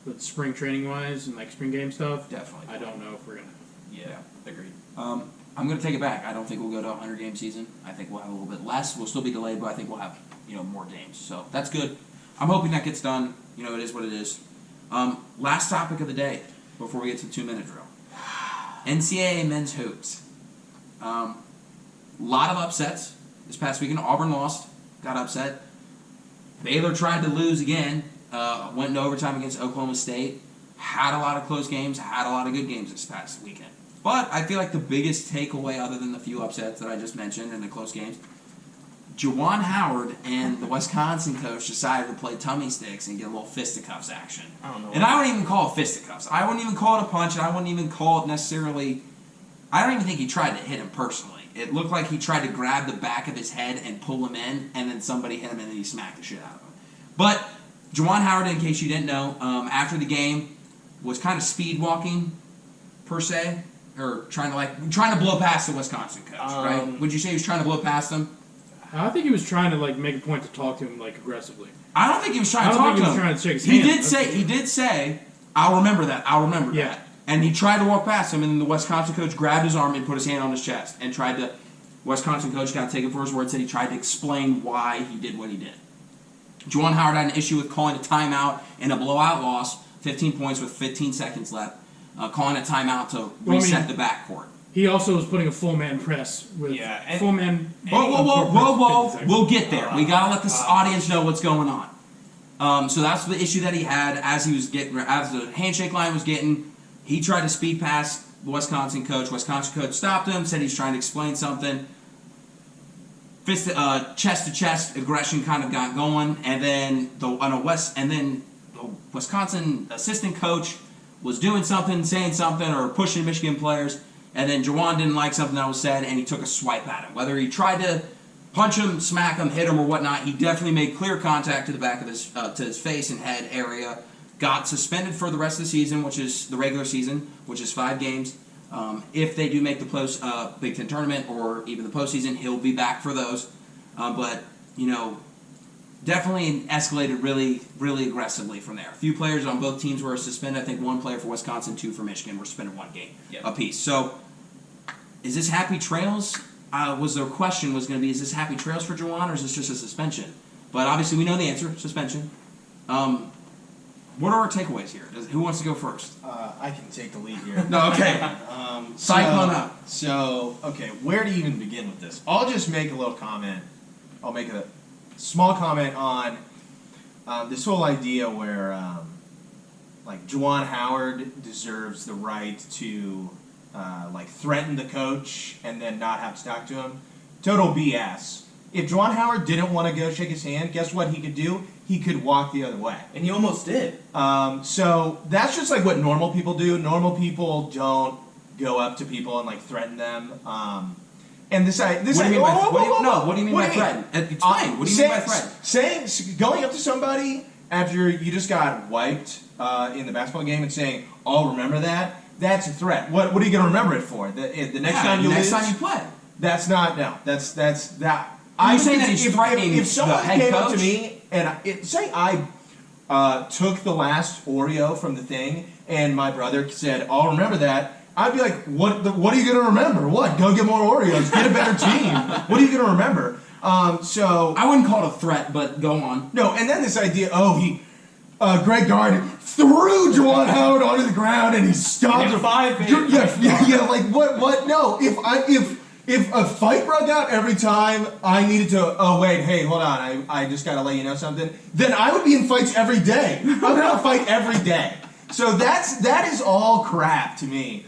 Speaker 3: But spring training wise and like spring game stuff,
Speaker 1: Definitely.
Speaker 3: I don't know if we're going to.
Speaker 2: Yeah, agreed.
Speaker 1: I'm going to take it back. I don't think we'll go to a 100-game season. I think we'll have a little bit less. We'll still be delayed, but I think we'll have more games. So that's good. I'm hoping that gets done. It is what it is. Last topic of the day before we get to the 2-minute drill. NCAA men's hoops. Lot of upsets this past weekend. Auburn lost, got upset. Baylor tried to lose again. Went into overtime against Oklahoma State. had a lot of close games, had a lot of good games this past weekend. But I feel like the biggest takeaway, other than the few upsets that I just mentioned and the close games, Juwan Howard and the Wisconsin coach decided to play tummy sticks and get a little fisticuffs action.
Speaker 2: I don't know.
Speaker 1: And I wouldn't even call it fisticuffs. I wouldn't even call it a punch, and I wouldn't even call it necessarily... I don't even think he tried to hit him personally. It looked like he tried to grab the back of his head and pull him in, and then somebody hit him, and then he smacked the shit out of him. But Juwan Howard, in case you didn't know, after the game, was kind of speed walking, per se, or trying to blow past the Wisconsin coach, right? Would you say he was trying to blow past him?
Speaker 3: I think he was trying to like make a point to talk to him like aggressively.
Speaker 1: I don't think he was trying
Speaker 3: I
Speaker 1: to
Speaker 3: don't
Speaker 1: talk
Speaker 3: think
Speaker 1: to
Speaker 3: he was
Speaker 1: him.
Speaker 3: trying to shake his hand.
Speaker 1: He did say, "I'll remember that. I'll remember
Speaker 3: Yeah.
Speaker 1: that." And he tried to walk past him, and then the Wisconsin coach grabbed his arm and put his hand on his chest and tried to. Wisconsin coach got taken for his word. Said he tried to explain why he did what he did. Juwan Howard had an issue with calling a timeout in a blowout loss, 15 points with 15 seconds left, calling a timeout to reset the backcourt.
Speaker 3: He also was putting a full man press with full man.
Speaker 1: Whoa! We'll get there. We gotta let the audience know what's going on. So that's the issue that he had as the handshake line was getting. He tried to speed past the Wisconsin coach. Wisconsin coach stopped him, said he's trying to explain something. Chest to chest aggression kind of got going, and then the Wisconsin assistant coach was doing something, saying something, or pushing Michigan players. And then Juwan didn't like something that was said, and he took a swipe at him. Whether he tried to punch him, smack him, hit him, or whatnot, he definitely made clear contact to the back of his to his face and head area. Got suspended for the rest of the season, which is the regular season, which is 5 games. If they do make the Big Ten tournament or even the postseason, he'll be back for those. But definitely escalated really, really aggressively from there. A few players on both teams were suspended. I think 1 player for Wisconsin, 2 for Michigan were suspended 1 game apiece. So, is this happy trails? The question was going to be, is this happy trails for Juwan, or is this just a suspension? But obviously we know the answer, suspension. What are our takeaways here? Who wants to go first?
Speaker 4: I can take the lead here.
Speaker 1: No, okay. Cyclone up.
Speaker 4: So, okay, where to even begin with this? I'll just make a little comment. I'll make a small comment on this whole idea where, Juwan Howard deserves the right to, threaten the coach and then not have to talk to him. Total BS. If Juwan Howard didn't want to go shake his hand, guess what he could do? He could walk the other way.
Speaker 2: And he almost did.
Speaker 4: So that's just like what normal people do. Normal people don't go up to people and threaten them. And what do you mean
Speaker 1: by threaten? Explain. What do you mean by threaten?
Speaker 4: Going up to somebody after you just got wiped in the basketball game and saying, "Oh, remember that?" That's a threat. What are you going to remember it for? The next time you lose?
Speaker 1: Next time you play.
Speaker 4: That's not that's that.
Speaker 1: I'm saying that he's threatening
Speaker 4: if someone
Speaker 1: the head
Speaker 4: came up
Speaker 1: coach?
Speaker 4: to me and say I took the last Oreo from the thing and my brother said, "I'll remember that," I'd be like, "What are you going to remember? What? Go get more Oreos. Get a better team. What are you going to remember?" So
Speaker 1: I wouldn't call it a threat, but go on.
Speaker 4: No, and then this idea, Greg Gard threw Juwan Howard onto the ground and he stopped him.
Speaker 2: 5
Speaker 4: What? No, if a fight broke out every time I needed to, hey, hold on, I just gotta let you know something, then I would be in fights every day. I'm gonna fight every day. So that is all crap to me,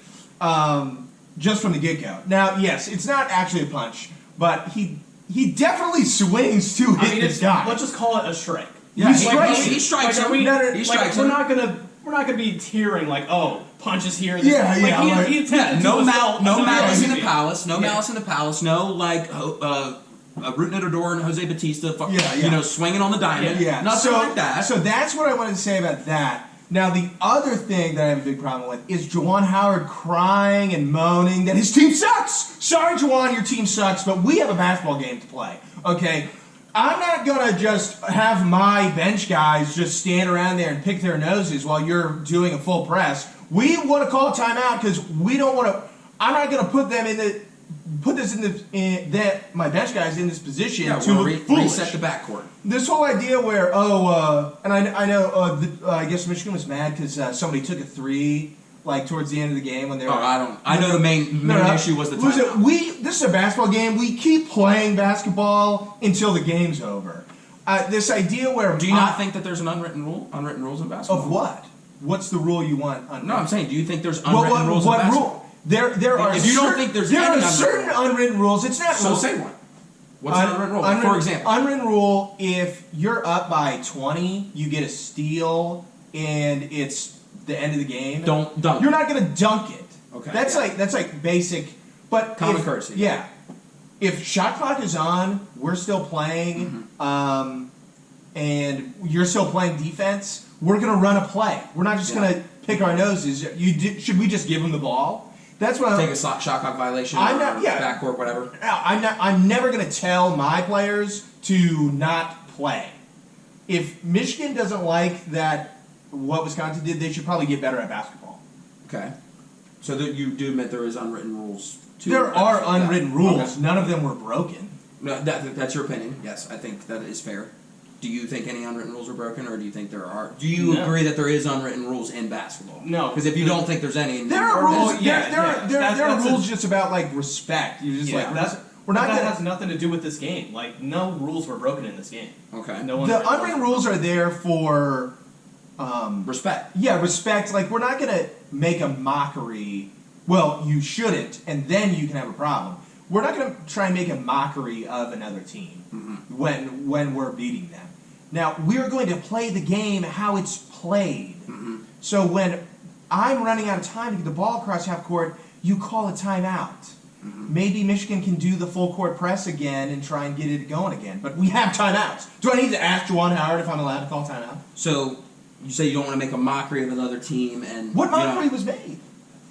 Speaker 4: just from the get-go. Now, yes, it's not actually a punch, but he definitely swings to hit this guy.
Speaker 2: Let's just call it a strike.
Speaker 4: Yeah,
Speaker 1: he strikes him. He strikes him.
Speaker 2: We're not gonna be tearing punches here.
Speaker 4: He attempted
Speaker 1: no malice in the
Speaker 2: movie.
Speaker 1: palace. No malice in the palace. No Root Nitador and Jose Batista. Swinging on the diamond.
Speaker 4: Yeah.
Speaker 1: Nothing like that.
Speaker 4: So that's what I wanted to say about that. Now the other thing that I have a big problem with is Juwan Howard crying and moaning that his team sucks. Sorry, Juwan, your team sucks, but we have a basketball game to play. Okay. I'm not going to just have my bench guys just stand around there and pick their noses while you're doing a full press. We want to call a timeout because we don't want to. I'm not going to put my bench guys in this position to look foolish.
Speaker 1: Reset the backcourt.
Speaker 4: This whole idea where and I know I guess Michigan was mad because somebody took a 3 towards the end of the game when they were.
Speaker 1: I know the main issue was the timeout.
Speaker 4: This is a basketball game. We keep playing basketball until the game's over. This idea where
Speaker 1: do you not think that there's an unwritten rules in basketball?
Speaker 4: Of what? what's the rule you want?
Speaker 1: No, I'm saying, do you think there's unwritten rules in
Speaker 4: What
Speaker 1: basketball?
Speaker 4: rule? There are.
Speaker 1: If you don't think there's
Speaker 4: there
Speaker 1: any
Speaker 4: are certain
Speaker 1: unwritten rules.
Speaker 4: unwritten rules. It's not.
Speaker 1: So say one. What's an unwritten rule? For example.
Speaker 4: Unwritten rule: if you're up by 20, you get a steal, and it's the end of the game.
Speaker 1: Don't dunk.
Speaker 4: You're not going to dunk it.
Speaker 1: Okay.
Speaker 4: That's like basic. But
Speaker 1: Common courtesy.
Speaker 4: Yeah. If shot clock is on, we're still playing, and you're still playing defense. We're going to run a play. We're not just going to pick our noses. Should we just give them the ball? That's what
Speaker 1: Take a shot clock violation.
Speaker 4: I'm
Speaker 1: or
Speaker 4: not- yeah.
Speaker 1: backcourt, whatever.
Speaker 4: I'm never going to tell my players to not play. If Michigan doesn't like what Wisconsin did, they should probably get better at basketball.
Speaker 1: Okay. So that you do admit there is unwritten rules.
Speaker 4: There are unwritten rules.
Speaker 1: Okay.
Speaker 4: None of them were broken.
Speaker 1: No, that's your opinion. Yes, I think that is fair. Do you think any unwritten rules are broken, or do you think there are? Do you
Speaker 2: No.
Speaker 1: agree that there is unwritten rules in basketball?
Speaker 2: No.
Speaker 1: Because if you don't think there's any,
Speaker 4: There are rules.
Speaker 2: yeah,
Speaker 4: There are
Speaker 2: that's
Speaker 4: rules just about like respect. You just we're not
Speaker 2: that
Speaker 4: gonna.
Speaker 2: has nothing to do with this game. Like, no rules were broken in this game.
Speaker 1: Okay.
Speaker 2: No one.
Speaker 4: The unwritten rules are there for.
Speaker 1: Respect.
Speaker 4: Yeah, respect. Like, we're not gonna make a mockery. Well, you shouldn't, and then you can have a problem. We're not gonna try and make a mockery of another team when we're beating them. Now, we're going to play the game how it's played. So when I'm running out of time to get the ball across half court, you call a timeout. Maybe Michigan can do the full court press again and try and get it going again. But we have timeouts. Do I need to ask Juwan Howard if I'm allowed to call timeout?
Speaker 1: So you say you don't want to make a mockery of another team, and
Speaker 4: What mockery was made?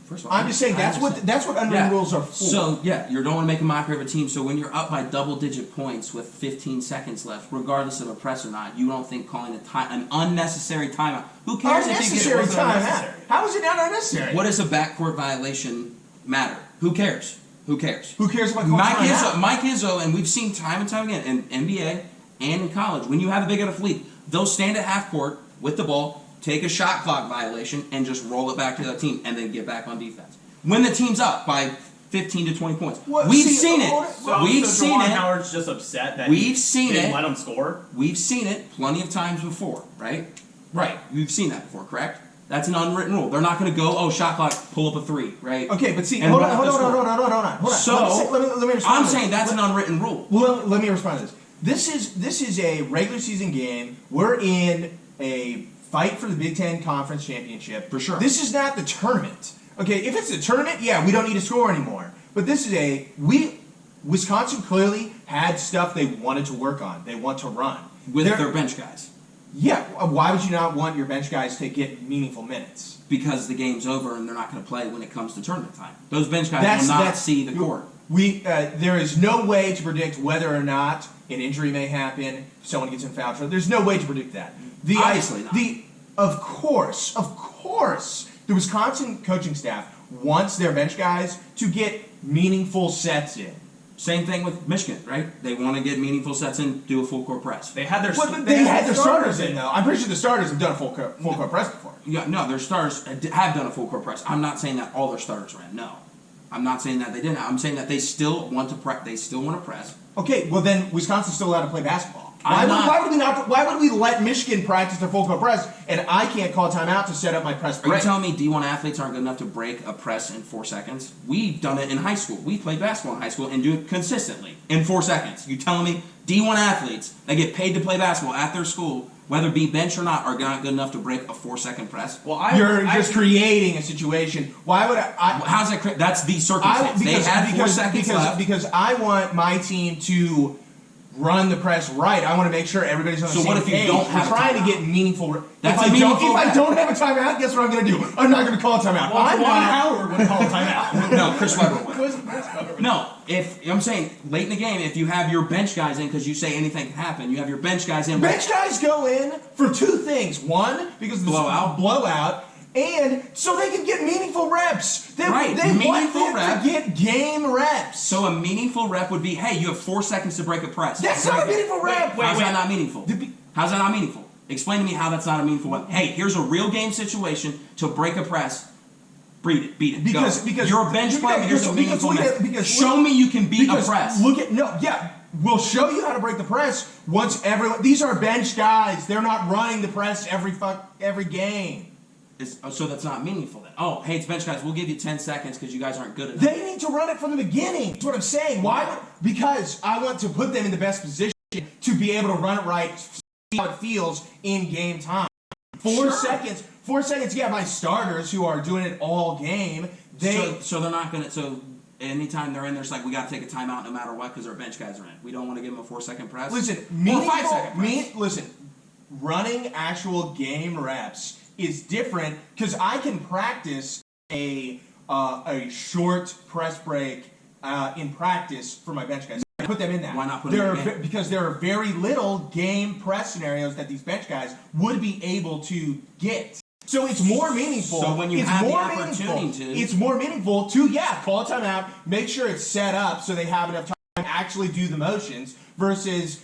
Speaker 1: First of all,
Speaker 4: I'm just saying that's what unwritten rules are for.
Speaker 1: So yeah, you don't want to make a mockery of a team. So when you're up by double-digit points with 15 seconds left, regardless of a press or not, you don't think calling an unnecessary timeout? Who cares if you
Speaker 4: unnecessary
Speaker 1: get
Speaker 4: timeout. How is it not unnecessary?
Speaker 1: What does a backcourt violation matter? Who cares? Who cares?
Speaker 4: Who cares about calling timeout?
Speaker 1: Mike Izzo, and we've seen time and time again in NBA and in college, when you have a big enough lead, they'll stand at half court with the ball, take a shot clock violation, and just roll it back to the team, and then get back on defense. When the team's up by 15 to 20 points. We've seen it. We've seen
Speaker 2: Juwan
Speaker 1: it.
Speaker 2: Howard's just upset that
Speaker 1: We've seen
Speaker 2: didn't
Speaker 1: it.
Speaker 2: let him score.
Speaker 1: We've seen it plenty of times before, right? Right. We've seen that before, correct? That's an unwritten rule. They're not going to go, shot clock, pull up a three, right?
Speaker 4: Okay, but see,
Speaker 1: And
Speaker 4: hold
Speaker 1: run
Speaker 4: on.
Speaker 1: up the score. So,
Speaker 4: let me respond.
Speaker 1: I'm
Speaker 4: to
Speaker 1: saying
Speaker 4: this.
Speaker 1: that's an unwritten rule.
Speaker 4: Well, let me respond to this. This is a regular season game. We're in a fight for the Big Ten Conference Championship.
Speaker 1: For sure.
Speaker 4: This is not the tournament. Okay, if it's a tournament, yeah, we don't need to score anymore. But this is Wisconsin clearly had stuff they wanted to work on. They want to run.
Speaker 1: With their bench guys.
Speaker 4: Yeah, why would you not want your bench guys to get meaningful minutes?
Speaker 1: Because the game's over and they're not going to play when it comes to tournament time. Those bench guys will not see the court.
Speaker 4: There is no way to predict whether or not an injury may happen, someone gets in foul trouble. There's no way to predict that.
Speaker 1: Obviously not.
Speaker 4: Of course, the Wisconsin coaching staff wants their bench guys to get meaningful sets in.
Speaker 1: Same thing with Michigan, right? They want to get meaningful sets in, do a full court press.
Speaker 2: They had their
Speaker 4: They had their starters in, though. I'm pretty sure the starters have done a full court press before.
Speaker 1: Yeah, no, their starters have done a full court press. I'm not saying that all their starters ran. No, I'm not saying that they didn't. I'm saying that they still want to press. They still want to press.
Speaker 4: Okay, well then Wisconsin's still allowed to play basketball.
Speaker 1: I'm not-
Speaker 4: Why would we let Michigan practice their full court press and I can't call timeout to set up my press
Speaker 1: Are you
Speaker 4: break?
Speaker 1: telling me D1 athletes aren't good enough to break a press in 4 seconds? We've done it in high school. We played basketball in high school and do it consistently in 4 seconds. You telling me D1 athletes that get paid to play basketball at their school, whether be bench or not, are not good enough to break a 4-second press?
Speaker 2: Well,
Speaker 4: You're just creating a situation. Why would I
Speaker 1: How's that? That's the circumstance. They had 4 seconds left.
Speaker 4: Because I want my team to run the press right. I want to make sure everybody's on the
Speaker 1: So
Speaker 4: same
Speaker 1: what if you
Speaker 4: page.
Speaker 1: don't have
Speaker 4: We're
Speaker 1: a
Speaker 4: trying to
Speaker 1: timeout?
Speaker 4: get meaningful.
Speaker 1: That's
Speaker 4: if
Speaker 1: a meaningful
Speaker 4: if I
Speaker 1: rep.
Speaker 4: don't have a timeout, guess what I'm going to do? I'm not going to call a timeout.
Speaker 2: Well,
Speaker 4: I'm
Speaker 2: Juwan
Speaker 4: not.
Speaker 2: Howard would call a timeout.
Speaker 1: No, Chris Webber would. No, I'm saying late in the game, if you have your bench guys in because you say anything can happen, you have your bench guys in.
Speaker 4: Bench guys go in for 2 things. One, because the blowout, and so they can get meaningful reps. They want
Speaker 1: meaningful
Speaker 4: them
Speaker 1: reps.
Speaker 4: to get game reps.
Speaker 1: So a meaningful rep would be, hey, you have 4 seconds to break a press.
Speaker 4: That's not a meaningful rep.
Speaker 1: How's that not meaningful? How's that not meaningful? Explain to me how that's not a meaningful rep. Hey, here's a real game situation to break a press. Beat it.
Speaker 4: Because
Speaker 1: you're a bench player. Here's a meaningful rep. Show me you can beat a press.
Speaker 4: We'll show you how to break the press once everyone. These are bench guys. They're not running the press every game.
Speaker 1: So that's not meaningful then. Oh, hey, it's bench guys. We'll give you 10 seconds because you guys aren't good enough.
Speaker 4: They need to run it from the beginning. That's what I'm saying. Why? Because I want to put them in the best position to be able to run it right, see how it feels in game time. 4 seconds. 4 seconds. Yeah, my starters who are doing it all game.
Speaker 1: So they're not gonna. So anytime they're in, there's like we got to take a timeout no matter what because our bench guys are in. We don't want to give them a 4-second press.
Speaker 4: Listen,
Speaker 1: or 5-second press.
Speaker 4: Listen, running actual game reps is different because I can practice a short press break in practice for my bench guys. I put them in that.
Speaker 1: Why not put them in the game?
Speaker 4: Because there are very little game press scenarios that these bench guys would be able to get. So it's more meaningful.
Speaker 1: So when you have the opportunity
Speaker 4: it's more meaningful to call a timeout, make sure it's set up so they have enough time to actually do the motions versus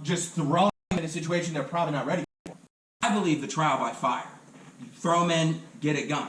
Speaker 4: just throwing them in a situation they're probably not ready for.
Speaker 1: I believe the trial by fire. You throw them in, get it going.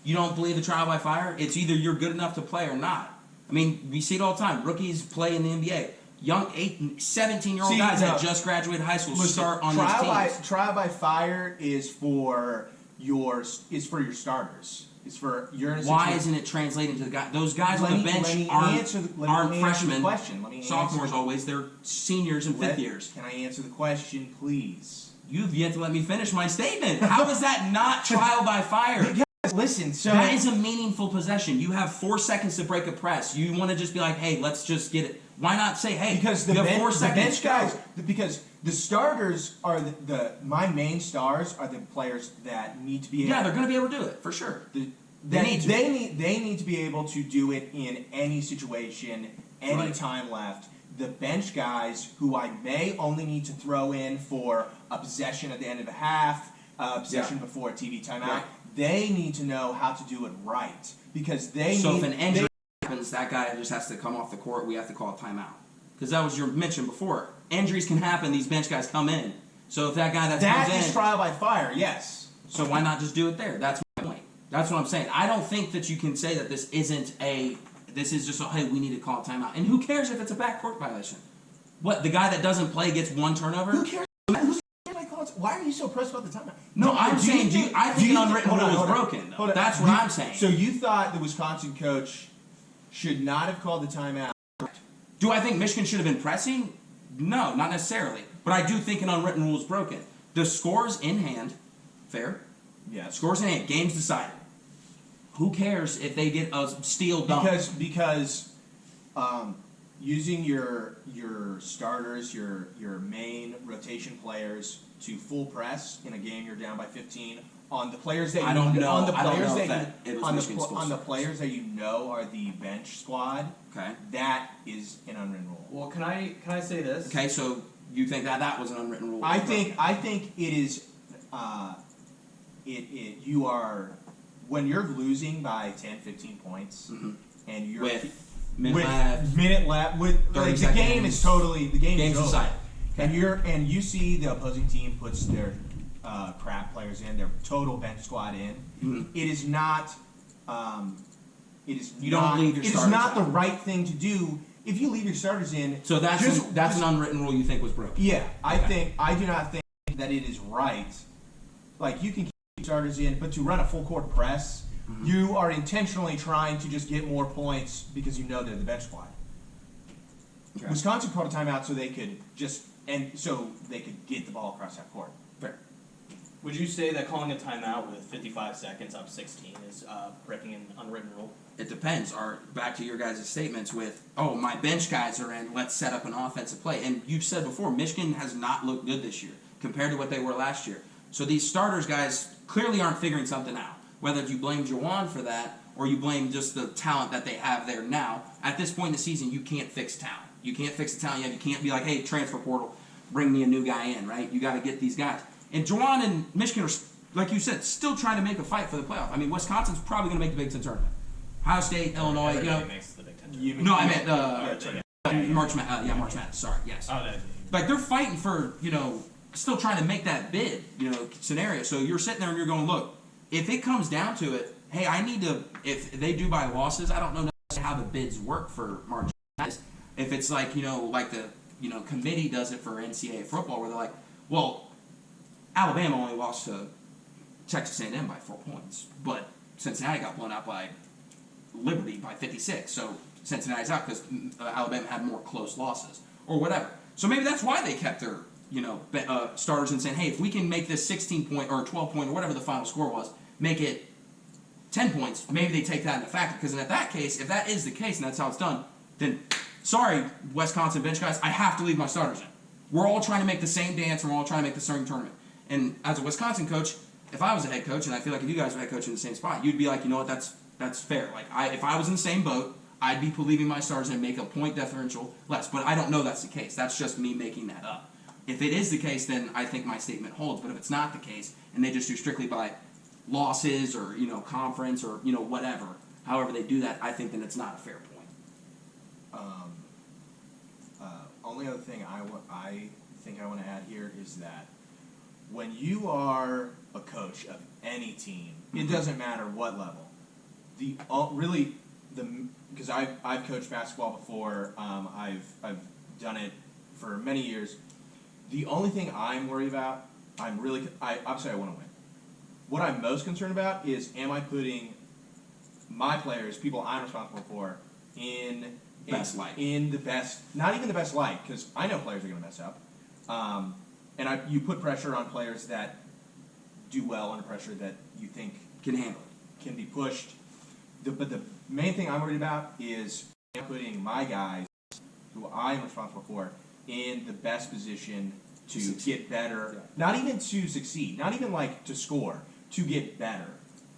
Speaker 1: You don't believe the trial by fire? It's either you're good enough to play or not. I mean, we see it all the time. Rookies play in the NBA. Young 17-year-old guys that just graduated high school start on these teams.
Speaker 4: Trial by fire is for your starters. It's for your.
Speaker 1: Why isn't it translating to the guys? Those guys on the bench aren't freshmen. Sophomores always. They're seniors and fifth years.
Speaker 4: Can I answer the question, please?
Speaker 1: You've yet to let me finish my statement. How is that not trial by fire?
Speaker 4: Listen, so
Speaker 1: that is a meaningful possession. You have 4 seconds to break a press. You want to just be like, hey, let's just get it. Why not say, hey,
Speaker 4: because
Speaker 1: you have 4 seconds.
Speaker 4: The bench guys, because the starters are my main stars are the players that need to be able.
Speaker 1: Yeah, they're going to be able to do it for sure.
Speaker 4: They need to be able to do it in any situation, any time left. The bench guys, who I may only need to throw in for a possession at the end of a half, a possession before a TV timeout, they need to know how to do it right because they.
Speaker 1: So if an injury happens, that guy just has to come off the court. We have to call a timeout because that was your mention before. Injuries can happen. These bench guys come in. So if that guy
Speaker 4: that is trial by fire, yes.
Speaker 1: So why not just do it there? That's my point. That's what I'm saying. I don't think that you can say that this isn't a. This is just hey, we need to call a timeout. And who cares if it's a backcourt violation? What, the guy that doesn't play gets 1 turnover?
Speaker 4: Who cares? Why are you so pressed about the timeout?
Speaker 1: No, I'm saying, I think an unwritten rule is broken. That's what I'm saying.
Speaker 4: So you thought the Wisconsin coach should not have called the timeout?
Speaker 1: Do I think Michigan should have been pressing? No, not necessarily. But I do think an unwritten rule is broken. The score's in hand. Fair?
Speaker 4: Yeah.
Speaker 1: Score's in hand. Game's decided. Who cares if they get a steal dunk?
Speaker 4: Because using your starters, your main rotation players to full press in a game you're down by 15 on the players that on the players that you know are the bench squad. Okay, that is an unwritten rule.
Speaker 2: Well, can I say this?
Speaker 1: Okay, so you think that was an unwritten rule?
Speaker 4: I think it is. You are when you're losing by 10, 15 points, and you're minute left with like, the game is totally game's decided. Okay. And you see the opposing team puts their crap players in, their total bench squad in. It is not. It is not the right thing to do if you leave your starters in.
Speaker 1: So that's an unwritten rule you think was broken.
Speaker 4: Yeah, okay. I do not think that it is right. Like you can keep starters in, but to run a full court press, you are intentionally trying to just get more points because you know they're the bench squad. Okay. Wisconsin called a timeout so they could get the ball across that court.
Speaker 1: Fair.
Speaker 2: Would you say that calling a timeout with 55 seconds up 16 is breaking an unwritten rule?
Speaker 1: It depends. Back to your guys' statements with, my bench guys are in, let's set up an offensive play. And you've said before, Michigan has not looked good this year compared to what they were last year. So these starters guys clearly aren't figuring something out. Whether you blame Jawan for that or you blame just the talent that they have there now, at this point in the season, you can't fix talent. You can't fix the talent yet. You can't be like, hey, transfer portal, bring me a new guy in, right? You got to get these guys. And Jawan and Michigan are, like you said, still trying to make a fight for the playoff. I mean, Wisconsin's probably going to make the Big Ten tournament. Ohio State, Illinois,
Speaker 2: Everybody makes the Big Ten tournament.
Speaker 1: No, I meant March Madness. Sorry, yes. Like they're fighting for, still trying to make that bid, scenario. So you're sitting there and you're going, look, if it comes down to it, hey, I need to. If they do by losses, I don't know how the bids work for March Madness. If it's like like the committee does it for NCAA football, where they're like, well, Alabama only lost to Texas A&M by 4 points, but Cincinnati got blown out by Liberty by 56. So Cincinnati's out because Alabama had more close losses or whatever. So maybe that's why they kept their starters and saying, hey, if we can make this 16-point or 12-point or whatever the final score was, make it 10 points, maybe they take that into factor. Because in that case, if that is the case and that's how it's done, then sorry, Wisconsin bench guys, I have to leave my starters in. We're all trying to make the same dance and we're all trying to make the same tournament. And as a Wisconsin coach, if I was a head coach, and I feel like if you guys were head coach in the same spot, you'd be like, you know what, that's fair. Like if I was in the same boat, I'd be leaving my starters and make a point differential less. But I don't know that's the case. That's just me making that up. If it is the case, then I think my statement holds. But if it's not the case, and they just do strictly by losses or conference or whatever, however they do that, I think then it's not a fair point.
Speaker 4: Only other thing I think I want to add here is that when you are a coach of any team, it doesn't matter what level. Because I've coached basketball before. I've done it for many years. The only thing I'm worried about, obviously I want to win. What I'm most concerned about is, am I putting my players, people I'm responsible for, in the best, not even the best light, because I know players are going to mess up. And you put pressure on players that do well under pressure that you think
Speaker 1: Can handle it.
Speaker 4: Can be pushed. But the main thing I'm worried about is putting my guys, who I'm responsible for, in the best position to get better. Yeah. Not even to succeed, not even like to score, to get better.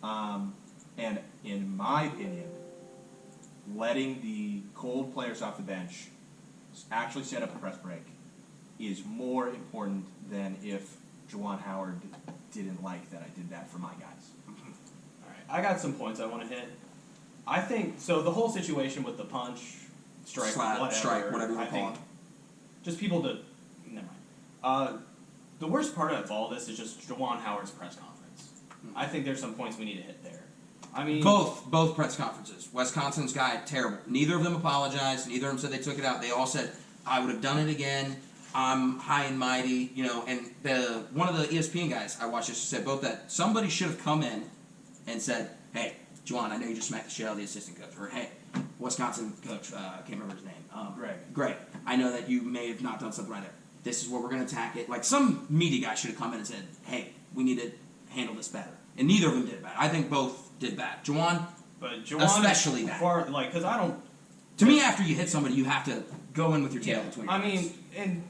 Speaker 4: And in my opinion, letting the cold players off the bench actually set up a press break is more important than if Juwan Howard didn't like that I did that for my guys.
Speaker 2: Alright, I got some points I want to hit. I think, so the whole situation with the punch, strike,
Speaker 1: whatever you call it.
Speaker 2: Just people to, never mind. The worst part of all this is just Juwan Howard's press conference. I think there's some points we need to hit there. I mean,
Speaker 1: both press conferences. Wisconsin's guy, terrible. Neither of them apologized. Neither of them said they took it out. They all said, I would have done it again. I'm high and mighty, and one of the ESPN guys I watched just said both that somebody should have come in and said, hey, Juwan, I know you just smacked the shit out of the assistant coach. Or, hey, Wisconsin coach, I can't remember his name. Greg, I know that you may have not done something right there. This is where we're going to attack it. Like, some media guy should have come in and said, hey, we need to handle this better. And neither of them did bad. I think both did bad. Juwan especially bad.
Speaker 2: Because I don't...
Speaker 1: To me, after you hit somebody, you have to go in with your tail between your legs.
Speaker 2: And,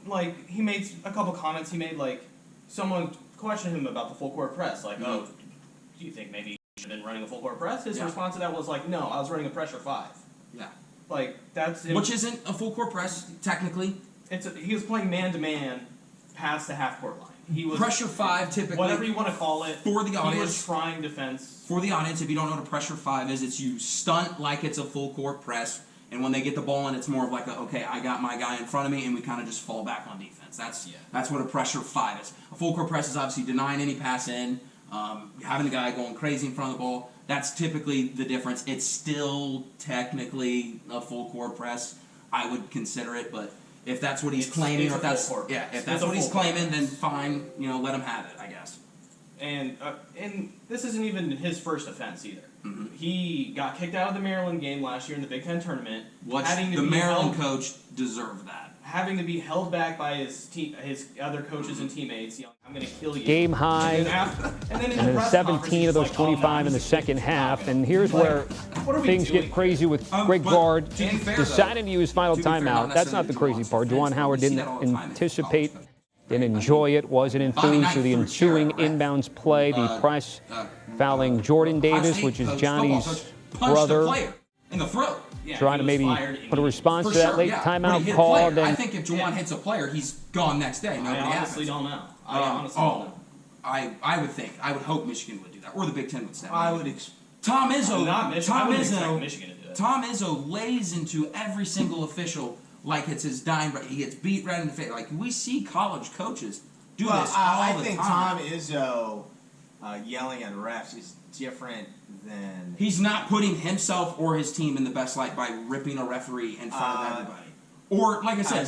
Speaker 2: he made a couple comments. He made, someone questioned him about the full court press. Oh, do you think maybe you should have been running a full court press? His response to that was, no, I was running a pressure 5.
Speaker 1: Yeah.
Speaker 2: That's...
Speaker 1: Which isn't a full court press, technically.
Speaker 2: He was playing man-to-man past the half-court line. He was
Speaker 1: pressure 5, typically.
Speaker 2: Whatever you want to call it.
Speaker 1: For the audience.
Speaker 2: He was trying defense.
Speaker 1: For the audience, if you don't know what a pressure 5 is, it's you stunt like it's a full court press, and when they get the ball in, it's more of like okay, I got my guy in front of me, and we kind of just fall back on defense. That's what a pressure 5 is. A full court press is obviously denying any pass in, having the guy going crazy in front of the ball. That's typically the difference. It's still technically a full court press. I would consider it, but if that's what he's claiming, or if that's what he's claiming, then fine. Let him have it, I guess.
Speaker 2: And this isn't even his first offense either.
Speaker 1: Mm-hmm.
Speaker 2: He got kicked out of the Maryland game last year in the Big Ten tournament.
Speaker 1: The Maryland coach deserved that.
Speaker 2: Having to be held back by his other coaches and teammates, yelling, "I'm going to kill you."
Speaker 5: Game high, and then 17 of those 25 in the second half. And here's where things get crazy with Greg Gard deciding to use final timeout. That's not the crazy part. Juwan Howard didn't anticipate, didn't enjoy it, wasn't enthused with the ensuing inbounds play. The press fouling Jordan Davis, which is Johnny's brother.
Speaker 1: In the throat.
Speaker 5: Trying to maybe put a response to that late timeout call.
Speaker 1: I think if Juwan hits a player, he's gone next day.
Speaker 2: I honestly don't know.
Speaker 1: I would think. I would hope Michigan would do that, or the Big Ten would step in.
Speaker 4: I would
Speaker 1: Tom Izzo.
Speaker 2: I would expect Michigan to do that.
Speaker 1: Tom Izzo lays into every single official like it's his dying breath. He gets beat right in the face. We see college coaches do this all the time.
Speaker 4: I think Tom Izzo yelling at refs is different than...
Speaker 1: He's not putting himself or his team in the best light by ripping a referee in front of everybody. Or, like I said,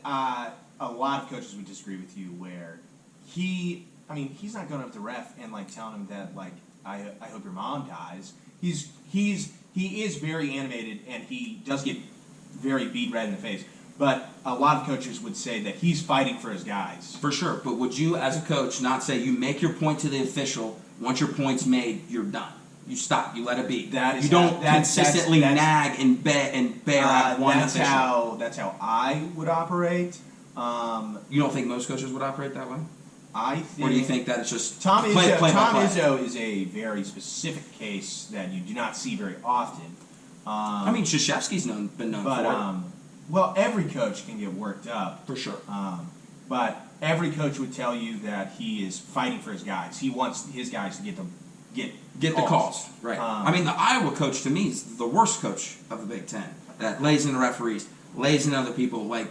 Speaker 4: a lot of coaches would disagree with you where he I mean, he's not going up to the ref and like telling him that like I hope your mom dies. He is very animated and he does get very beat red in the face. But a lot of coaches would say that he's fighting for his guys.
Speaker 1: For sure. But would you, as a coach, not say you make your point to the official, once your point's made, you're done? You stop. You let it be. You don't consistently nag and bear at one official.
Speaker 4: That's how I would operate.
Speaker 1: You don't think most coaches would operate that way?
Speaker 4: I think.
Speaker 1: Or do you think that it's just
Speaker 4: Tom
Speaker 1: play by play?
Speaker 4: Izzo is a very specific case that you do not see very often.
Speaker 1: I mean, Krzyzewski's been known for it.
Speaker 4: Well, every coach can get worked up.
Speaker 1: For sure.
Speaker 4: But every coach would tell you that he is fighting for his guys. He wants his guys to get
Speaker 1: the calls. Right. I mean, the Iowa coach, to me, is the worst coach of the Big Ten. That lays in the referees, lays in other people, like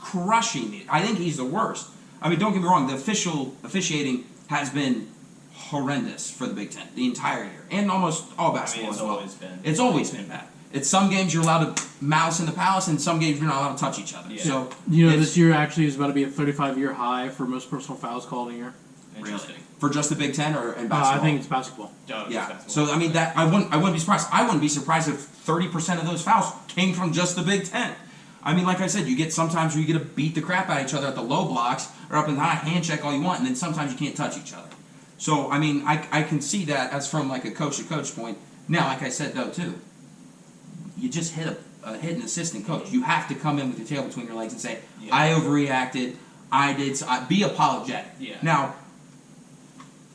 Speaker 1: crushing it. I think he's the worst. I mean, don't get me wrong, the officiating has been horrendous for the Big Ten the entire year. And almost all basketball as well. It's always been bad. It's some games you're allowed to mouse in the palace, and some games you're not allowed to touch each other.
Speaker 2: Yeah.
Speaker 1: So
Speaker 3: this year actually is about to be a 35-year high for most personal fouls called a year.
Speaker 2: Interesting.
Speaker 1: Really? For just the Big Ten or in basketball?
Speaker 3: I think it's basketball.
Speaker 2: Yeah.
Speaker 1: So I mean that I wouldn't be surprised. I wouldn't be surprised if 30% of those fouls came from just the Big Ten. I mean, like I said, you get sometimes where you get to beat the crap out of each other at the low blocks or up in the high, hand check all you want, and then sometimes you can't touch each other. So I mean, I can see that as from like a coach to coach point. Now, like I said though too, you just hit an assistant coach. You have to come in with your tail between your legs and say, I overreacted. Be apologetic.
Speaker 2: Yeah.
Speaker 1: Now,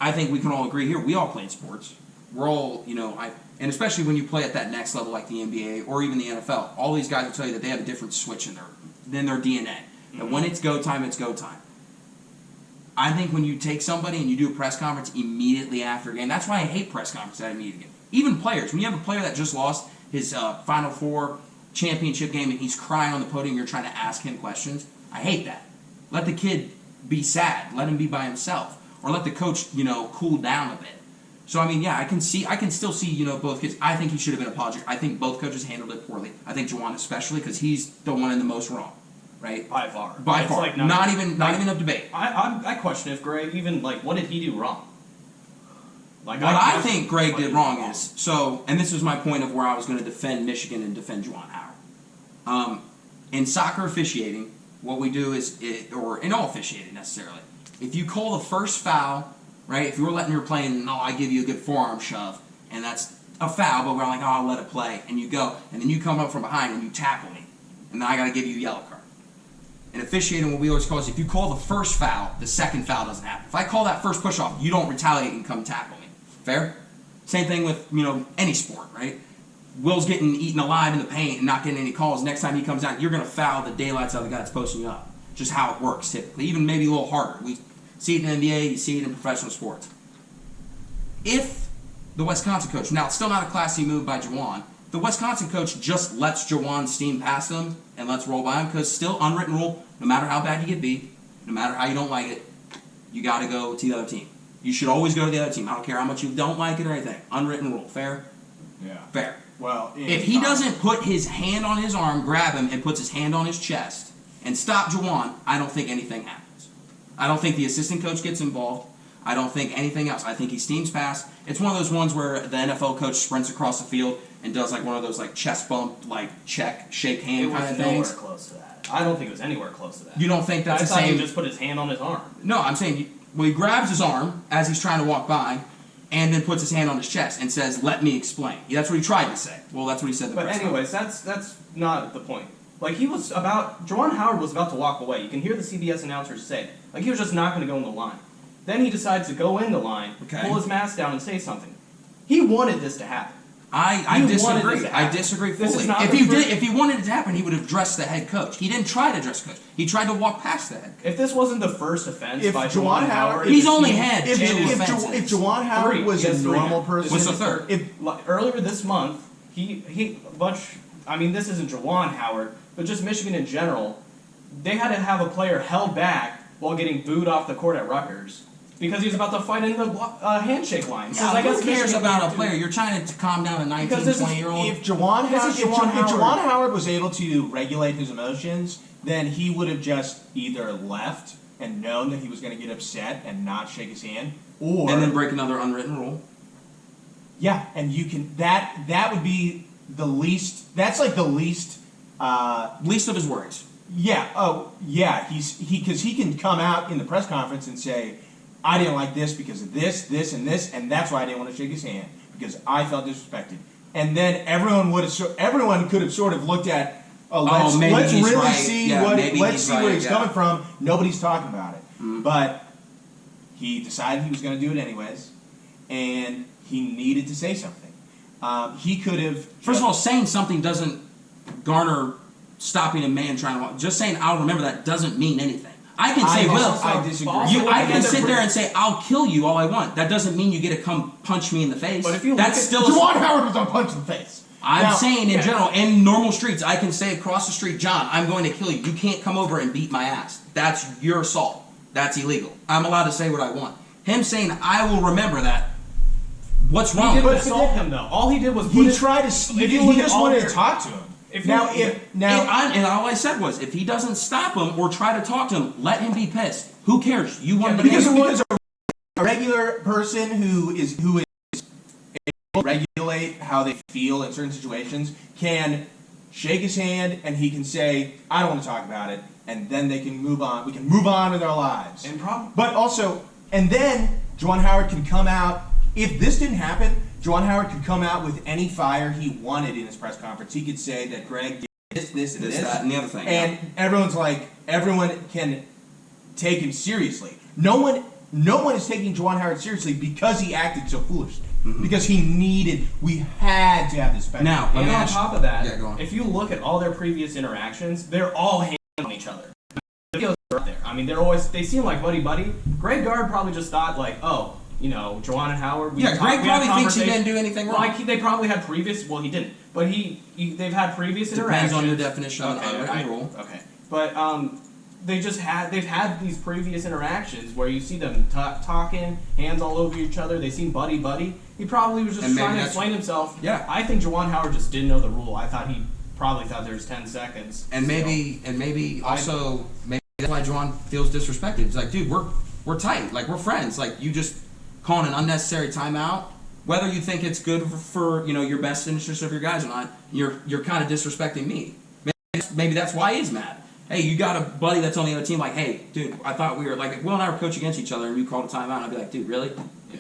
Speaker 1: I think we can all agree here. We all played sports. We're all, and especially when you play at that next level like the NBA or even the NFL, all these guys will tell you that they have a different switch in their DNA. And when it's go time, it's go time. I think when you take somebody and you do a press conference immediately after a game, that's why I hate press conferences at immediate game. Even players, when you have a player that just lost his Final Four championship game and he's crying on the podium, you're trying to ask him questions, I hate that. Let the kid be sad. Let him be by himself. Or let the coach, cool down a bit. So, I mean, yeah, I can still see, both kids. I think he should have been apologetic. I think both coaches handled it poorly. I think Juwan especially, because he's the one in the most wrong, right?
Speaker 2: By far.
Speaker 1: By far.
Speaker 2: Like
Speaker 1: not even up debate.
Speaker 2: I question if Greg even, what did he do wrong?
Speaker 1: What I think Greg did wrong is, and this was my point of where I was going to defend Michigan and defend Juwan Howard. In soccer officiating, what we do is, or in all officiating necessarily, if you call the first foul, right, if you were letting your play and, I give you a good forearm shove, and that's a foul, but we're like, I'll let it play, and you go, and then you come up from behind and you tackle me, and then I got to give you a yellow card. In officiating, what we always call is if you call the first foul, the second foul doesn't happen. If I call that first push off, you don't retaliate and come tackle me. Fair? Same thing with, any sport, right? Will's getting eaten alive in the paint and not getting any calls. Next time he comes out, you're going to foul the daylights out of the guy that's posting you up. Just how it works typically. Even maybe a little harder. We see it in the NBA, you see it in professional sports. If the Wisconsin coach, now it's still not a classy move by Juwan, the Wisconsin coach just lets Juwan steam past him and lets roll by him, because still unwritten rule, no matter how bad you get beat, no matter how you don't like it, you got to go to the other team. You should always go to the other team. I don't care how much you don't like it or anything. Unwritten rule. Fair?
Speaker 4: Yeah.
Speaker 1: Fair.
Speaker 4: Well,
Speaker 1: if he doesn't put his hand on his arm, grab him, and puts his hand on his chest and stop Juwan, I don't think anything happens. I don't think the assistant coach gets involved. I don't think anything else. I think he steams past. It's one of those ones where the NFL coach sprints across the field and does one of those chest bump, check, shake hand kind of things.
Speaker 2: It was nowhere close to that. I don't think it was anywhere close to that.
Speaker 1: You don't think that's the same?
Speaker 2: I thought he just put his hand on his arm.
Speaker 1: No, I'm saying, he grabs his arm as he's trying to walk by, and then puts his hand on his chest and says, "Let me explain." That's what he tried to say. Well, that's what he said. In the press
Speaker 2: anyways, that's not the point. Juwan Howard was about to walk away. You can hear the CBS announcers say, he was just not going to go in the line. Then he decides to go in the line, pull his mask down, and say something. He wanted this to happen.
Speaker 1: I disagree. I disagree fully. If he wanted it to happen, he would have dressed the head coach. He didn't try to dress the coach. He tried to walk past the head coach.
Speaker 2: If this wasn't the first offense by Juwan Howard,
Speaker 1: he's only had
Speaker 4: if
Speaker 1: two offenses.
Speaker 4: If Juwan Howard was a normal person,
Speaker 1: what's the third?
Speaker 2: Earlier this month, this isn't Juwan Howard, but just Michigan in general, they had to have a player held back while getting booed off the court at Rutgers. Because he was about to fight in the handshake line.
Speaker 1: Yeah, who cares about a player? You're trying to calm down a 19, 20-year-old.
Speaker 4: If Juwan Howard was able to regulate his emotions, then he would have just either left and known that he was going to get upset and not shake his hand, or
Speaker 1: And then break another unwritten rule.
Speaker 4: yeah, and you can that would be the least. That's like the least.
Speaker 1: Least of his worries.
Speaker 4: Yeah. Oh, yeah. Because he can come out in the press conference and say, "I didn't like this because of this, this, and this, and that's why I didn't want to shake his hand because I felt disrespected." And then everyone could have sort of looked at, let's really
Speaker 1: right.
Speaker 4: see
Speaker 1: Yeah,
Speaker 4: where he's coming from. Nobody's talking about it, but he decided he was going to do it anyways, and he needed to say something. He could have.
Speaker 1: First of all, saying something doesn't garner stopping a man trying to. Just saying I'll remember that doesn't mean anything. I can say,
Speaker 4: I disagree.
Speaker 1: I can sit there and say I'll kill you all I want. That doesn't mean you get to come punch me in the face.
Speaker 2: But if you
Speaker 1: that's still
Speaker 4: Juwan Howard was on punch in the face.
Speaker 1: I'm saying in general, in normal streets, I can say across the street, John, I'm going to kill you. You can't come over and beat my ass. That's your assault. That's illegal. I'm allowed to say what I want. Him saying I will remember that. What's wrong?
Speaker 2: He didn't assault him though. All he did was
Speaker 4: He just wanted to talk to him.
Speaker 1: And all I said was, if he doesn't stop him or try to talk to him, let him be pissed. Who cares? You won the game.
Speaker 4: Because a regular person who is able to regulate how they feel in certain situations can shake his hand and he can say, "I don't want to talk about it," and then they can move on. We can move on with our lives. But also, and then Juwan Howard can come out. If this didn't happen, Juwan Howard could come out with any fire he wanted in his press conference. He could say that Greg did this, and this,
Speaker 1: that, and the other thing.
Speaker 4: and everyone can take him seriously. No one is taking Juwan Howard seriously because he acted so foolishly. Because we had to have this special.
Speaker 1: Now,
Speaker 2: And on top of that,
Speaker 1: Yeah, go on.
Speaker 2: if you look at all their previous interactions, they're all hands on each other. The videos are out there. I mean, they seem like buddy. Greg Gard probably just thought like, oh, Juwan and Howard.
Speaker 1: Greg probably thinks he didn't do anything wrong.
Speaker 2: Like they probably had previous. Well, he didn't, but they've had previous interactions.
Speaker 1: Depends on your definition of unwritten rule.
Speaker 2: Okay, but they've had these previous interactions where you see them talking, hands all over each other. They seem buddy. He probably was just trying to explain himself.
Speaker 1: Yeah.
Speaker 2: I think Juwan Howard just didn't know the rule. I thought he probably thought there was 10 seconds.
Speaker 1: And maybe that's why Juwan feels disrespected. He's like, dude, we're tight. Like, we're friends. Like, you just calling an unnecessary timeout, whether you think it's good for your best interest of your guys or not, you're kind of disrespecting me. Maybe that's why he's mad. Hey, you got a buddy that's on the other team, like, hey, dude, I thought we were, like, if Will and I were coaching against each other and you called a timeout, I'd be like, dude, really?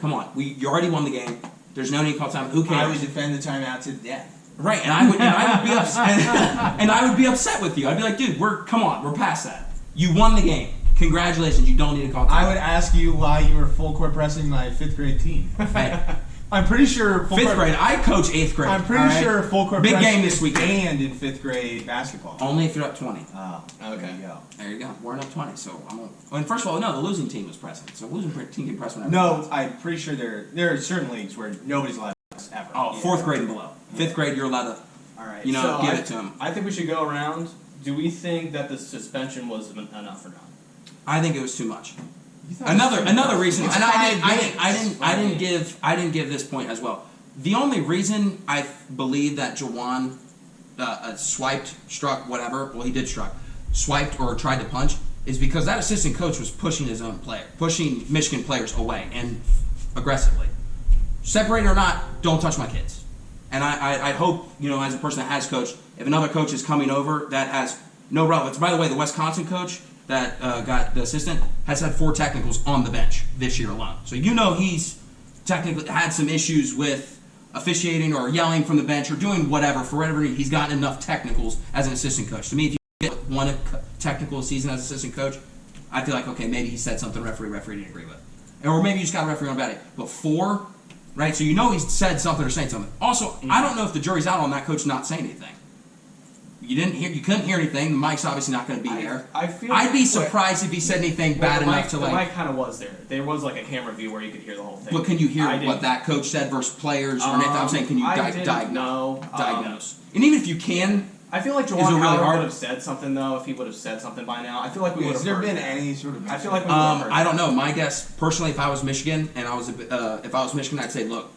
Speaker 1: Come on. You already won the game. There's no need to call timeout. Who cares?
Speaker 4: I would defend the timeout to death.
Speaker 1: Right, and I would be upset. And I would be upset with you. I'd be like, dude, we're past that. You won the game. Congratulations. You don't need to call timeout.
Speaker 4: I would ask you why you were full court pressing my 5th grade team.
Speaker 1: Hey.
Speaker 4: I'm pretty sure
Speaker 1: 5th grade. I coach 8th grade.
Speaker 4: I'm pretty sure full court
Speaker 1: Big
Speaker 4: pressing
Speaker 1: game this weekend.
Speaker 4: and in 5th grade basketball.
Speaker 1: Only if you're up 20.
Speaker 4: Oh, okay.
Speaker 1: There you go. We're up 20, so and first of all, no, the losing team was pressing. So losing team can press whenever.
Speaker 4: No, I'm pretty sure there are certain leagues where nobody's allowed to press ever.
Speaker 1: Oh, 4th grade and below. 5th grade, you're allowed to,
Speaker 2: All right.
Speaker 1: give it to them.
Speaker 2: I think we should go around. Do we think that the suspension was enough or not?
Speaker 1: I think it was too much. Another reason, and I didn't give this point as well. The only reason I believe that Juwan swiped, struck, whatever. Well, he did swiped or tried to punch, is because that assistant coach was pushing his own player, pushing Michigan players away and aggressively. Separate or not, don't touch my kids. And I hope, as a person that has coached, if another coach is coming over that has no relevance. By the way, the Wisconsin coach that got the assistant has had 4 technicals on the bench this year alone. So he's technically had some issues with officiating or yelling from the bench or doing whatever for whatever reason. He's gotten enough technicals as an assistant coach. To me, if you get one technical season as assistant coach, I feel like, okay, maybe he said something referee didn't agree with. Or maybe you just got a referee on about it. But 4, right? So he's said something or saying something. Also, I don't know if the jury's out on that coach not saying anything. You couldn't hear anything. The mic's obviously not going to be there. I'd be surprised if he said anything bad enough to
Speaker 2: the mic kind of was there. There was like a camera view where you could hear the whole thing.
Speaker 1: But can you hear what that coach said versus players or anything? I'm saying, can you diagnose? And even if you can,
Speaker 2: I feel like Juwan Howard would have said something though. If he would have said something by now, I feel like we would have.
Speaker 4: Has there been any sort of?
Speaker 2: I feel like we would have heard.
Speaker 1: I don't know. My guess, personally, if I was Michigan and if I was Michigan, I'd say, look,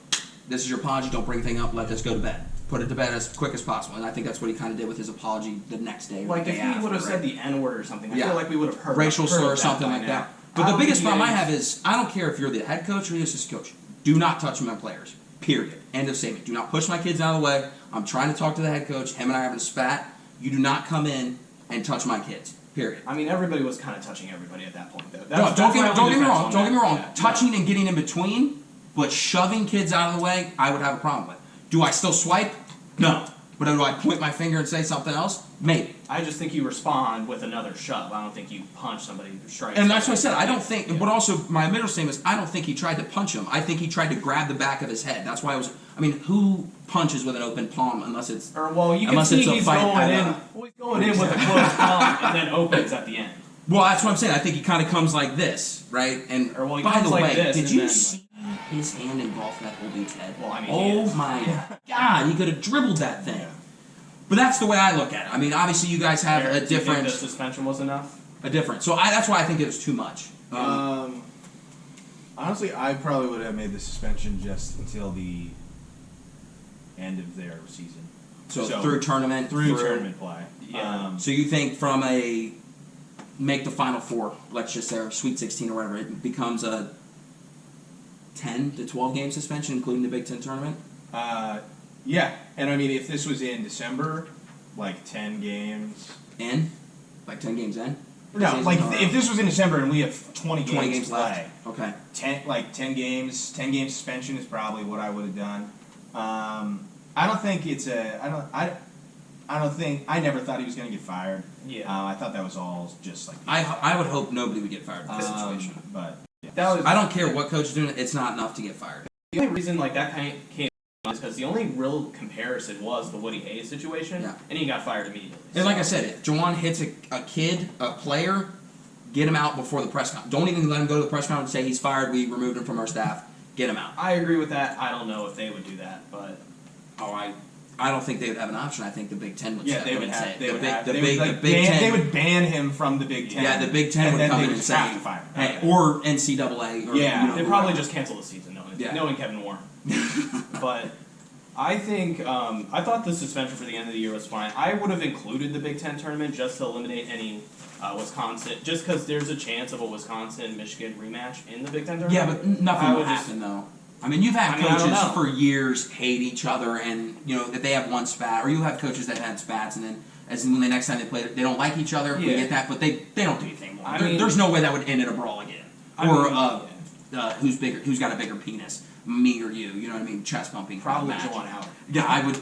Speaker 1: this is your apology. Don't bring anything up. Let this go to bed. put it to bed as quick as possible. And I think that's what he kind of did with his apology the next day. Or
Speaker 2: Like
Speaker 1: the
Speaker 2: if
Speaker 1: day
Speaker 2: he
Speaker 1: after,
Speaker 2: would have
Speaker 1: right?
Speaker 2: said the N-word or something, I
Speaker 1: Yeah.
Speaker 2: feel like we would have heard
Speaker 1: racial slur or
Speaker 2: that
Speaker 1: something
Speaker 2: by
Speaker 1: like
Speaker 2: now.
Speaker 1: that. But the
Speaker 2: don't
Speaker 1: biggest
Speaker 2: think
Speaker 1: problem I
Speaker 2: he
Speaker 1: have is I don't care if you're the head coach or the assistant coach. Do not touch my players. Period. End of statement. Do not push my kids out of the way. I'm trying to talk to the head coach. Him and I are having a spat. You do not come in and touch my kids. Period.
Speaker 2: I mean, everybody was kind of touching everybody at that point, though.
Speaker 1: No, don't get me wrong. Don't get me wrong.
Speaker 2: Yeah,
Speaker 1: Touching and getting in between, but shoving kids out of the way, I would have a problem with. Do I still swipe? No. But do I point my finger and say something else? Maybe.
Speaker 2: I just think you respond with another shove. I don't think you punch somebody or strike.
Speaker 1: And that's what I said. I don't think.
Speaker 2: Yeah.
Speaker 1: But also, my middle statement is I don't think he tried to punch him. I think he tried to grab the back of his head. That's why I was. I mean, who punches with an open palm unless it's.
Speaker 2: Or well, you can
Speaker 1: Unless
Speaker 2: see
Speaker 1: it's a
Speaker 2: he's
Speaker 1: fight
Speaker 2: going
Speaker 1: at
Speaker 2: in.
Speaker 1: a-
Speaker 2: Well, he's going in with a closed palm and then opens at the end.
Speaker 1: Well, that's what I'm saying. I think he kind of comes like this, right? And
Speaker 2: Or, well, he
Speaker 1: by
Speaker 2: comes
Speaker 1: the
Speaker 2: like
Speaker 1: way,
Speaker 2: this
Speaker 1: did
Speaker 2: and
Speaker 1: you
Speaker 2: then,
Speaker 1: see his hand engulf that whole dude's head?
Speaker 2: Well, I mean, he
Speaker 1: oh
Speaker 2: is.
Speaker 1: my God, he could have dribbled that thing. But that's the way I look at it. I mean, obviously, you guys have
Speaker 2: Eric,
Speaker 1: a
Speaker 2: do you think
Speaker 1: different,
Speaker 2: the suspension was enough?
Speaker 1: So that's why I think it was too much.
Speaker 6: Honestly, I probably would have made the suspension just until the end of their season.
Speaker 1: So through tournament,
Speaker 6: Through tournament play.
Speaker 2: Yeah.
Speaker 1: So you think from a make the Final Four, let's just say, or Sweet 16 or whatever, it becomes a 10 to 12 game suspension, including the Big Ten tournament?
Speaker 6: Yeah, and I mean, if this was in December, like 10 games.
Speaker 1: In? Like 10 games in?
Speaker 4: No,
Speaker 1: Season
Speaker 4: like
Speaker 1: or-
Speaker 4: if this was in December and we have 20 games,
Speaker 1: 20 games
Speaker 4: to play,
Speaker 1: left. Okay.
Speaker 4: 10 games, 10 game suspension is probably what I would have done. I don't think it's a. I don't think. I never thought he was going to get fired.
Speaker 2: Yeah.
Speaker 4: I thought that was all just like.
Speaker 1: I would hope nobody would get fired in this situation.
Speaker 4: But
Speaker 2: That was
Speaker 1: I don't care what coach is doing, it's not enough to get fired.
Speaker 2: the only reason like that kind of came is because the only real comparison was the Woody Hayes situation,
Speaker 1: Yeah.
Speaker 2: and he got fired immediately.
Speaker 1: And like I said, if Juwan hits a kid, a player, get him out before the press conference. Don't even let him go to the press conference and say he's fired, we removed him from our staff. Get him out.
Speaker 2: I agree with that. I don't know if they would do that, but
Speaker 1: Oh, I don't think they would have an option. I think the Big Ten would
Speaker 4: yeah,
Speaker 1: say
Speaker 4: they would
Speaker 1: say
Speaker 4: have.
Speaker 1: it.
Speaker 4: They
Speaker 1: The
Speaker 4: would
Speaker 1: Big-
Speaker 4: have.
Speaker 1: the
Speaker 4: They
Speaker 1: Big
Speaker 4: would,
Speaker 1: the
Speaker 4: like,
Speaker 1: Big
Speaker 4: ban,
Speaker 1: Ten.
Speaker 4: They would ban him from the Big Ten.
Speaker 1: Yeah, the Big Ten
Speaker 4: and
Speaker 1: would
Speaker 4: then
Speaker 1: come
Speaker 4: they
Speaker 1: in
Speaker 4: would
Speaker 1: and
Speaker 4: just have
Speaker 1: say,
Speaker 4: to fire him.
Speaker 1: hey,
Speaker 4: Okay.
Speaker 1: or NCAA. Or,
Speaker 4: Yeah.
Speaker 1: you know,
Speaker 2: they probably
Speaker 1: whoever.
Speaker 2: just cancel the season,
Speaker 1: Yeah.
Speaker 2: knowing Kevin Warren. But I think I thought the suspension for the end of the year was fine. I would have included the Big Ten tournament just to eliminate any Wisconsin, just because there's a chance of a Wisconsin-Michigan rematch in the Big Ten tournament.
Speaker 1: Yeah, but nothing
Speaker 2: I
Speaker 1: will
Speaker 2: would just-
Speaker 1: happen though. I mean, you've had
Speaker 2: I mean, I don't
Speaker 1: coaches
Speaker 2: know.
Speaker 1: for years hate each other, and you know that they have one spat, or you have coaches that had spats, and then as in when the next time they play, they don't like each other. We
Speaker 2: Yeah.
Speaker 1: get that, but they don't do anything more.
Speaker 2: I mean-
Speaker 1: There's no way that would end in a brawl again,
Speaker 2: I
Speaker 1: or
Speaker 2: mean,
Speaker 1: who's bigger, who's got a bigger penis, me or you? You know what I mean? Chest bumping. kind of
Speaker 2: Probably
Speaker 1: match.
Speaker 2: Juwan Howard.
Speaker 1: Yeah, I would.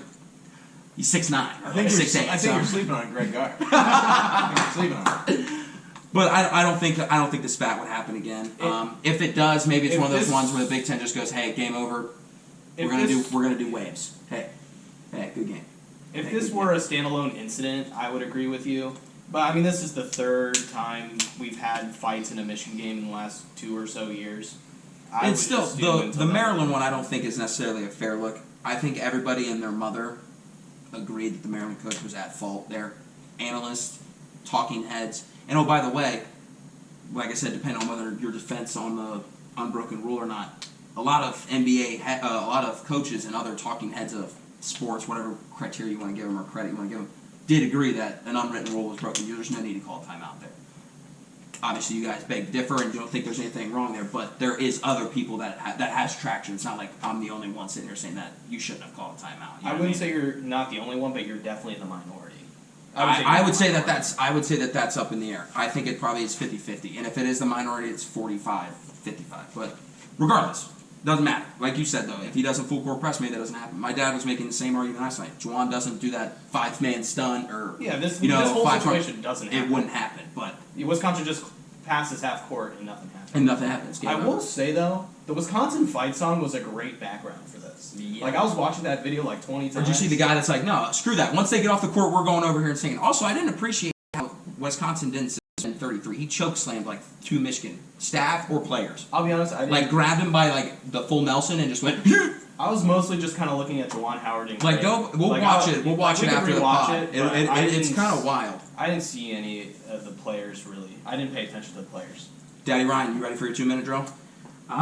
Speaker 1: He's 6'9".
Speaker 4: I think you're,
Speaker 1: 6'8".
Speaker 4: I think you're sleeping on Greg Gard. I think you're sleeping on it.
Speaker 1: But I don't think the spat would happen again. If it does, maybe it's
Speaker 2: if
Speaker 1: one of those
Speaker 2: this-
Speaker 1: ones where the Big Ten just goes, "Hey, game over.
Speaker 2: If
Speaker 1: We're
Speaker 2: this-
Speaker 1: gonna do waves. Hey, good game."
Speaker 2: If
Speaker 1: Hey,
Speaker 2: this
Speaker 1: good
Speaker 2: were
Speaker 1: game.
Speaker 2: a standalone incident, I would agree with you. But I mean, this is the third time we've had fights in a Michigan game in the last 2 or so years. I
Speaker 1: It's
Speaker 2: would
Speaker 1: still
Speaker 2: just do
Speaker 1: the
Speaker 2: until
Speaker 1: Maryland one. I don't think is necessarily a fair look. I think everybody and their mother agreed that the Maryland coach was at fault there. Analysts, talking heads, and oh, by the way, like I said, depending on whether your defense on the unbroken rule or not, a lot of a lot of coaches and other talking heads of sports, whatever criteria you want to give them or credit you want to give them, did agree that an unwritten rule was broken. There's no need to call a timeout there. Obviously, you guys beg differ and you don't think there's anything wrong there, but there is other people that has traction. It's not like I'm the only one sitting here saying that you shouldn't have called a timeout. You know
Speaker 2: I
Speaker 1: what
Speaker 2: wouldn't
Speaker 1: mean?
Speaker 2: say you're not the only one, but you're definitely in the minority.
Speaker 1: I would say
Speaker 2: you're
Speaker 1: that
Speaker 2: the
Speaker 1: I would say that that's up in the air. I think it probably is 50-50. And if it is the minority, it's 45-55. But regardless, doesn't matter. Like you said, though, if he doesn't full court press me, that doesn't happen. My dad was making the same argument last night. Juwan doesn't do that 5-man stun or,
Speaker 2: Yeah, this
Speaker 1: this
Speaker 2: whole situation doesn't happen.
Speaker 1: It wouldn't happen, but
Speaker 2: Wisconsin just passes half court and nothing happens.
Speaker 1: and nothing happens. Game
Speaker 2: I
Speaker 1: over.
Speaker 2: will say though, the Wisconsin fight song was a great background for this.
Speaker 1: Yeah.
Speaker 2: Like I was watching that video like 20 times.
Speaker 1: Or did you see the guy that's like, no, screw that. Once they get off the court, we're going over here and singing. Also, I didn't appreciate how Wisconsin didn't suspend 33. He choke slammed like 2 Michigan staff or players.
Speaker 2: I'll be honest, I didn't,
Speaker 1: Like grabbed him by like the full Nelson and just went.
Speaker 2: I was mostly just kind of looking at Juwan Howard and
Speaker 1: Like
Speaker 2: Craig.
Speaker 1: go, we'll
Speaker 2: Like,
Speaker 1: watch
Speaker 2: I'll-
Speaker 1: it. We'll watch
Speaker 2: we
Speaker 1: it
Speaker 2: can
Speaker 1: after the
Speaker 2: rewatch
Speaker 1: pod.
Speaker 2: it, but I
Speaker 1: It's
Speaker 2: didn't-
Speaker 1: kind of wild.
Speaker 2: I didn't see any of the players really. I didn't pay attention to the players.
Speaker 1: Daddy Ryan, you ready for your 2-minute drill?
Speaker 3: Yeah,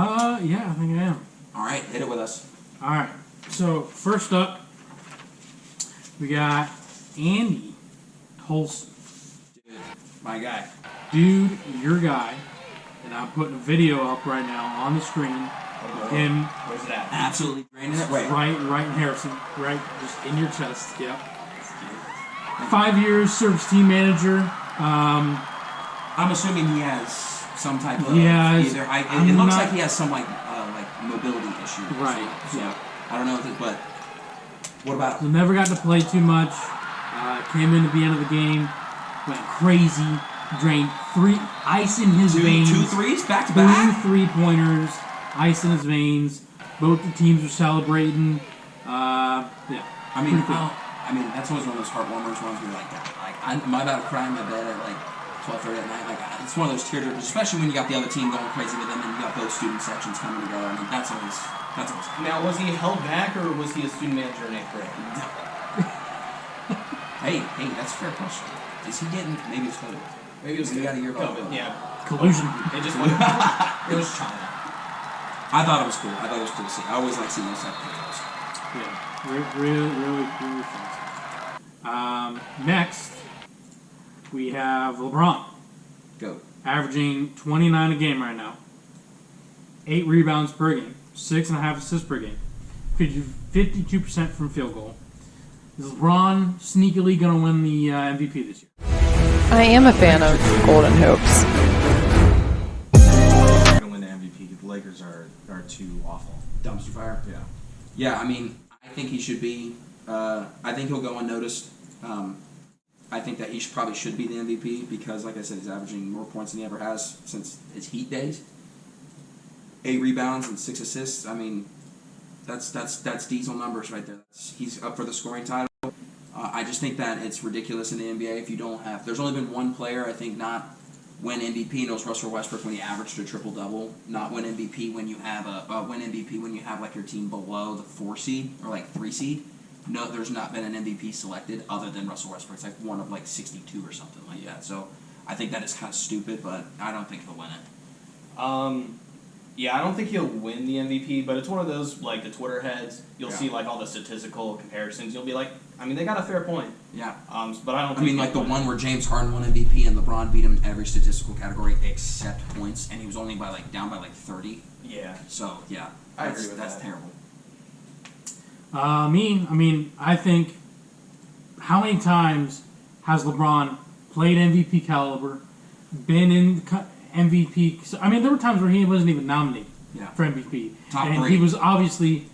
Speaker 3: I think I am.
Speaker 1: All right, hit it with us.
Speaker 3: All right. So first up, We got Andy Tolson.
Speaker 1: Dude, my guy.
Speaker 3: Dude, your guy. And I'm putting a video up right now on the screen. Him
Speaker 2: Where's it at?
Speaker 1: Absolutely draining it. Wait.
Speaker 3: right in Harrison. Right, just in your chest. Yep. 5 years, serves team manager.
Speaker 1: I'm assuming he has some type of
Speaker 3: Yeah,
Speaker 1: either. It looks like he has some like mobility issue. or
Speaker 3: Right,
Speaker 1: something. So,
Speaker 3: yeah.
Speaker 1: I don't know, but what about?
Speaker 3: So never got to play too much. Came in at the end of the game, went crazy, drained ice in his veins.
Speaker 1: Two threes back to
Speaker 3: 2
Speaker 1: back.
Speaker 3: 3-pointers, ice in his veins. Both the teams were celebrating. Yeah.
Speaker 1: I mean,
Speaker 3: pretty cool.
Speaker 1: that's always one of those heartwarmers ones where you're like, am I about to cry in my bed at like 12:30 at night? Like, it's one of those tearjerkers, especially when you got the other team going crazy with them and you got both student sections coming together. I mean, that's always.
Speaker 2: Now, was he held back or was he a student manager in 8th grade?
Speaker 1: Hey, that's a fair question. Is he getting? Maybe it's COVID.
Speaker 2: Maybe it was
Speaker 1: We got a year ago.
Speaker 2: COVID. Yeah.
Speaker 3: Collusion.
Speaker 2: It just went. It was China.
Speaker 1: I thought it was cool. I thought it was cool to see. I always like seeing those type of videos.
Speaker 3: Yeah, really fun. Next, we have LeBron,
Speaker 1: Go.
Speaker 3: averaging 29 a game right now, 8 rebounds per game, 6.5 assists per game, 52% from field goal. Is LeBron sneakily going to win the MVP this year?
Speaker 7: I am a fan of Golden Hopes.
Speaker 6: They're gonna win the MVP. The Lakers are too awful.
Speaker 1: Dumpster fire.
Speaker 6: Yeah.
Speaker 1: Yeah, I mean, I think he should be. I think he'll go unnoticed. I think that he probably should be the MVP because, like I said, he's averaging more points than he ever has since his Heat days. 8 rebounds and 6 assists. I mean, that's diesel numbers right there. He's up for the scoring title. I just think that it's ridiculous in the NBA if you don't have. There's only been one player I think not win MVP, and it was Russell Westbrook when he averaged a triple double. Not win MVP when you have win MVP when you have like your team below the 4 seed or like 3 seed. No, there's not been an MVP selected other than Russell Westbrook. It's like one of like 62 or something like that. So I think that is kind of stupid, but I don't think he'll win it.
Speaker 2: Yeah, I don't think he'll win the MVP, but it's one of those, like, the Twitter heads, you'll
Speaker 1: Yeah.
Speaker 2: see, like, all the statistical comparisons. You'll be like, I mean, they got a fair point.
Speaker 1: Yeah.
Speaker 2: But I don't think
Speaker 1: I mean,
Speaker 2: he'll
Speaker 1: like the
Speaker 2: win
Speaker 1: one
Speaker 2: it.
Speaker 1: where James Harden won MVP and LeBron beat him in every statistical category except points, and he was only down by 30.
Speaker 2: Yeah.
Speaker 1: So yeah,
Speaker 2: I agree with
Speaker 1: that's
Speaker 2: that.
Speaker 1: terrible.
Speaker 3: I mean, I think how many times has LeBron played MVP caliber, been in MVP? So, I mean, there were times where he wasn't even nominated
Speaker 1: Yeah.
Speaker 3: for MVP,
Speaker 1: Top
Speaker 3: and
Speaker 1: 3.
Speaker 3: he was obviously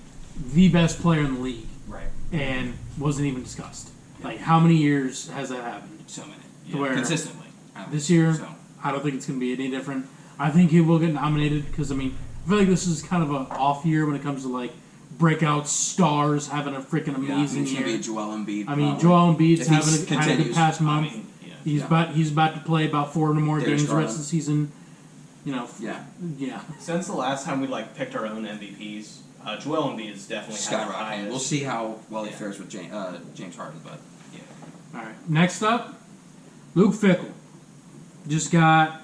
Speaker 3: the best player in the league,
Speaker 1: Right.
Speaker 3: and wasn't even discussed. Like, how many years has that happened?
Speaker 1: So many.
Speaker 3: To where
Speaker 1: Consistently.
Speaker 3: This year,
Speaker 1: So.
Speaker 3: I don't think it's going to be any different. I think he will get nominated because, I mean, I feel like this is kind of an off year when it comes to, like, breakout stars having a freaking amazing
Speaker 1: It's gonna be
Speaker 3: year.
Speaker 1: a Joel Embiid.
Speaker 3: I mean,
Speaker 1: probably.
Speaker 3: Joel Embiid's
Speaker 1: If he
Speaker 3: had a good
Speaker 1: continues.
Speaker 3: past
Speaker 2: I
Speaker 3: month.
Speaker 2: mean, yeah.
Speaker 3: He's about to play about 4 or more
Speaker 1: Darius
Speaker 3: games the rest
Speaker 1: Garland.
Speaker 3: of the season. You know,
Speaker 1: Yeah.
Speaker 2: Since the last time we, like, picked our own MVPs, Joel Embiid is definitely had the
Speaker 1: Skyrocketing.
Speaker 2: highest.
Speaker 1: We'll see how well he
Speaker 2: Yeah.
Speaker 1: fares with James Harden, but
Speaker 2: Yeah.
Speaker 3: All right. Next up, Luke Fickle just got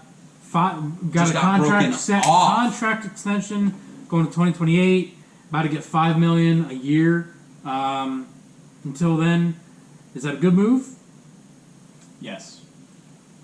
Speaker 1: Just
Speaker 3: a
Speaker 1: got broken off.
Speaker 3: contract extension going to 2028. About to get $5 million a year. Until then, is that a good move?
Speaker 2: Yes.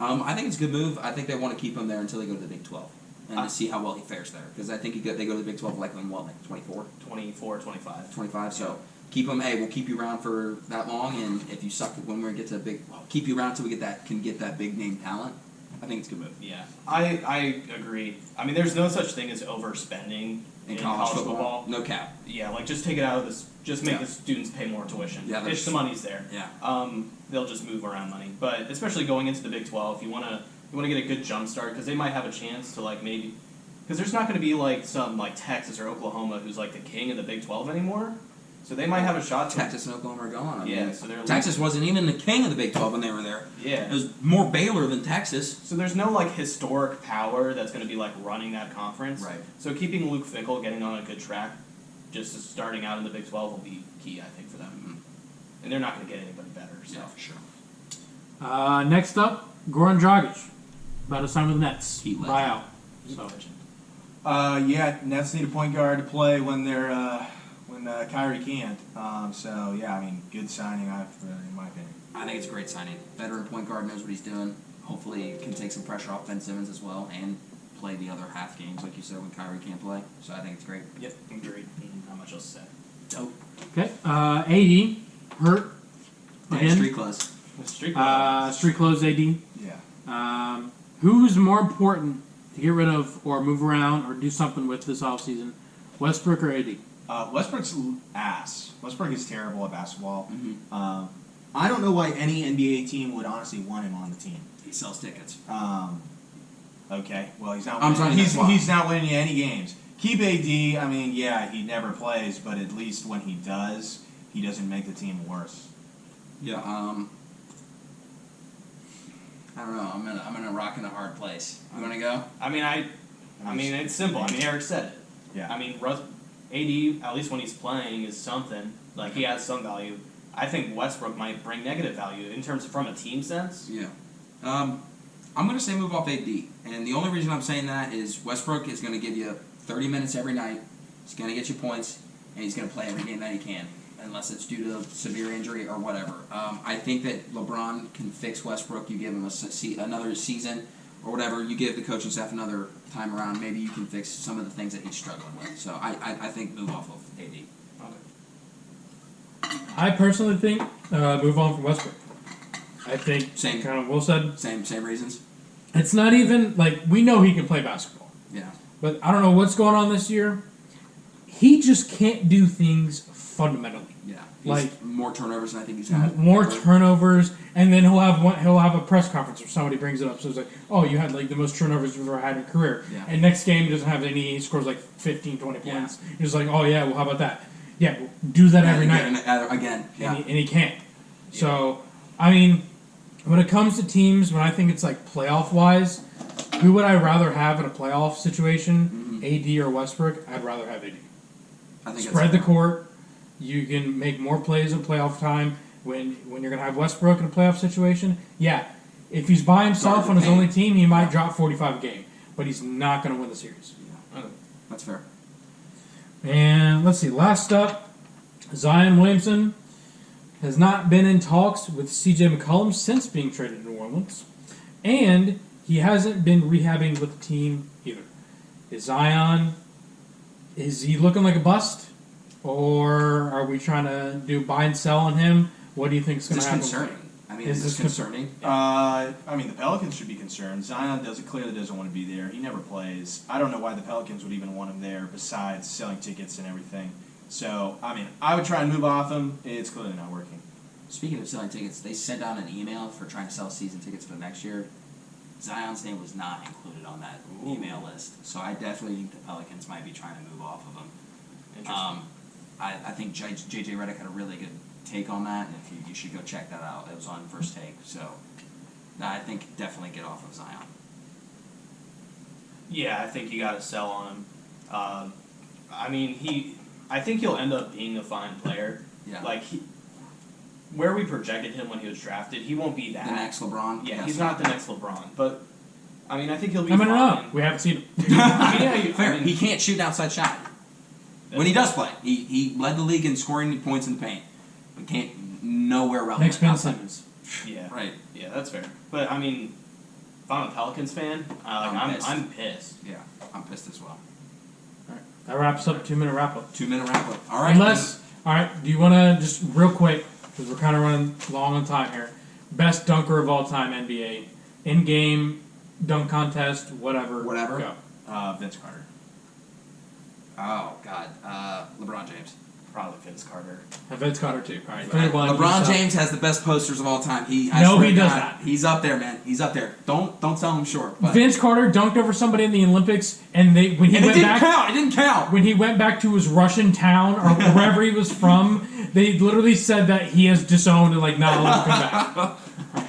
Speaker 1: I think it's a good move. I think they want to keep him there until they go to the Big 12 and to see how well he fares there. Because I think they go to the Big 12 like 24,
Speaker 2: 24, 25.
Speaker 1: 25. So keep him. Hey, we'll keep you around for that long, and if you suck when we get to the big, keep you around until we can get that big name talent. I think it's a good move.
Speaker 2: Yeah, I agree. I mean, there's no such thing as overspending
Speaker 1: In college football, no cap.
Speaker 2: Yeah, like just take it out of this. Just make
Speaker 1: Yeah.
Speaker 2: the students pay more tuition.
Speaker 1: Yeah,
Speaker 2: if the money's there.
Speaker 1: Yeah.
Speaker 2: They'll just move around money. But especially going into the Big 12, you wanna get a good jump start because they might have a chance to like maybe because there's not going to be like some like Texas or Oklahoma who's like the king of the Big 12 anymore. So they might have a shot to
Speaker 1: Texas and Oklahoma are gone. I
Speaker 2: Yeah,
Speaker 1: mean,
Speaker 2: so they're
Speaker 1: Texas wasn't even the king of the Big 12 when they were there.
Speaker 2: Yeah.
Speaker 1: It was more Baylor than Texas.
Speaker 2: So there's no like historic power that's going to be like running that conference.
Speaker 1: Right.
Speaker 2: So keeping Luke Fickle getting on a good track, just starting out in the Big 12 will be key, I think, for them. And they're not going to get anybody better. So.
Speaker 1: Yeah, for sure.
Speaker 3: Next up, Goran Dragic. About to sign with the Nets.
Speaker 1: Heat legend.
Speaker 3: Buyout. So,
Speaker 6: Yeah, Nets need a point guard to play when when Kyrie can't. So yeah, I mean, good signing, in my opinion.
Speaker 1: I think it's a great signing. Veteran point guard knows what he's doing. Hopefully, can take some pressure off Ben Simmons as well and play the other half games, like you said, when Kyrie can't play. So I think it's great.
Speaker 2: Yep, agreed. Not much else to say.
Speaker 1: Dope.
Speaker 3: Okay. AD hurt
Speaker 1: And
Speaker 3: again.
Speaker 1: street clothes.
Speaker 3: Street clothes. AD.
Speaker 6: Yeah.
Speaker 3: Who's more important to get rid of or move around or do something with this offseason? Westbrook or AD?
Speaker 4: Westbrook's ass. Westbrook is terrible at basketball.
Speaker 1: Mm-hmm.
Speaker 4: I don't know why any NBA team would honestly want him on the team.
Speaker 1: He sells tickets.
Speaker 4: Okay, well he's not.
Speaker 1: I'm
Speaker 4: Winning.
Speaker 1: trying to guess why.
Speaker 4: He's not winning any games. Keep AD. I mean, yeah, he never plays, but at least when he does, he doesn't make the team worse.
Speaker 1: Yeah. I don't know. I'm in a rock and a hard place. You want to go?
Speaker 2: I mean, it's simple. I mean, Eric said it.
Speaker 4: Yeah.
Speaker 2: I mean, AD, at least when he's playing, is something. Like, he has some value. I think Westbrook might bring negative value in terms of from a team sense.
Speaker 1: Yeah. I'm going to say move off AD. And the only reason I'm saying that is Westbrook is going to give you 30 minutes every night. He's going to get you points, and he's going to play every game that he can, unless it's due to severe injury or whatever. I think that LeBron can fix Westbrook. You give him another season or whatever. You give the coaching staff another time around. Maybe you can fix some of the things that he's struggling with. So I think move off of AD.
Speaker 3: I personally think move on from Westbrook. I think
Speaker 1: Same.
Speaker 3: kind of Will said.
Speaker 1: Same reasons.
Speaker 3: It's not even like we know he can play basketball,
Speaker 1: Yeah.
Speaker 3: but I don't know what's going on this year. He just can't do things fundamentally.
Speaker 1: Yeah.
Speaker 3: Like
Speaker 1: more turnovers than I think he's had.
Speaker 3: More
Speaker 1: ever.
Speaker 3: turnovers, and then he'll have a press conference where somebody brings it up. So it's like, oh, you had like the most turnovers you've ever had in your career.
Speaker 1: Yeah.
Speaker 3: And next game he doesn't have any. He scores like 15, 20 points. He's like, oh yeah, well how about that? Yeah, well, do that every night.
Speaker 1: Again. Yeah.
Speaker 3: And he can't. So I mean, when it comes to teams, when I think it's like playoff wise, who would I rather have in a playoff situation? AD or Westbrook? I'd rather have AD.
Speaker 1: I think
Speaker 3: Spread the court. You can make more plays in playoff time when you're going to have Westbrook in a playoff situation. Yeah, if he's by himself on his only team, he might drop 45 a game, but he's not going to win the series.
Speaker 1: Yeah. That's fair.
Speaker 3: And let's see, last up, Zion Williamson has not been in talks with CJ McCollum since being traded to New Orleans, and he hasn't been rehabbing with the team either. Is he looking like a bust? Or are we trying to do buy and sell on him? What do you think is going to happen?
Speaker 1: Concerning. I mean,
Speaker 3: Is
Speaker 1: is this
Speaker 3: this
Speaker 1: concerning?
Speaker 4: I mean, the Pelicans should be concerned. Zion clearly doesn't want to be there. He never plays. I don't know why the Pelicans would even want him there, besides selling tickets and everything. So, I mean, I would try and move off him. It's clearly not working.
Speaker 1: Speaking of selling tickets, they sent out an email for trying to sell season tickets for next year. Zion's name was not included on that email list, so I definitely think the Pelicans might be trying to move off of him.
Speaker 2: Interesting.
Speaker 1: I think JJ Redick had a really good take on that, and if you should go check that out. It was on First Take, so I think definitely get off of Zion.
Speaker 2: Yeah, I think you got to sell on him. I think he'll end up being a fine player.
Speaker 1: Yeah.
Speaker 2: Like where we projected him when he was drafted, he won't be that.
Speaker 1: The next LeBron.
Speaker 2: Yeah,
Speaker 1: Yes.
Speaker 2: he's not the next LeBron, but I mean, I think he'll be.
Speaker 3: I mean,
Speaker 2: fine.
Speaker 3: no, we haven't seen him.
Speaker 1: Fair. He can't shoot an outside shot. When he does play, he led the league in scoring points in the paint. But can't nowhere relevant.
Speaker 3: Next Ben
Speaker 1: outside.
Speaker 3: Simmons.
Speaker 2: Yeah.
Speaker 1: Right.
Speaker 2: Yeah, that's fair. But I mean, if I'm a Pelicans fan, I'm pissed.
Speaker 1: Yeah, I'm pissed as well.
Speaker 3: All right, that wraps up 2-minute wrap up.
Speaker 1: 2-minute wrap up. All right.
Speaker 3: All right, do you want to just real quick, because we're kind of running long on time here, best dunker of all time, NBA, in-game, dunk contest, whatever. Go.
Speaker 4: Vince Carter.
Speaker 1: Oh God, LeBron James.
Speaker 2: Probably Vince Carter.
Speaker 3: And Vince Carter too. All right,
Speaker 1: LeBron James has the best posters of all time.
Speaker 3: He does not.
Speaker 1: He's up there, man. He's up there. Don't tell him short. But.
Speaker 3: Vince Carter dunked over somebody in the Olympics, and it
Speaker 1: didn't count.
Speaker 3: When he went back to his Russian town or wherever he was from, they literally said that he has disowned and not let him come back.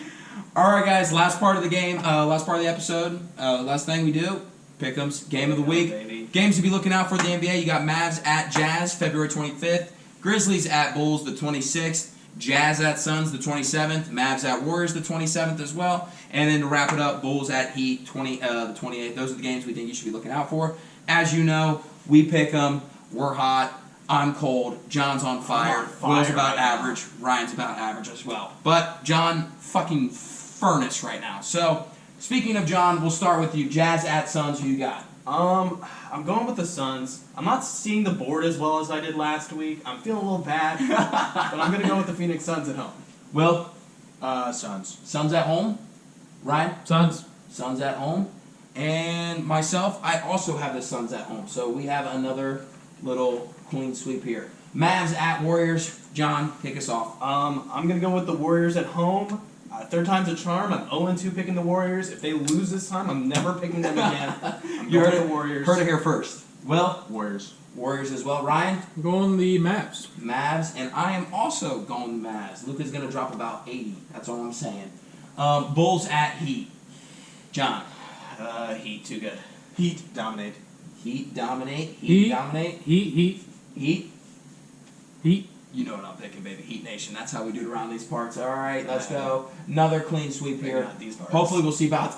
Speaker 1: All right, guys. Last part of the game. Last part of the episode. Last thing we do. Pick'ems, game of the week.
Speaker 2: Baby.
Speaker 1: Games to be looking out for the NBA. You got Mavs at Jazz, February 25th. Grizzlies at Bulls, the 26th. Jazz at Suns, the 27th. Mavs at Warriors, the 27th as well. And then to wrap it up, Bulls at Heat, the 28th. Those are the games we think you should be looking out for. As you know, we pick them. We're hot. I'm cold. John's on fire.
Speaker 2: on fire
Speaker 1: Will's about
Speaker 2: right now.
Speaker 1: average. Ryan's about average as well. But John, fucking furnace right now. So, speaking of John, we'll start with you. Jazz at Suns, who you got?
Speaker 2: I'm going with the Suns. I'm not seeing the board as well as I did last week. I'm feeling a little bad, but I'm gonna go with the Phoenix Suns at home.
Speaker 1: Will?
Speaker 4: Suns.
Speaker 1: Suns at home? Ryan?
Speaker 3: Suns.
Speaker 1: Suns at home. And myself, I also have the Suns at home. So we have another little clean sweep here. Mavs at Warriors. John, kick us off.
Speaker 2: I'm gonna go with the Warriors at home. Third time's a charm. I'm 0-2 picking the Warriors. If they lose this time, I'm never picking them again. I'm
Speaker 1: You
Speaker 2: going
Speaker 1: heard
Speaker 2: with the Warriors.
Speaker 1: Heard it here first. Will?
Speaker 4: Warriors.
Speaker 1: Warriors as well. Ryan?
Speaker 3: I'm going the Mavs.
Speaker 1: Mavs. And I am also going Mavs. Luka's going to drop about 80. That's all I'm saying. Bulls at Heat. John?
Speaker 2: Heat, too good.
Speaker 4: Heat dominate.
Speaker 1: Heat dominate.
Speaker 3: Heat.
Speaker 1: Dominate.
Speaker 3: Heat.
Speaker 1: Heat. You know what I'm picking, baby. Heat Nation. That's how we do it around these parts. All right, let's go. Another clean sweep
Speaker 2: Maybe
Speaker 1: here.
Speaker 2: not these parts.
Speaker 1: Hopefully we'll see about...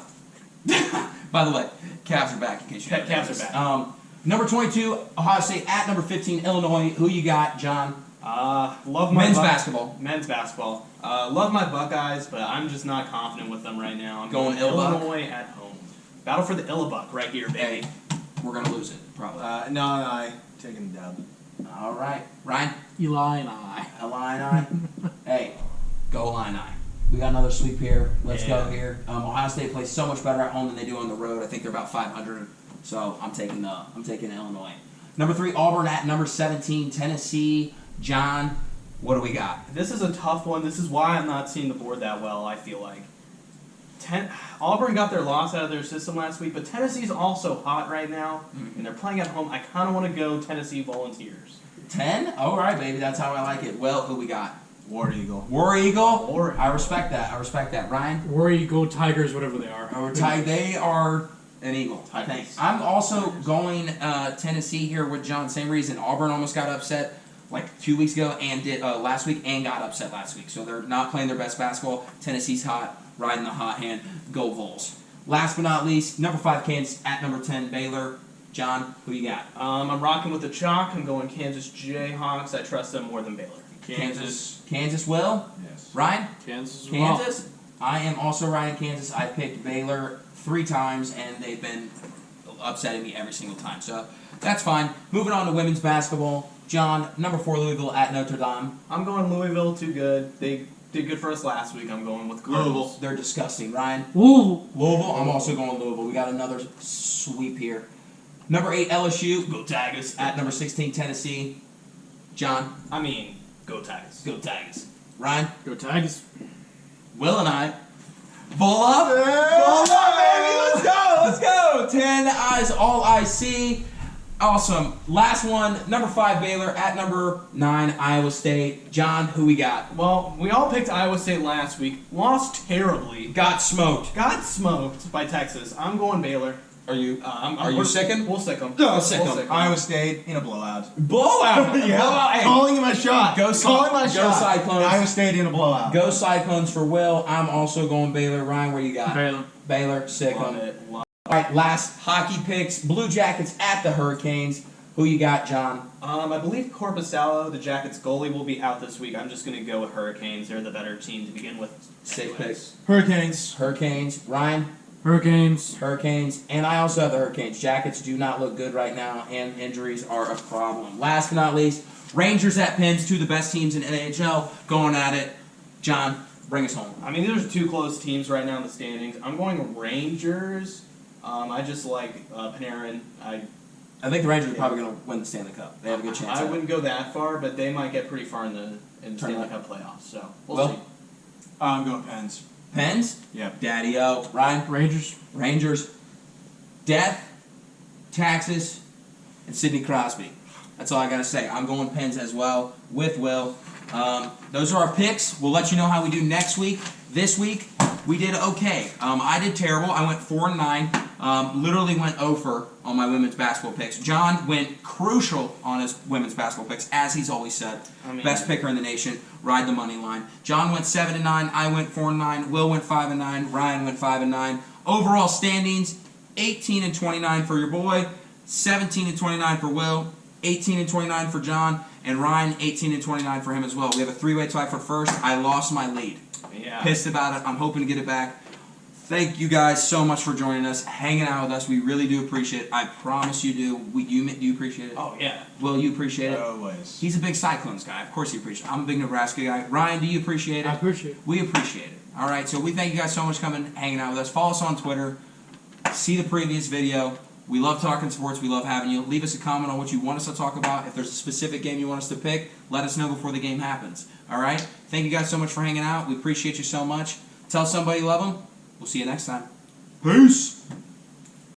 Speaker 1: By the way, Cavs are back in case you
Speaker 2: Cavs are back.
Speaker 1: Number 22, Ohio State at number 15, Illinois. Who you got, John?
Speaker 2: Love my
Speaker 1: Men's basketball.
Speaker 2: Men's basketball. Love my Buckeyes, but I'm just not confident with them right now. I'm
Speaker 1: Going
Speaker 2: going
Speaker 1: Illbuck?
Speaker 2: Illinois at home. Battle for the Illibuck right here, baby.
Speaker 1: Hey, we're going to lose it, probably.
Speaker 4: No, taking the dub.
Speaker 1: All right. Ryan?
Speaker 3: Eli and I.
Speaker 1: Illini. Hey, go Illini. We got another sweep here. Let's go here. Ohio State plays so much better at home than they do on the road. I think they're about 500. So I'm taking Illinois. Number 3, Auburn at number 17, Tennessee. John, what do we got?
Speaker 2: This is a tough one. This is why I'm not seeing the board that well, I feel like. Auburn got their loss out of their system last week, but Tennessee's also hot right now, and they're playing at home. I kind of want to go Tennessee Volunteers.
Speaker 1: 10? All right, baby. That's how I like it. Well, who we got?
Speaker 4: War Eagle.
Speaker 1: War Eagle?
Speaker 2: War Eagle.
Speaker 1: I respect that. Ryan?
Speaker 3: Worry, go Tigers, whatever they are.
Speaker 1: They are an Eagle. I think.
Speaker 2: Tigers.
Speaker 1: I'm also going Tennessee here with John. Same reason. Auburn almost got upset like 2 weeks ago and did last week and got upset last week. So they're not playing their best basketball. Tennessee's hot, riding the hot hand. Go Vols. Last but not least, number 5 Kansas at number 10 Baylor. John, who you got?
Speaker 2: I'm rocking with the chalk. I'm going Kansas Jayhawks. I trust them more than Baylor.
Speaker 1: Kansas will?
Speaker 6: Yes.
Speaker 1: Ryan?
Speaker 3: Kansas. as well.
Speaker 1: Kansas? I am also riding Kansas. I picked Baylor 3 times, and they've been upsetting me every single time. So that's fine. Moving on to women's basketball. John, number 4 Louisville at Notre Dame.
Speaker 2: I'm going Louisville. Too good. They did good for us last week. I'm going with Cardinals.
Speaker 1: They're disgusting. Ryan?
Speaker 3: Ooh.
Speaker 1: Louisville. I'm also going Louisville. We got another sweep here. Number 8 LSU. Go Tigers. At number 16 Tennessee. John?
Speaker 2: I mean, go Tigers.
Speaker 1: Go Tigers. Ryan?
Speaker 3: Go Tigers.
Speaker 1: Will and I. Bull up! Bull up, baby! Let's go! 10 eyes, all I see. Awesome. Last one, number 5 Baylor at number 9 Iowa State. John, who we got?
Speaker 2: Well, we all picked Iowa State last week. Lost terribly.
Speaker 1: Got smoked.
Speaker 2: Got smoked by Texas. I'm going Baylor.
Speaker 1: Are you?
Speaker 2: Are
Speaker 1: you sicking?
Speaker 2: We'll sick them.
Speaker 1: No, sick 'em.
Speaker 4: Iowa State in a blowout.
Speaker 1: Blowout! Blowout. Hey,
Speaker 4: Calling my shot.
Speaker 1: Go
Speaker 4: Calling my
Speaker 1: go
Speaker 4: shot.
Speaker 1: Cyclones.
Speaker 4: Iowa State in a blowout.
Speaker 1: Go Cyclones for Will. I'm also going Baylor. Ryan, what do you got?
Speaker 3: Baylor.
Speaker 1: Baylor, sick 'em.
Speaker 2: Love it. Love
Speaker 1: All right, last hockey picks. Blue Jackets at the Hurricanes. Who you got, John?
Speaker 2: I believe Corpusalo, the Jackets goalie, will be out this week. I'm just going to go with Hurricanes. They're the better team to begin with.
Speaker 1: Safe picks.
Speaker 4: Hurricanes.
Speaker 1: Hurricanes. Ryan?
Speaker 3: Hurricanes.
Speaker 1: Hurricanes. And I also have the Hurricanes. Jackets do not look good right now, and injuries are a problem. Last but not least, Rangers at Pens, 2 of the best teams in NHL, going at it. John, bring us home.
Speaker 2: I mean, there's 2 close teams right now in the standings. I'm going Rangers. I just like Panarin.
Speaker 1: I think the Rangers are probably going to win the Stanley Cup. They have a good chance.
Speaker 2: I
Speaker 1: at it.
Speaker 2: wouldn't go that far, but they might get pretty far in the Stanley
Speaker 1: Tournament.
Speaker 2: Cup playoffs. So we'll
Speaker 1: Well,
Speaker 2: see.
Speaker 4: I'm going Pens.
Speaker 1: Pens?
Speaker 4: Yep.
Speaker 1: Daddy-O. Ryan?
Speaker 3: Rangers.
Speaker 1: Rangers. Death, taxes, and Sidney Crosby. That's all I got to say. I'm going Pens as well with Will. Those are our picks. We'll let you know how we do next week. This week, we did okay. I did terrible. I went 4-9. Literally went 0 on my women's basketball picks. John went crucial on his women's basketball picks, as he's always said. Best picker in the nation. Ride the money line. John went 7-9. I went 4-9. Will went 5-9. Ryan went 5-9. Overall standings: 18-29 for your boy, 17-29 for Will, 18 and 29 for John, and Ryan 18 and 29 for him as well. We have a three-way tie for first. I lost my lead.
Speaker 2: Yeah.
Speaker 1: Pissed about it. I'm hoping to get it back. Thank you guys so much for joining us, hanging out with us. We really do appreciate it. I promise you do. Do you appreciate it?
Speaker 2: Oh yeah.
Speaker 1: Will, you appreciate it?
Speaker 6: Always.
Speaker 1: He's a big Cyclones guy. Of course he appreciates it. I'm a big Nebraska guy. Ryan, do you appreciate it?
Speaker 3: I appreciate it.
Speaker 1: We appreciate it. All right, so we thank you guys so much for coming, hanging out with us. Follow us on Twitter. See the previous video. We love talking sports. We love having you. Leave us a comment on what you want us to talk about. If there's a specific game you want us to pick, let us know before the game happens. All right? Thank you guys so much for hanging out. We appreciate you so much. Tell somebody you love them. We'll see you next time. Peace.